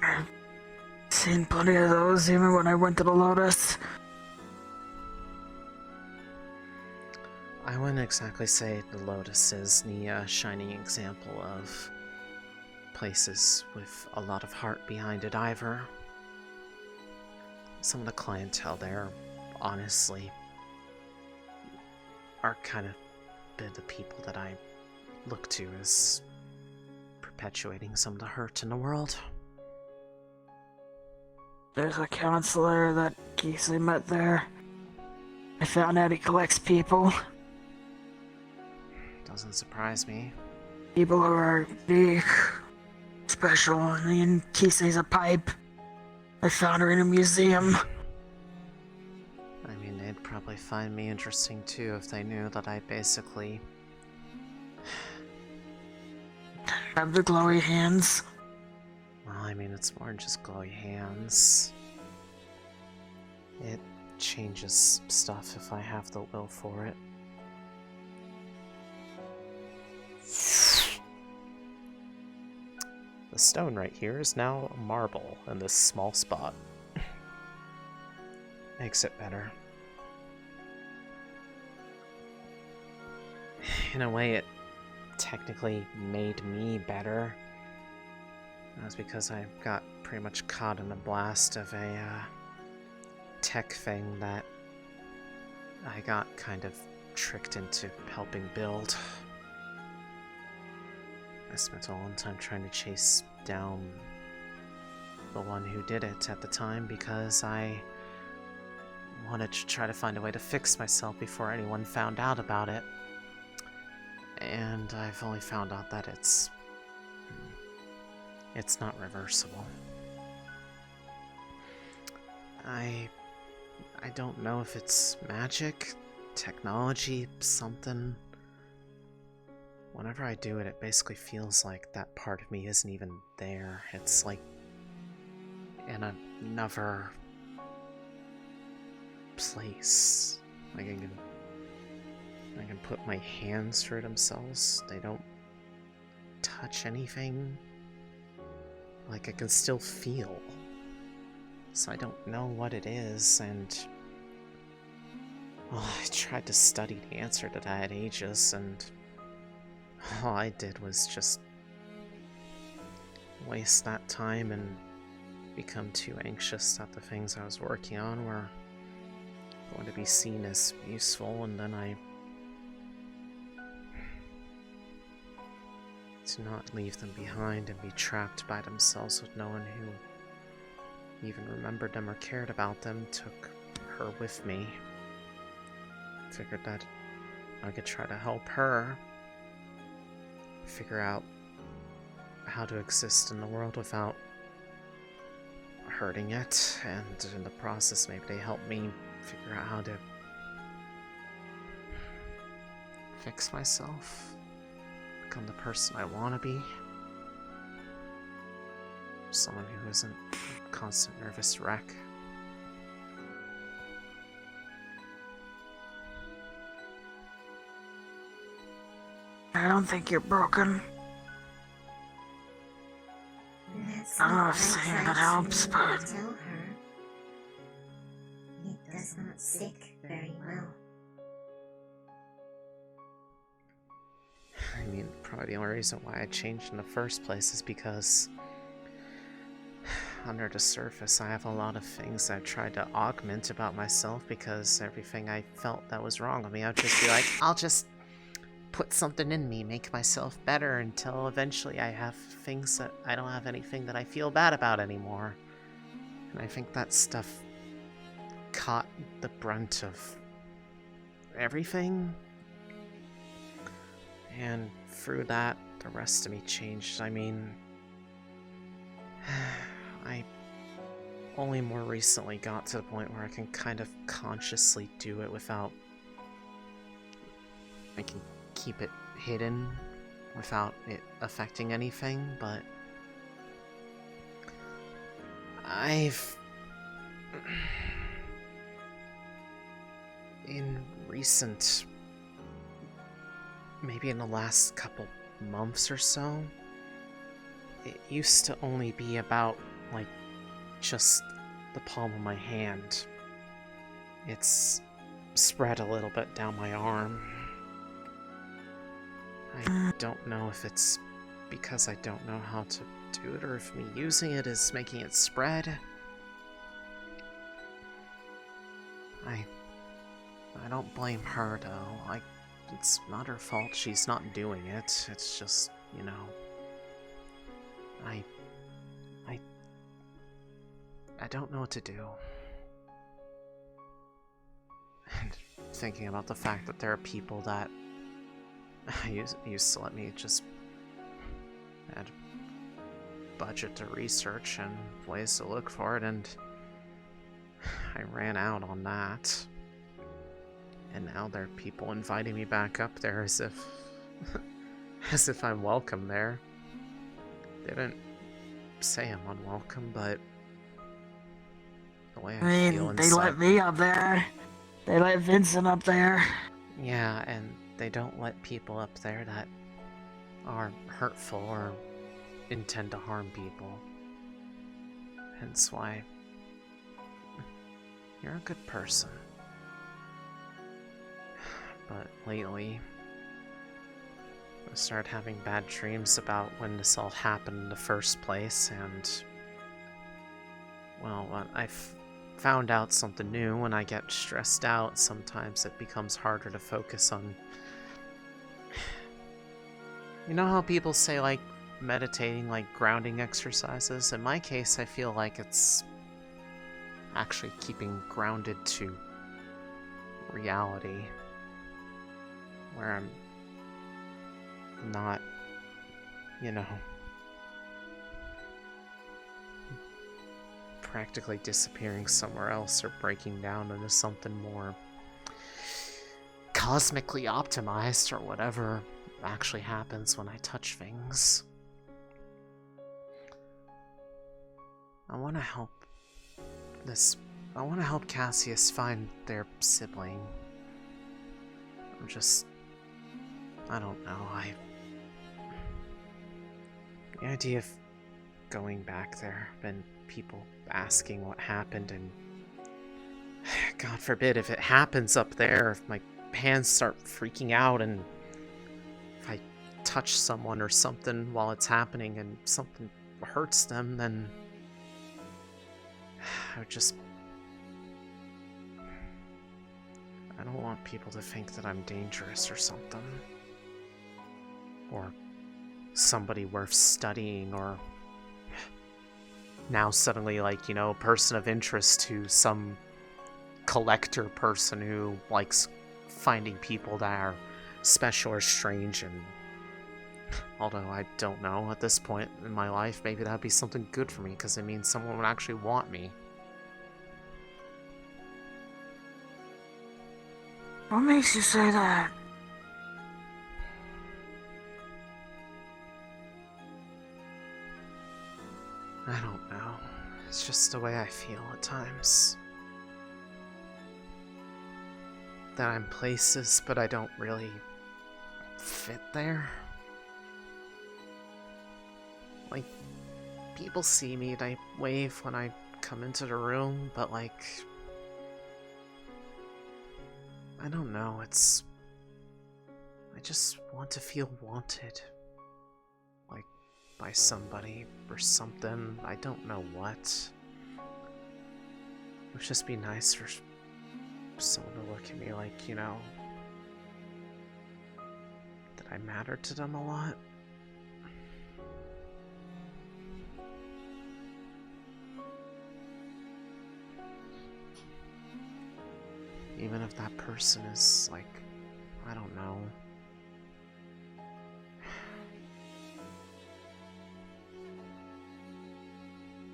I've seen plenty of those even when I went to the Lotus. I wouldn't exactly say the Lotus is the shining example of places with a lot of heart behind it either. Some of the clientele there, honestly, are kind of the people that I look to as perpetuating some of the hurt in the world. There's a counselor that Casey met there. I found out he collects people. Doesn't surprise me. People who are big, special, and Casey's a pipe. I found her in a museum. I mean, they'd probably find me interesting too if they knew that I basically have the glowy hands. Well, I mean, it's more than just glowy hands. It changes stuff if I have the will for it. The stone right here is now marble in this small spot. Makes it better. In a way, it technically made me better. That's because I got pretty much caught in a blast of a tech thing that I got kind of tricked into helping build. I spent a long time trying to chase down the one who did it at the time because I wanted to try to find a way to fix myself before anyone found out about it. And I've only found out that it's not reversible. I don't know if it's magic, technology, something. Whenever I do it, it basically feels like that part of me isn't even there. It's like in another place. Like I can put my hands through themselves. They don't touch anything. Like I can still feel. So I don't know what it is, and well, I tried to study the answer to that at ages, and all I did was just waste that time and become too anxious that the things I was working on were going to be seen as useful, and then I to not leave them behind and be trapped by themselves with no one who even remembered them or cared about them, took her with me. Figured that I could try to help her figure out how to exist in the world without hurting it, and in the process maybe they help me figure out how to fix myself, become the person I want to be. Someone who isn't a constant nervous wreck. I don't think you're broken. I don't know if saying that helps, but Tell her it does not stick very well. I mean, probably the only reason why I changed in the first place is because under the surface I have a lot of things I've tried to augment about myself, because everything I felt that was wrong with me, I'd just be like, I'll just put something in me, make myself better, until eventually I have things that I don't have anything that I feel bad about anymore. And I think that stuff caught the brunt of everything. And through that, the rest of me changed. I mean, I only more recently got to the point where I can kind of consciously do it without... I can keep it hidden without it affecting anything, but in recent, maybe in the last couple months or so, it used to only be about, like, just the palm of my hand. It's spread a little bit down my arm. I don't know if it's because I don't know how to do it, or if me using it is making it spread. I don't blame her, though. It's not her fault she's not doing it. It's just, you know, I don't know what to do. And thinking about the fact that there are people that used to let me just add budget to research and ways to look for it, and I ran out on that. And now there are people inviting me back up there as if I'm welcome there. They didn't say I'm unwelcome, but the way I feel inside... They let me up there. They let Vincent up there. Yeah, and they don't let people up there that are hurtful or intend to harm people. Hence why you're a good person. But lately, I started having bad dreams about when this all happened in the first place, and well, I found out something new. When I get stressed out, sometimes it becomes harder to focus on. You know how people say, like, meditating, like grounding exercises? In my case, I feel like it's actually keeping grounded to reality, where I'm not, you know, practically disappearing somewhere else or breaking down into something more cosmically optimized or whatever actually happens when I touch things. I want to help Cassius find their sibling. I don't know, the idea of going back there, and people asking what happened, and God forbid if it happens up there, if my hands start freaking out, and if I touch someone or something while it's happening and something hurts them, then I don't want people to think that I'm dangerous or something. Or somebody worth studying, or now suddenly, like, you know, a person of interest to some collector person who likes finding people that are special or strange. And although I don't know at this point in my life, maybe that'd be something good for me, because it means someone would actually want me. What makes you say that? I don't know. It's just the way I feel at times. That I'm places, but I don't really fit there. Like, people see me, they wave when I come into the room, but like, I don't know, I just want to feel wanted. Like, by somebody or something, I don't know what. It would just be nice for someone to look at me like, you know, that I matter to them a lot. Even if that person is, like, I don't know.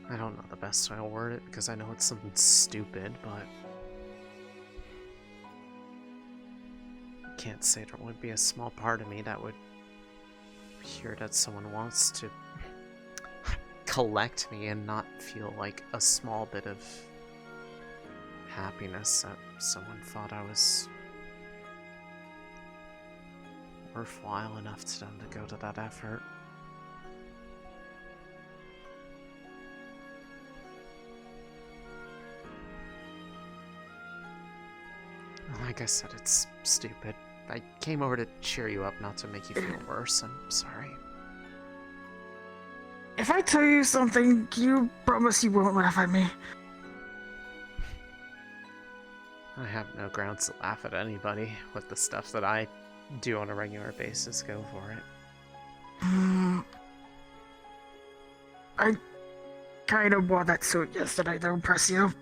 I don't know the best way to word it, because I know it's something stupid, but can't say there would be a small part of me that would hear that someone wants to collect me and not feel like a small bit of happiness that someone thought I was worthwhile enough to them to go to that effort. Like I said, it's stupid. I came over to cheer you up, not to make you feel worse. I'm sorry. If I tell you something, can you promise you won't laugh at me? I have no grounds to laugh at anybody with the stuff that I do on a regular basis. Go for it. I kind of wore that suit yesterday to impress you.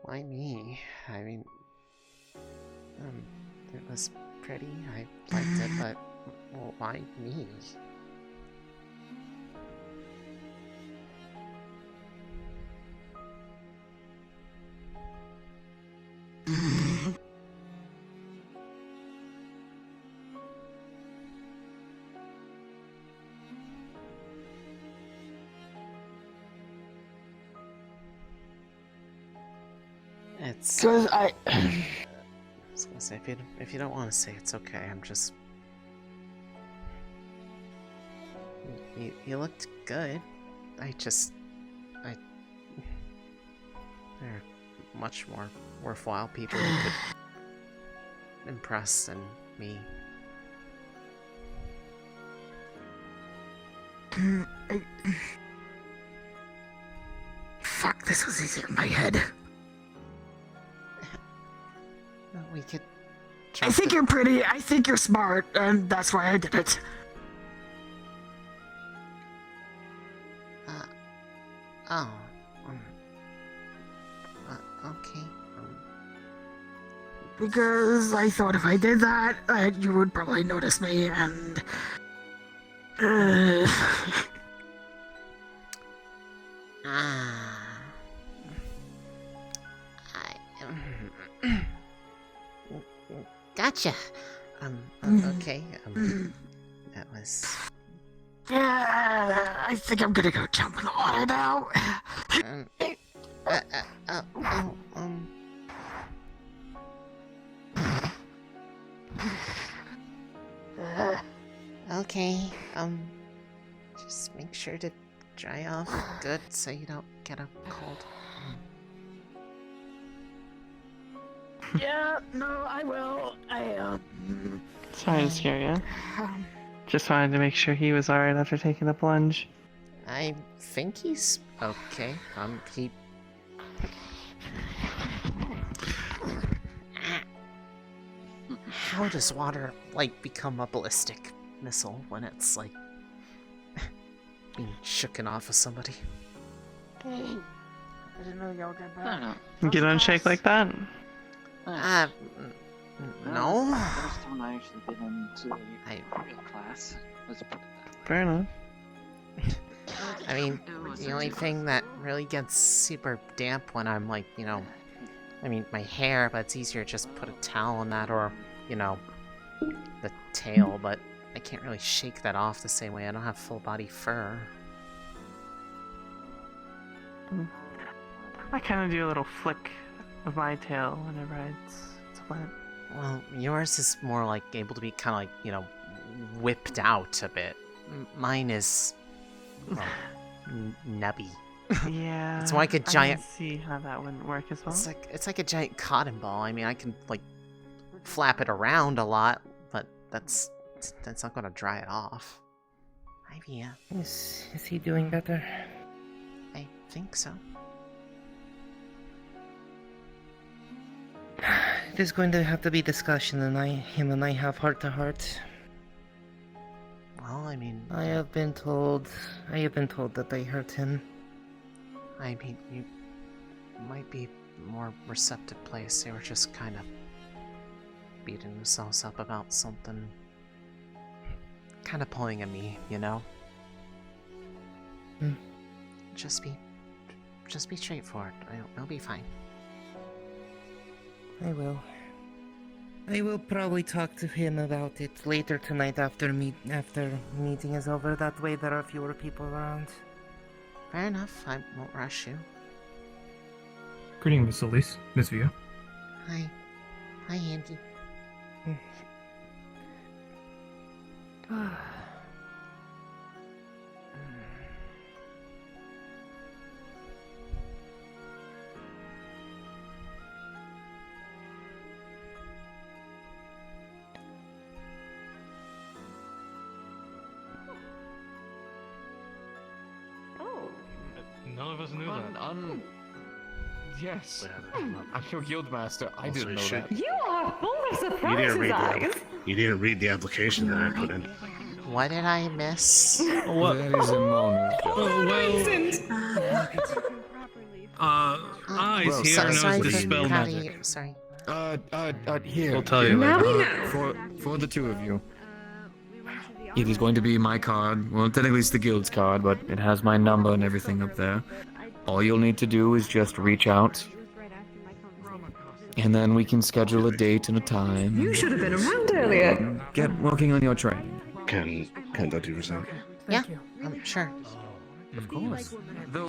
Why me? I mean, it was pretty. I liked it, but well, why me? It's. I was gonna say, if you don't want to say, it's okay. I'm just. You looked good. There are much more worthwhile people who could impress than me. Fuck, this was easy in my head. We could. I think you're pretty. I think you're smart, and that's why I did it. Okay. Because I thought if I did that, you would probably notice me, and. Gotcha. Okay. That was. Yeah, I think I'm gonna go jump in the water now. Okay. Just make sure to dry off good so you don't get a cold. Yeah, no, I will. Sorry to scare you. Just wanted to make sure he was alright after taking the plunge. I think he's okay. He. How does water, like, become a ballistic missile when it's, like, being shooken off of somebody? I didn't know y'all got back. Get on shake like that? No. First time I actually been into a real class. Let's put it that Fair enough. I mean, the only thing that really gets super damp when I'm like, I mean, my hair, but it's easier to just put a towel on that or, the tail, but I can't really shake that off the same way. I don't have full body fur. I kind of do a little flick of my tail whenever it's wet. Well, yours is more like able to be kind of like, whipped out a bit. Mine is, well, nubby. Yeah. It's like a giant. I can see how that wouldn't work as well. It's like a giant cotton ball. I mean, I can like flap it around a lot, but that's not gonna dry it off. Ivy, Is he doing better? I think so. There's going to have to be discussion, and him and I have heart to heart. Well, I mean, I have been told that I hurt him. I mean, you might be a more receptive place. They were just kind of beating themselves up about something. Kind of pulling at me, Just be straightforward. It'll be fine. I will. I will probably talk to him about it later tonight after meeting is over. That way there are fewer people around. Fair enough. I won't rush you. Greeting, Miss Elise. Miss Via. Hi. Hi, Andy. None of us knew that. Yes. I'm your guild master. I didn't know that. You are full of You surprises, guys. didn't read the application that I put in. What did I miss? What? That is a moment. Eyes here knows the spell magic. Sorry. Here. We'll tell you Now later. we know. For the two of you. It is going to be my card. Well, technically it's the guild's card, but it has my number and everything up there. All you'll need to do is just reach out, and then we can schedule a date and a time. You should have been around earlier. Get working on your training. Can that do for a second? Yeah, I'm sure. Of course. Though,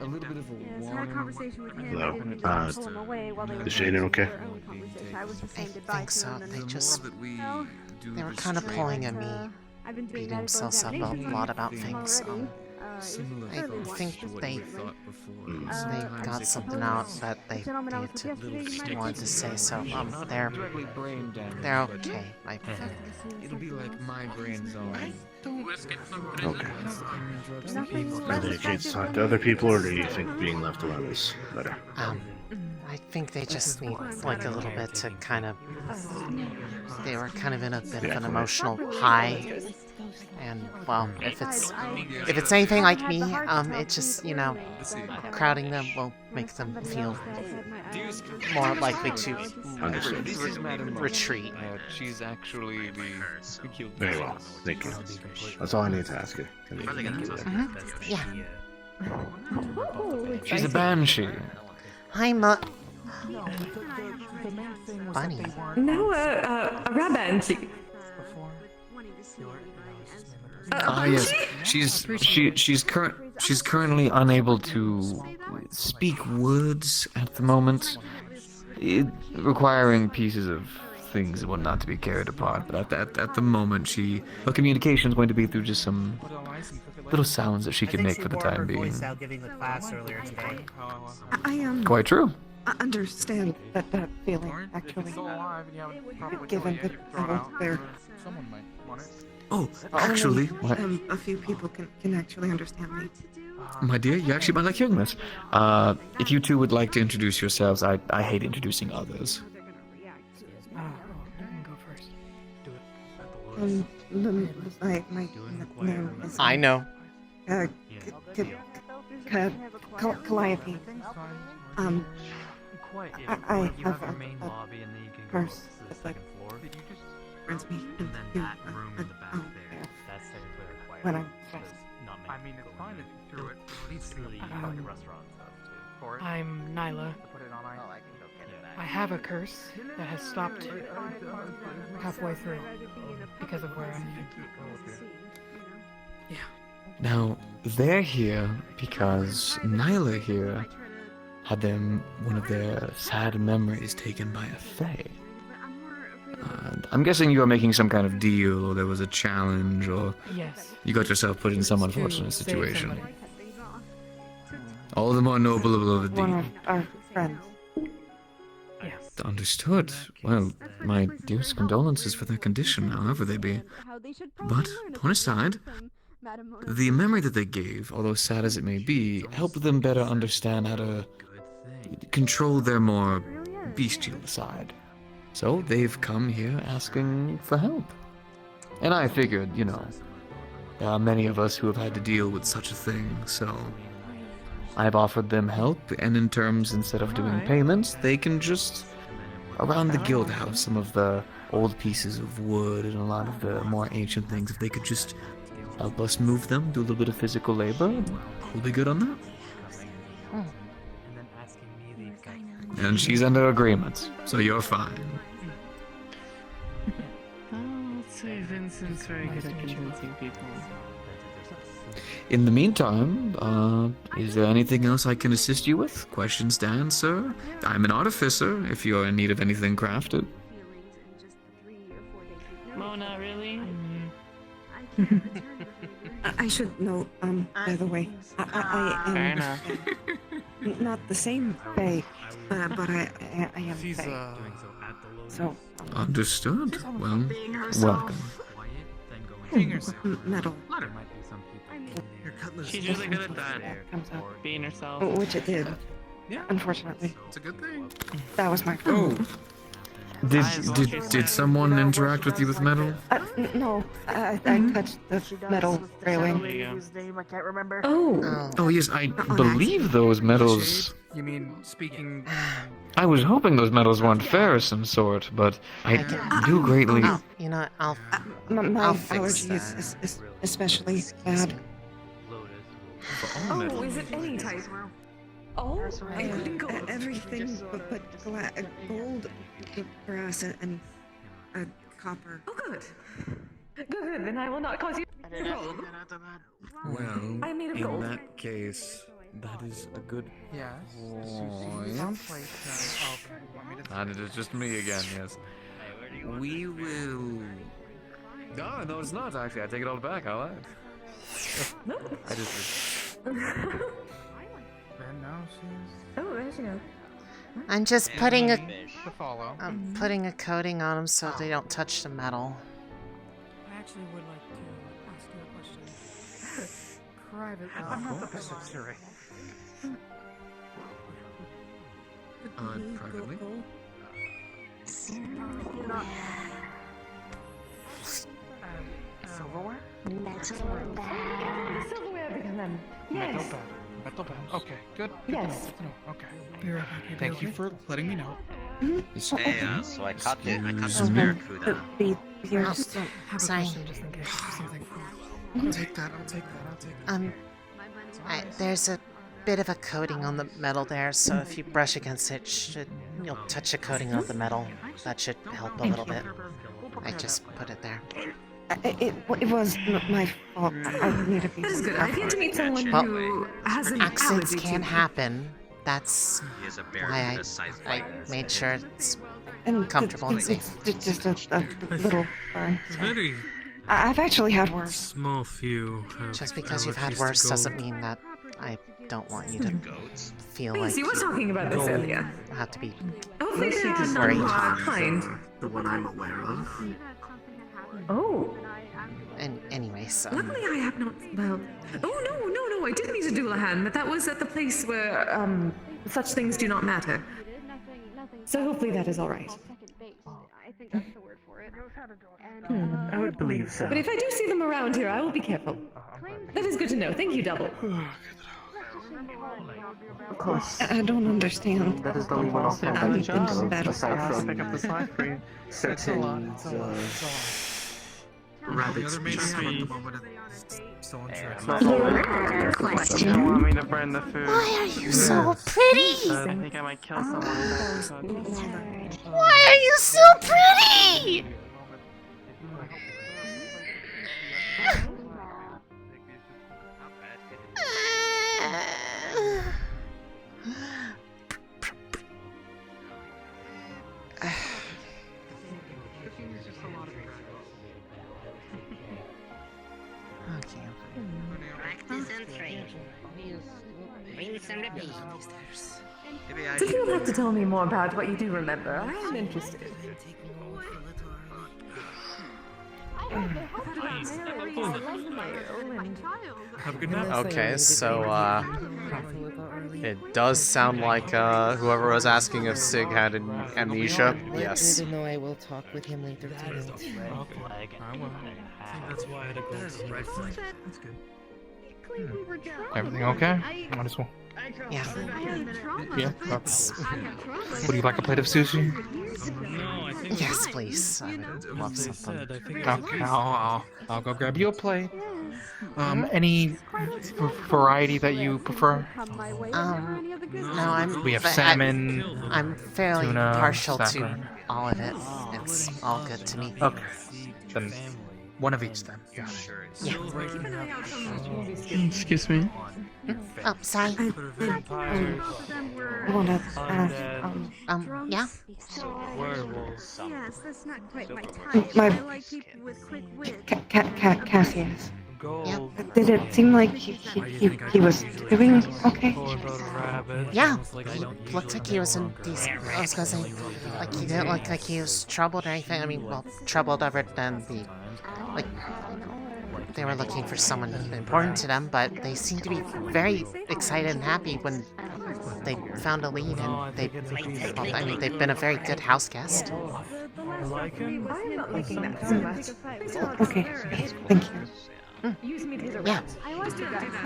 a little bit of a warning. Hello. Is Jaden okay? I think so. They were kind of pulling at me, beating themselves up a lot about things. I think they got something out that they wanted to say, so they're okay. I think. It'll be like my brain zone. Okay. Are they okay to talk to other people, or do you think being left alone is better? I think they just need like a little bit to kind of. They were kind of in a bit of an emotional high, and well, if it's anything like me, it just crowding them will make them feel more likely to retreat. She's actually the guild. Very well, thank you. That's all I need to ask you. Yeah. She's a banshee. I'm a bunny. No, a rabanshee. Yes. She's currently unable to speak words at the moment, requiring pieces of things and whatnot to be carried apart. But at the moment, her communication is going to be through just some little sounds that she can make for the time being. I Quite true. I understand that feeling, actually. Given that I was there. Oh, actually, A few people can actually understand me. my dear, you actually might like hearing this. If you two would like to introduce yourselves, I hate introducing others. My name is. I know. Calliope. I have a curse that brings me into when I'm stressed. I mean, it's fine if you threw it. At least like a restaurant stuff too. I'm Nyla. I have a curse that has stopped halfway through because of where I am. Yeah. Now, they're here because Nyla here had one of their sad memories taken by a fae. I'm guessing you are making some kind of deal, or there was a challenge, or Yes. you got yourself put in some unfortunate save situation. somebody. All the more noble of a One deed. of our friends. Understood. Well, my dearest condolences for their condition, however they be. But, point aside, the memory that they gave, although sad as it may be, helped them better understand how to control their more bestial side. So they've come here asking for help. And I figured, there are many of us who have had to deal with such a thing, so I've offered them help, and in terms, instead of doing payments, they can just, around the guild house, some of the old pieces of wood and a lot of the more ancient things, if they could just help us move them, do a little bit of physical labor, we'll be good on that. and she's under agreement, so you're fine. Oh, let's say Vincent's very good at convincing people. In the meantime, is there anything else I can assist you with? Questions stand, sir? I'm an artificer, if you're in need of anything crafted. Mona, really? I should know, by the way, I am Fair enough. not the same Fae, but I am Fae. So, Understood. Well, welcome. metal. She's really good at that. Comes out. Being herself. Which it did. Yeah. Unfortunately. It's a good thing. That was my fault. Did someone interact with you with metal? No, I touched the metal railing. His name, I can't remember. Oh yes, I believe those metals. You mean speaking? I was hoping those metals weren't fair of some sort, but I do greatly. You know, I'll My fix allergy that. is especially bad. Oh, is it any type? Oh, Everything but gold, brass, and copper. Oh, good. Good, then I will not cause you trouble. Well, I made of in gold. that case, that is a good Yes. point. And it is just me again, yes. We will. No, it's not actually. I take it all back. I lied. No. I just. Oh, there she goes. I'm just putting a To follow. I'm putting a coating on them so they don't touch the metal. I actually would like to ask you a question. Privately. I'm not the best at Siri. Privately. Silverware? Silverware because I'm. Metal Yes. bed. Metal bed. Okay, good. Yes. No, okay. Thank you for letting me know. Hey, so I caught the Oh, barracuda. Sorry. I'll take that. There's a bit of a coating on the metal there, so if you brush against it, you'll touch a coating of the metal. That should help a little bit. I just put it there. It was my fault. I need to be. That is good. I get to meet someone Well, who has an accidents allergy can to happen. That's He is a why barracuda-sized I virus. made sure it's And comfortable and safe. It's just a little burn. Very I've actually had worse. small few. Just because you've had allergies to worse gold. doesn't mean that I don't want you to feel Wait, like so you were talking about this earlier. have to be Hopefully there are none worried. who are kind. The one I'm aware of. Oh. And anyways, Luckily I have not, well... Oh, no, I did meet a Doulahan, but that was at the place where, such things do not matter. So hopefully that is alright. I think that's the word for it. I would believe so. But if I do see them around here, I will be careful. That is good to know. Thank you, Double. Of course. I don't understand. That is the only one I'll pick up the job. better. Aside from pick up the slack for you. Certain Rabbits Maybe tree. still on You don't want me to burn the food. Why are you so pretty? I think I might kill someone. Why are you so pretty? Practice and train. Rinse and repeat. So you'll have to tell me more about what you do remember. I am interested. Have a good night. Okay, so it does sound like whoever was asking if Sig had an amnesia. Yes. I know I will talk with him later tonight. I think that's why I had a gold red flag. That's good. Everything okay? Might as well. Yeah. Yeah. Would you like a plate of sushi? Yes, please. I would love something. Okay, I'll go grab you a plate. Any variety that you prefer? No, We have salmon. I'm fairly tuna, partial to snapper. all of it. It's all good to me. Okay. Then one of each then. Yeah. Excuse me. Oh, sorry. I wanna ask, yeah? Yes, that's not quite my type. My- I like people with quick wit. Cassius. Yeah. Did it seem like he was doing okay? Yeah. He looked like he was in decent. I was gonna say, like, he didn't look like he was troubled or anything. I mean, well, troubled other than the. Like, they were looking for someone important to them, but they seemed to be very excited and happy when they found a lead, and they've been a very good house guest. I'm not liking that so much. Okay, thank you. Yeah.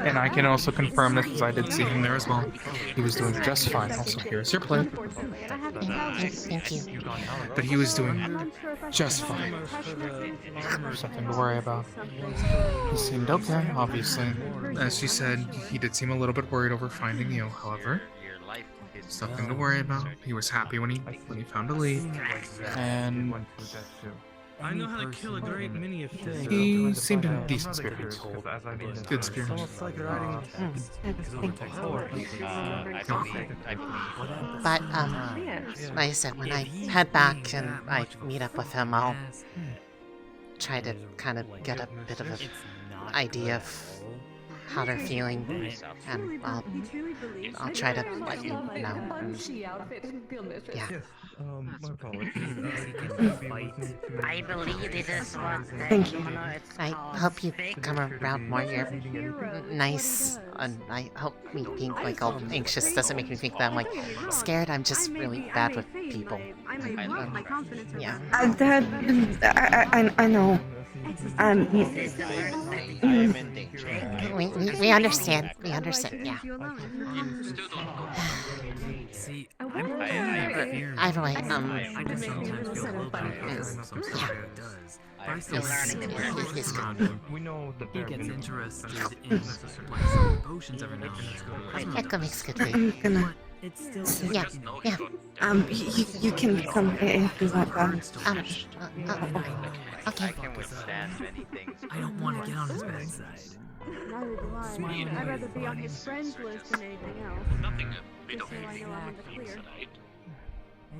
And I can also confirm this because I did see him there as well. He was doing just fine. Also, here's your plate. Thank you. But he was doing just fine. Something to worry about. He seemed okay, obviously. As she said, he did seem a little bit worried over finding you, however. Something to worry about. He was happy when he found a lead. And I know how to kill a great many of things. he seemed in decent spirits. Good spirits. But, like I said, when I head back and I meet up with him, I'll try to kind of get a bit of an idea of how they're feeling, and I'll try to let you know. Yeah. My apologies. I believe it is what Thank you. I hope you come around more. You're nice, and I hope me being like all anxious doesn't make me think that I'm like scared. I'm just really bad with people. Yeah. I know. We understand. We understand. Yeah. See, Either way, he's good. We know the he gets interested in potions every now and then. Echo makes good I'm food. gonna. It's still Yeah, yeah. You can come if you want. Okay. I don't want to get on his bad side. Neither do I. I'd rather be on his friends list than anything else. Just so I know I'm in the clear.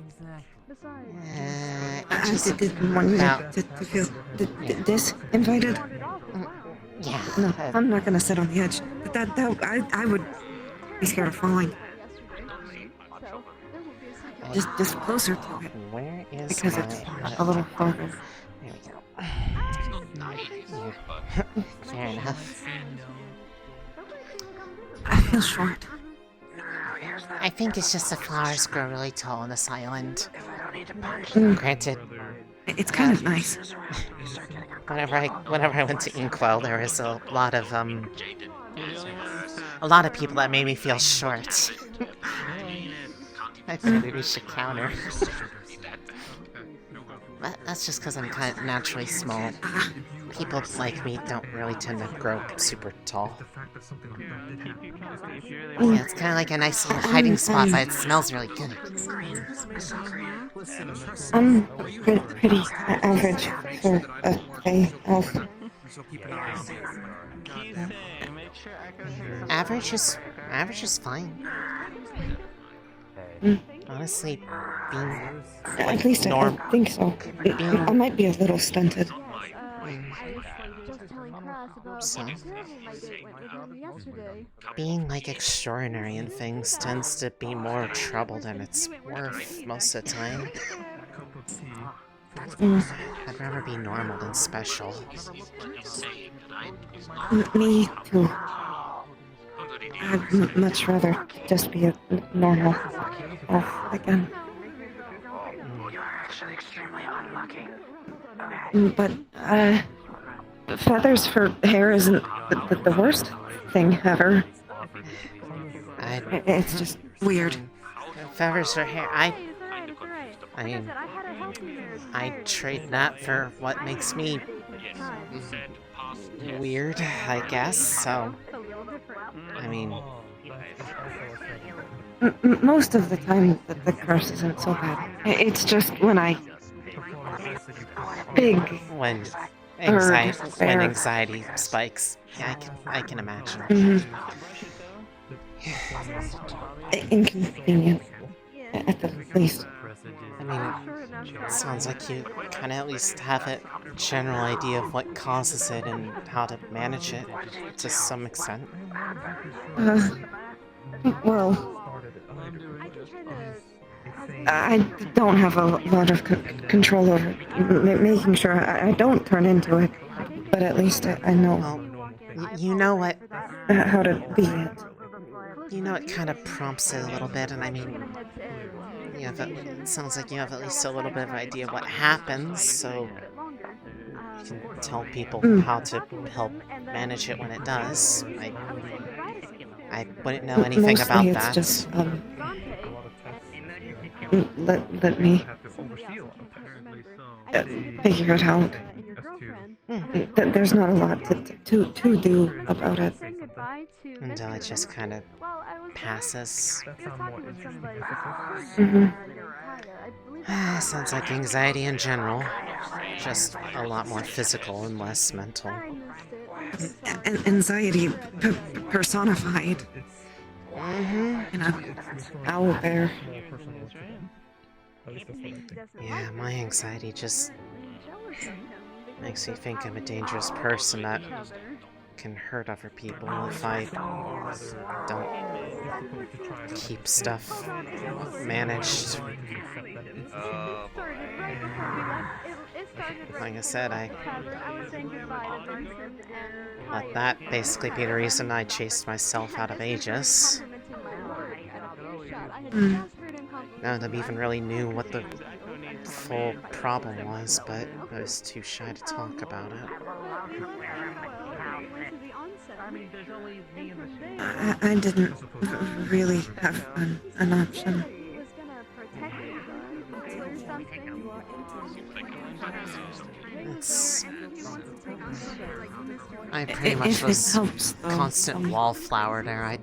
Exactly. Besides, I didn't want you to feel disinvited. Yeah. No, I'm not gonna sit on the edge. That I would be scared of falling. Just closer to it. Where is Because it's a little farther. There we go. Fair enough. I feel short. I think it's just the flowers grow really tall on this island. Granted, It's kind of nice. whenever I went to Inkwell, there was a lot of people that made me feel short. I think maybe we should counter. That's just because I'm kind of naturally small. People like me don't really tend to grow super tall. Yeah, it's kind of like a nice little hiding spot, but it smells really good. I'm pretty average for a Fey elf. Average is fine. Honestly, being At least I think so. I might be a little stunted. So, being like extraordinary in things tends to be more trouble than it's worth most of the time. I'd rather be normal than special. Me too. I'd much rather just be a normal elf again. You're actually extremely unlucky. But feathers for hair isn't the worst thing ever. It's just weird. Feathers for hair, I mean, I'd trade that for what makes me weird, I guess, so... I mean... Most of the time, the curse isn't so bad. It's just when When anxiety spikes. Yeah, I can imagine. Inconvenient, at the least. I mean, it sounds like you kind of at least have a general idea of what causes it and how to manage it to some extent. Well, I don't have a lot of control over making sure I don't turn into it, but at least I know. Well, you know what? How to be it. You know, it kind of prompts it a little bit, and I mean, it sounds like you have at least a little bit of an idea of what happens, so you can tell people how to help manage it when it does. I wouldn't know anything about Mostly that. It's just, let me figure it out. There's not a lot to do about it. Until it just kind of passes. Sounds like anxiety in general. Just a lot more physical and less mental. Anxiety personified. In a owl bear. Yeah, my anxiety just makes me think I'm a dangerous person that can hurt other people if I don't keep stuff managed. Like I said, I let that basically be the reason I chased myself out of Aegis. None of them even really knew what the full problem was, but I was too shy to talk about it. I didn't really have an option. I pretty much was constant wallflower there. I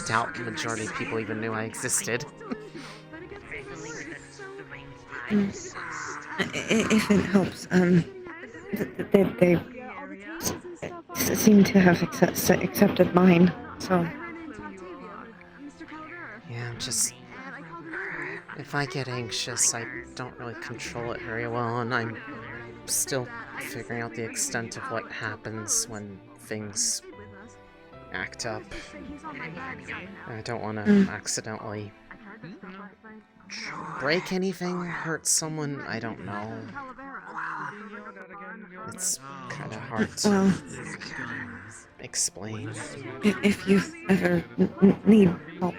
doubt the majority of people even knew I existed. If it helps, they seem to have accepted mine, so... Yeah, I'm just... If I get anxious, I don't really control it very well, and I'm still figuring out the extent of what happens when things act up. I don't want to accidentally break anything, hurt someone, I don't know. It's kind of hard to explain. If you ever need help,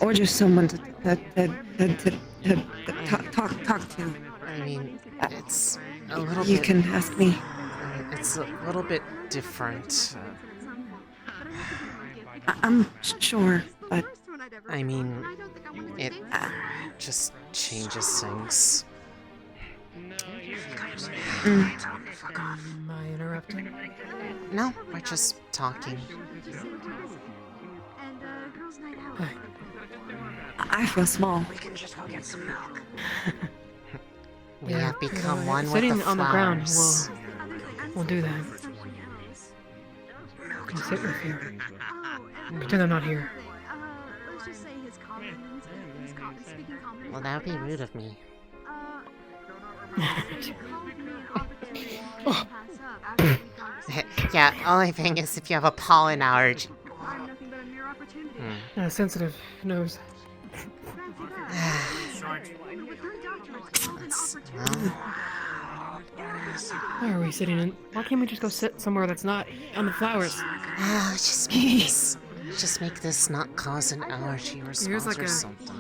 or just someone to talk to. I mean, it's a little bit... You can ask me. It's a little bit different. I'm sure, but... I mean, it just changes things. Am I interrupting? No, we're just talking. I feel small. We can just go get some milk. We have become one with the sitting flowers. on the ground, we'll do that. I can sit with you. Pretend I'm not here. Well, that would be rude of me. Yeah, only thing is if you have a pollen allergy. Sensitive nose. Why are we sitting in? Why can't we just go sit somewhere that's not on the flowers? Just make this not cause an allergy response or something.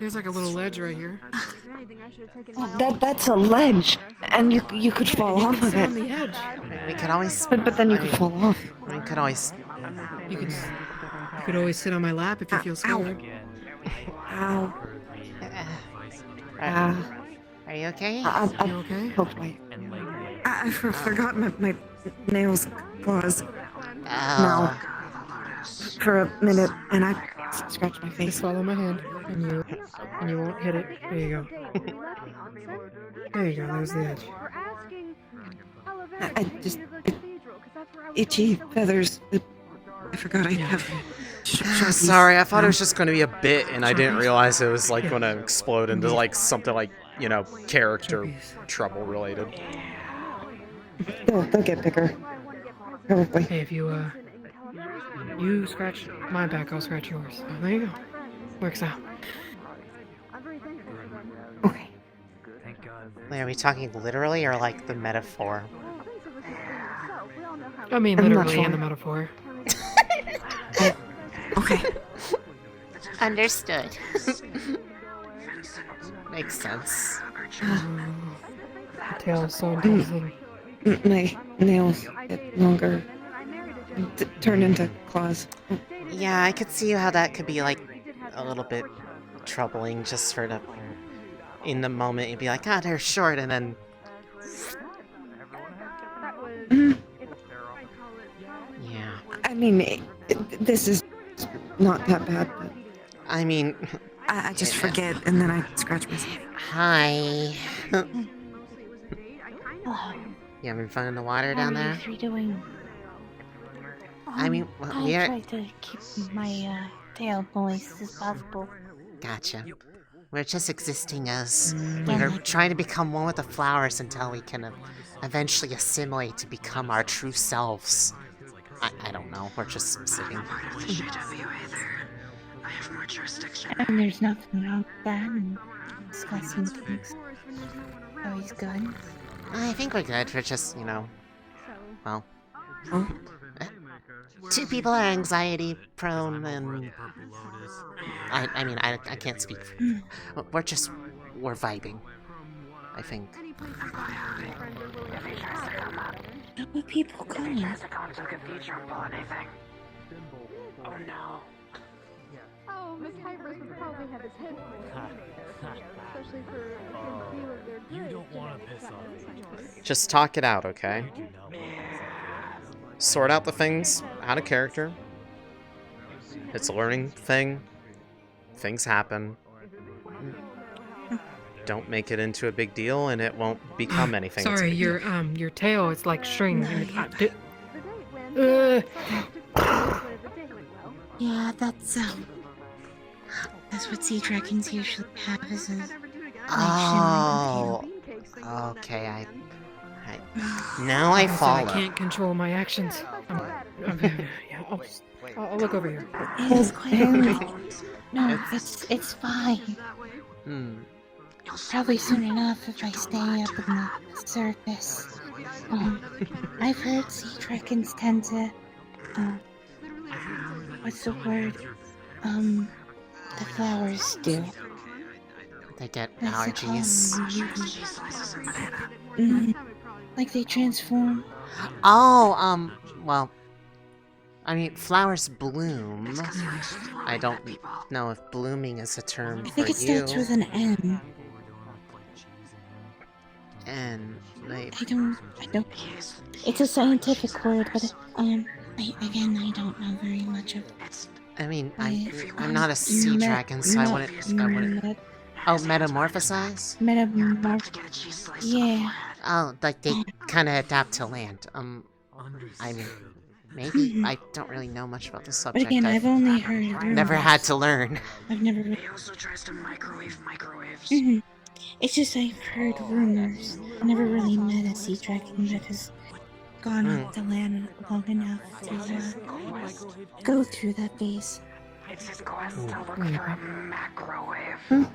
There's like a little ledge right here. anything, I should have taken my That's a ledge, and you could fall off of it. On the edge. We could always. But then you could fall off. We could always. You could always sit on my lap if you feel scared. Ow. Are you okay? I You okay? poked my. I forgot my nails claws. Oh. Now, for a minute, and I scratched my face. Just follow my hand, and you won't hit it. There you go. There you go. There's the edge. I just itchy feathers. I forgot I have. Sorry, I thought it was just going to be a bit, and I didn't realize it was like going to explode into like something like, you know, character trouble related. They'll get bigger. Probably. Hey, if you scratch my back, I'll scratch yours. Oh, there you go. Works out. Okay. Wait, are we talking literally or like the metaphor? I mean, literally and the metaphor. Okay. Understood. Makes sense. The tail is so interesting. My nails get longer. Turn into claws. Yeah, I could see how that could be like a little bit troubling just for the in the moment you'd be like, ah, they're short, and then yeah. I mean, this is not that bad, but I mean, I just forget, and then I scratch myself. Hi. Hello. You having fun in the water down there? How are you doing? I mean, well, I try to keep my tail moist as possible. Gotcha. We're just existing as we're trying to become one with the flowers until we can eventually assimilate to become our true selves. I don't know. We're just sitting. And there's nothing wrong with that. And discussing things. Always good. I think we're good. We're just, you know, well, two people are anxiety prone, and I mean, I can't speak. We're vibing, I think. What are people going? Oh no. Oh, Miss Hypers would probably have his head full. Especially for him to be with their good. You don't want to piss off. Just talk it out, okay? Sort out the things out of character. It's a learning thing. Things happen. Don't make it into a big deal, and it won't become anything. Sorry, your tail is like string. Yeah, that's what sea dragons usually have as a Oh, okay. Now I follow. I can't control my actions. Yeah, I'll look over here. It's quite alright. No, it's fine. Probably soon enough if I stay up in the surface. I've heard sea dragons tend to, what's the word? The flowers do. They get allergies. Like they transform. Oh, well, I mean, flowers bloom. I don't know if blooming is a term for you. I think it starts with an N. And I don't. It's a scientific word, but I don't know very much of it. I mean, I'm not a sea dragon, so I wouldn't. Oh, metamorphosize? Yeah. Oh, like they kind of adapt to land. I mean, maybe. I don't really know much about this subject. But again, I've only heard rumors. Never had to learn. I've never really. He also tries to microwaves. It's just I've heard rumors. I never really met a sea dragon that has gone off the land long enough to go through that phase. It's his quest to look for a macrowave.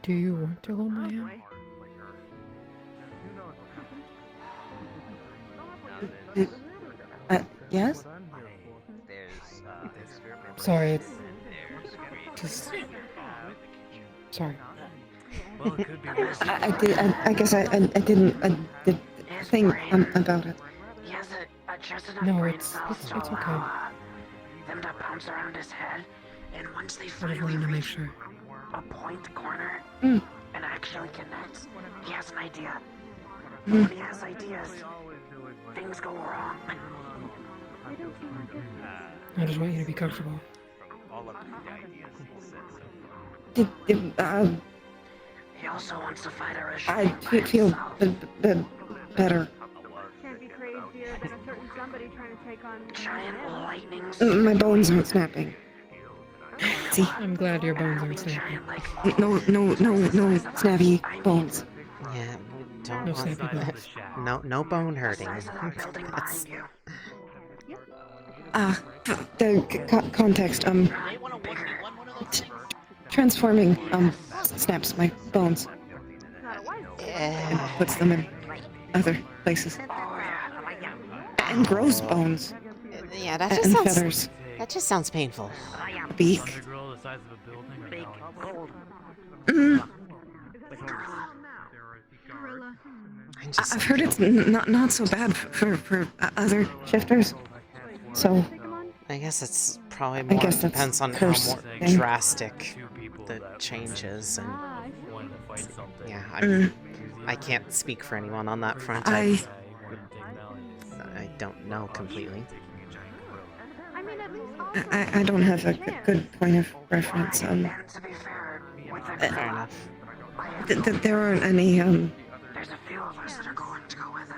Do you want to hold my hand? Yes? Sorry. Sorry. I guess I didn't think about it. No, it's okay. Them to bounce around his head, and once they I just finally wanted to make reach sure. a point corner Mm. and actually connect, he has an idea. Mm. When he has ideas, things go wrong. I just want you to be comfortable. He also wants to fight a regime I by feel himself. better. Can't be crazier than a certain somebody trying to take on Giant lightning. My bones aren't snapping. See? I'm glad your bones aren't snapping. No snappy bones. Yeah, don't No want snappy bones. no bone hurting. That's... The context, transforming, snaps my bones. And puts them in other places. And grows bones. Yeah, that And just sounds... feathers. That just sounds painful. Beak. Mm. I've heard it's not so bad for other shifters. So I guess it's probably I more guess that's depends on how curse more thing. drastic the changes and yeah, I can't speak for anyone on that front. I don't know completely. I don't have a good point of reference. Fair enough. There aren't any There's a few of us that are going to go with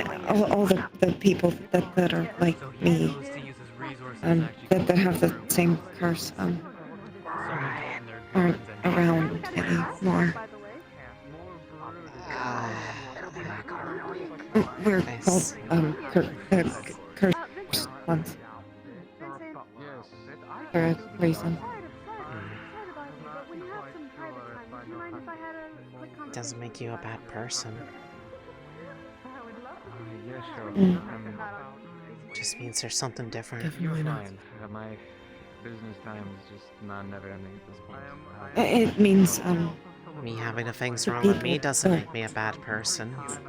him. all the people that are like me, that have the same curse, aren't around anymore. We're called cursed ones for a reason. Doesn't make you a bad person. Mm. Just means there's something different. Definitely not. My business time is just never ending at this point. It means Me having the things wrong with me doesn't make me a bad person. I'm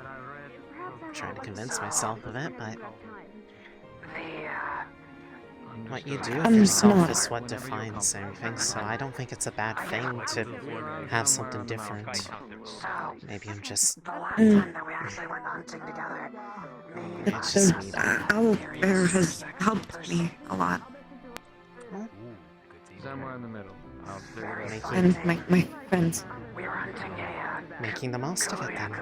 trying to convince myself of it, but what you do with yourself is what defines everything, so I don't think it's a bad thing to have something different. Maybe I'm just... It's just me. Owl Bear has helped me a lot. Somewhere in the middle. I'll figure it out. And my friends. Making the most of it, then.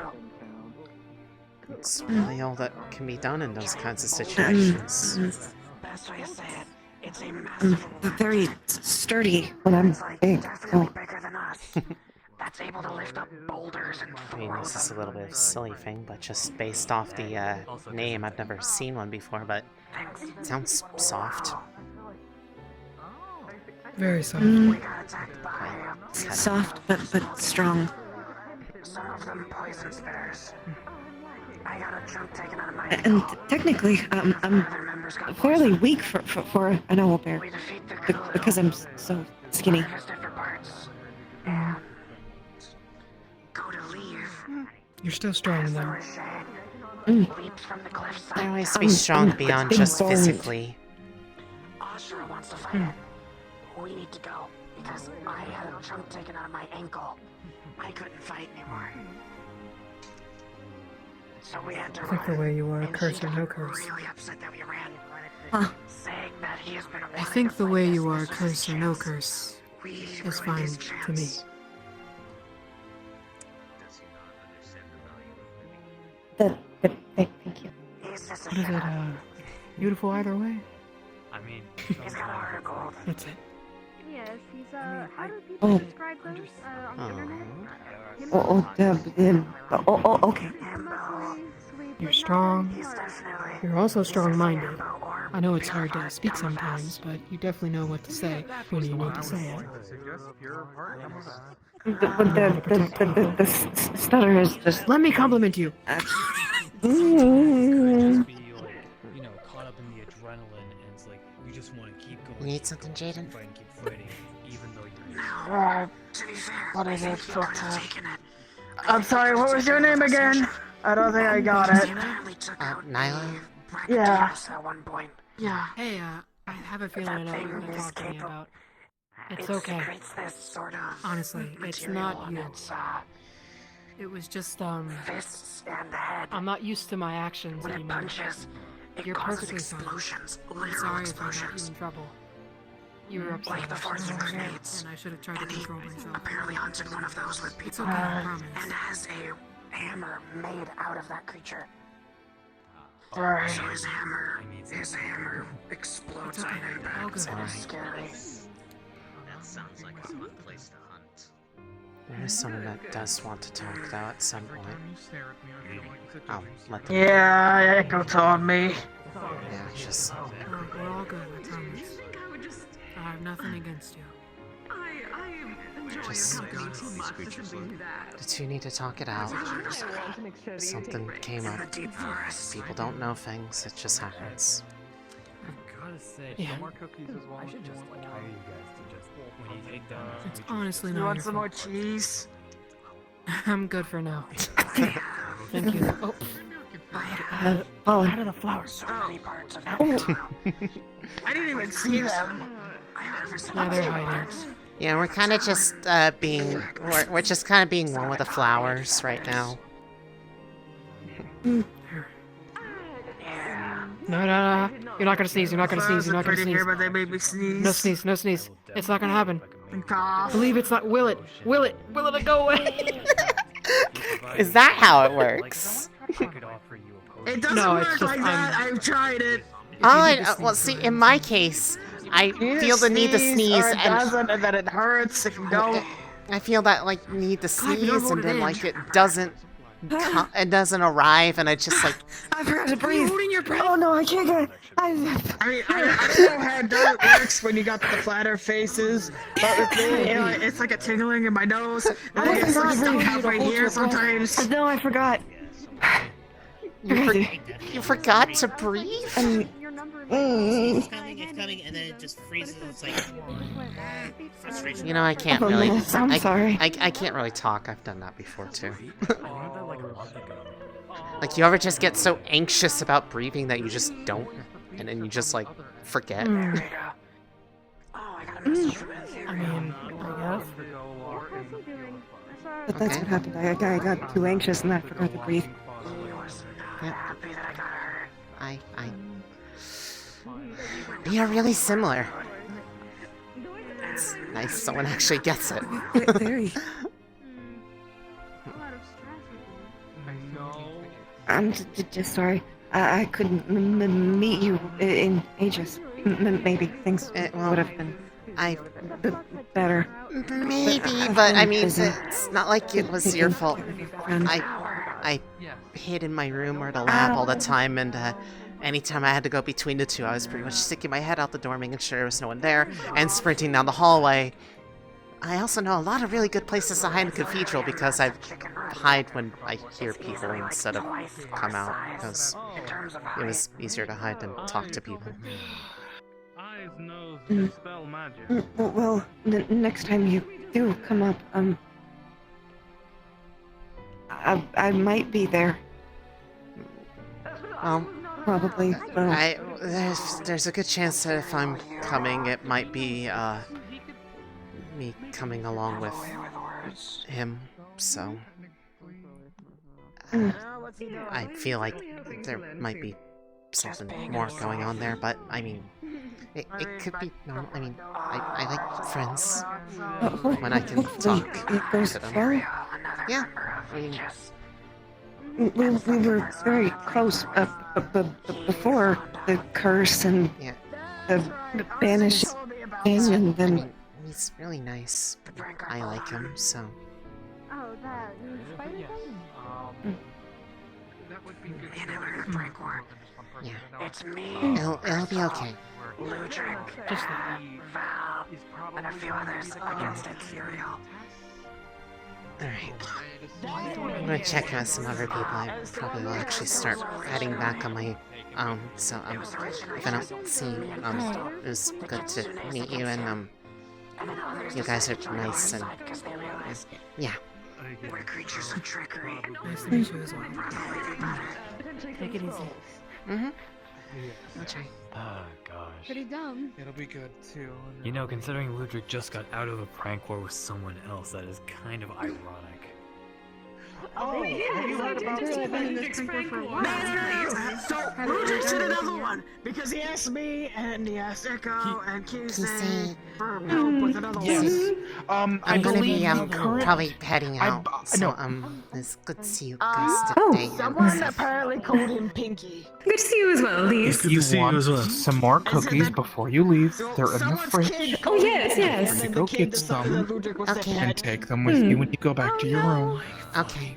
It's really all that can be done in those kinds of situations. Best way to say it, it's a I'm massive very sturdy when I'm big. So. bigger than us. That's able to lift up boulders and I mean, this is a little bit of a silly thing, but just based off the name, I've never seen one before, but it sounds soft. Very soft. Soft but strong. Some of them poison spitters. I got a chunk taken out of my And technically, I'm fairly weak for an owl bear because I'm so skinny. Go to leave. You're still strong though. Leaps from the cliffside. There always to be strong beyond just physically. Ashura wants to fight it. We need to go because I had a chunk taken out of my ankle. I couldn't fight anymore. So we had to I think the way you are, curse or no curse. really upset that we ran. Huh. Saying that he has been I think the way you are, curse or no curse, is fine to me. Thank you. What is it, beautiful either way? I mean, He's got a heart of gold. That's it. Yes, he's how do people Oh. describe those on the internet? Okay. You're strong. You're also strong-minded. I know it's hard to speak sometimes, but you definitely know what to say when you need to say it. The stutter is just... Let me compliment you. You know, caught up in the adrenaline, and it's like you just want to keep going. You need something, Jaden? Fight and keep fighting, even though you're To be fair, What I is think it, he might have Doctor? taken it. I'm sorry, what was your name again? I don't think I got it. Nyla? Yeah. At one point. Yeah. Hey, I have a feeling I know what you're gonna talk to me about. It's okay. Secretes this sort of Honestly, it's material not and you. it's, It was just, fists and the head. I'm not used to my actions When it anymore. punches, it You're causes perfectly fine. explosions, I'm literal sorry if I got you explosions. in trouble. You were upset. Like the force of grenades. And I should have tried to control myself. Apparently hunted one of those with people. It's okay, I promise. And has a hammer made out of that creature. Right. So his hammer explodes on impact. And it's scary. That sounds like a fun place to hunt. There is someone that does want to talk, though, at some point. I'll let them. Yeah, Echo told me. Yeah, it's just. We're all good, I promise. I have nothing against you. Just. The two need to talk it out. Something came up. People don't know things, it just happens. Gotta say, Yeah. some more cookies as well. I should just like hire you guys to just when you take them. It's honestly You not want your some fault. more cheese? I'm good for now. Thank you. Oh. Out of the flowers. So many parts of that. I didn't even see them. Yeah, they're hiding. Yeah, we're kind of just being. We're just kind of being one with the flowers right now. No. You're not gonna sneeze. You're not gonna sneeze. You're not gonna Pretty sneeze. here, but they made me sneeze. No sneeze. No sneeze. It's not gonna happen. And cough. Believe it's not. Will it? Will it? Will it go away? Is that how it works? It doesn't No, it's work just like that. I've tried it. Well, see, in my case, I feel the need to sneeze, or it and doesn't, and then it hurts if you don't. I feel that like need to God, you don't sneeze, hold and it then in. like it doesn't arrive, and I just like. I forgot to breathe. Holding your breath. Oh no, I can't get. I don't know how dirt works when you got the flatter faces, but with me, it's like a tingling in my nose. And I get stuck halfway here sometimes. No, I forgot. You forgot to breathe? It's coming, and then it just freezes. It's like frustration. You know, I can't Oh, really. miss, I'm sorry. I can't really talk. I've done that before too. Like, you ever just get so anxious about breathing that you just don't, and then you just like forget. I mean, I guess. But that's what happened. I got too anxious and I forgot to breathe. We are really similar. It's nice someone actually gets it. Very. I'm just sorry. I couldn't meet you in ages. Maybe things would have been better. Maybe, but I mean, it's not like it was your fault. I hid in my room or the lab all the time, and anytime I had to go between the two, I was pretty much sticking my head out the door, making sure there was no one there, and sprinting down the hallway. I also know a lot of really good places to hide in the cathedral because I hide when I hear people instead of come out, because it was easier to hide than talk to people. Eyes, nose, dispel magic. Well, next time you do come up, I might be there. Probably. There's a good chance that if I'm coming, it might be me coming along with him. So I feel like there might be something more going on there, but I mean, it could be normal. I mean, I like friends when I can talk to them. Yeah, I mean, we were very close before the curse and the banishing, and then. He's really nice. I like him, so. Oh, that. You spider thing? Yeah. It's me. It'll be okay. Ludric, Val, and a few others against Ethereal. Alright. I'm gonna check out some other people. I probably will actually start heading back on my own. So, if I don't see you, it was good to meet you, and, You guys are nice and yeah. We're creatures of trickery. Nice to meet you as well. Take it easy. Mm-hmm. I'll try. Oh gosh. Pretty dumb. It'll be good too. You know, considering Ludwig just got out of a prank war with someone else, that is kind of ironic. Oh, have you heard about Ludwig's prank war? So, Ludwig did another one because he asked me and he asked Echo and Kisei for help with another Yes. one. I'm gonna be current- probably heading out. So it's good to see you guys today. Someone apparently called him Pinky. Good to see you as well, Elise. If you want some more cookies before you leave, they're in the fridge. Oh, yes, yes. You go get some Okay. and take them with you when you go back to your room. Okay.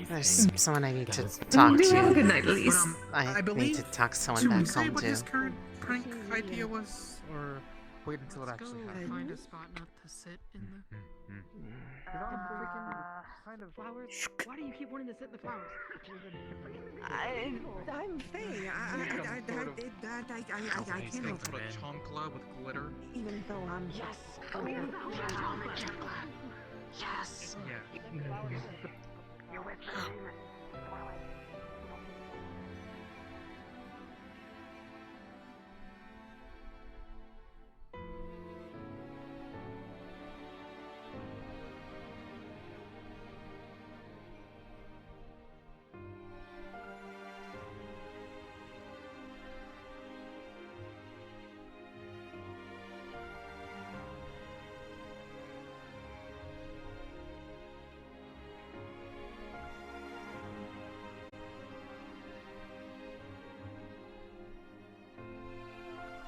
There's someone I need to talk to. Good night, Elise. I need to talk to someone Did we back say home what too. his current prank idea was, or wait until it actually happens? Find a spot not to sit in the freaking flowers. Why do you keep wanting to sit in the flowers? I'm Faye. I can't Put a chancla with glitter. even though I'm Yes. Yeah. You're with me.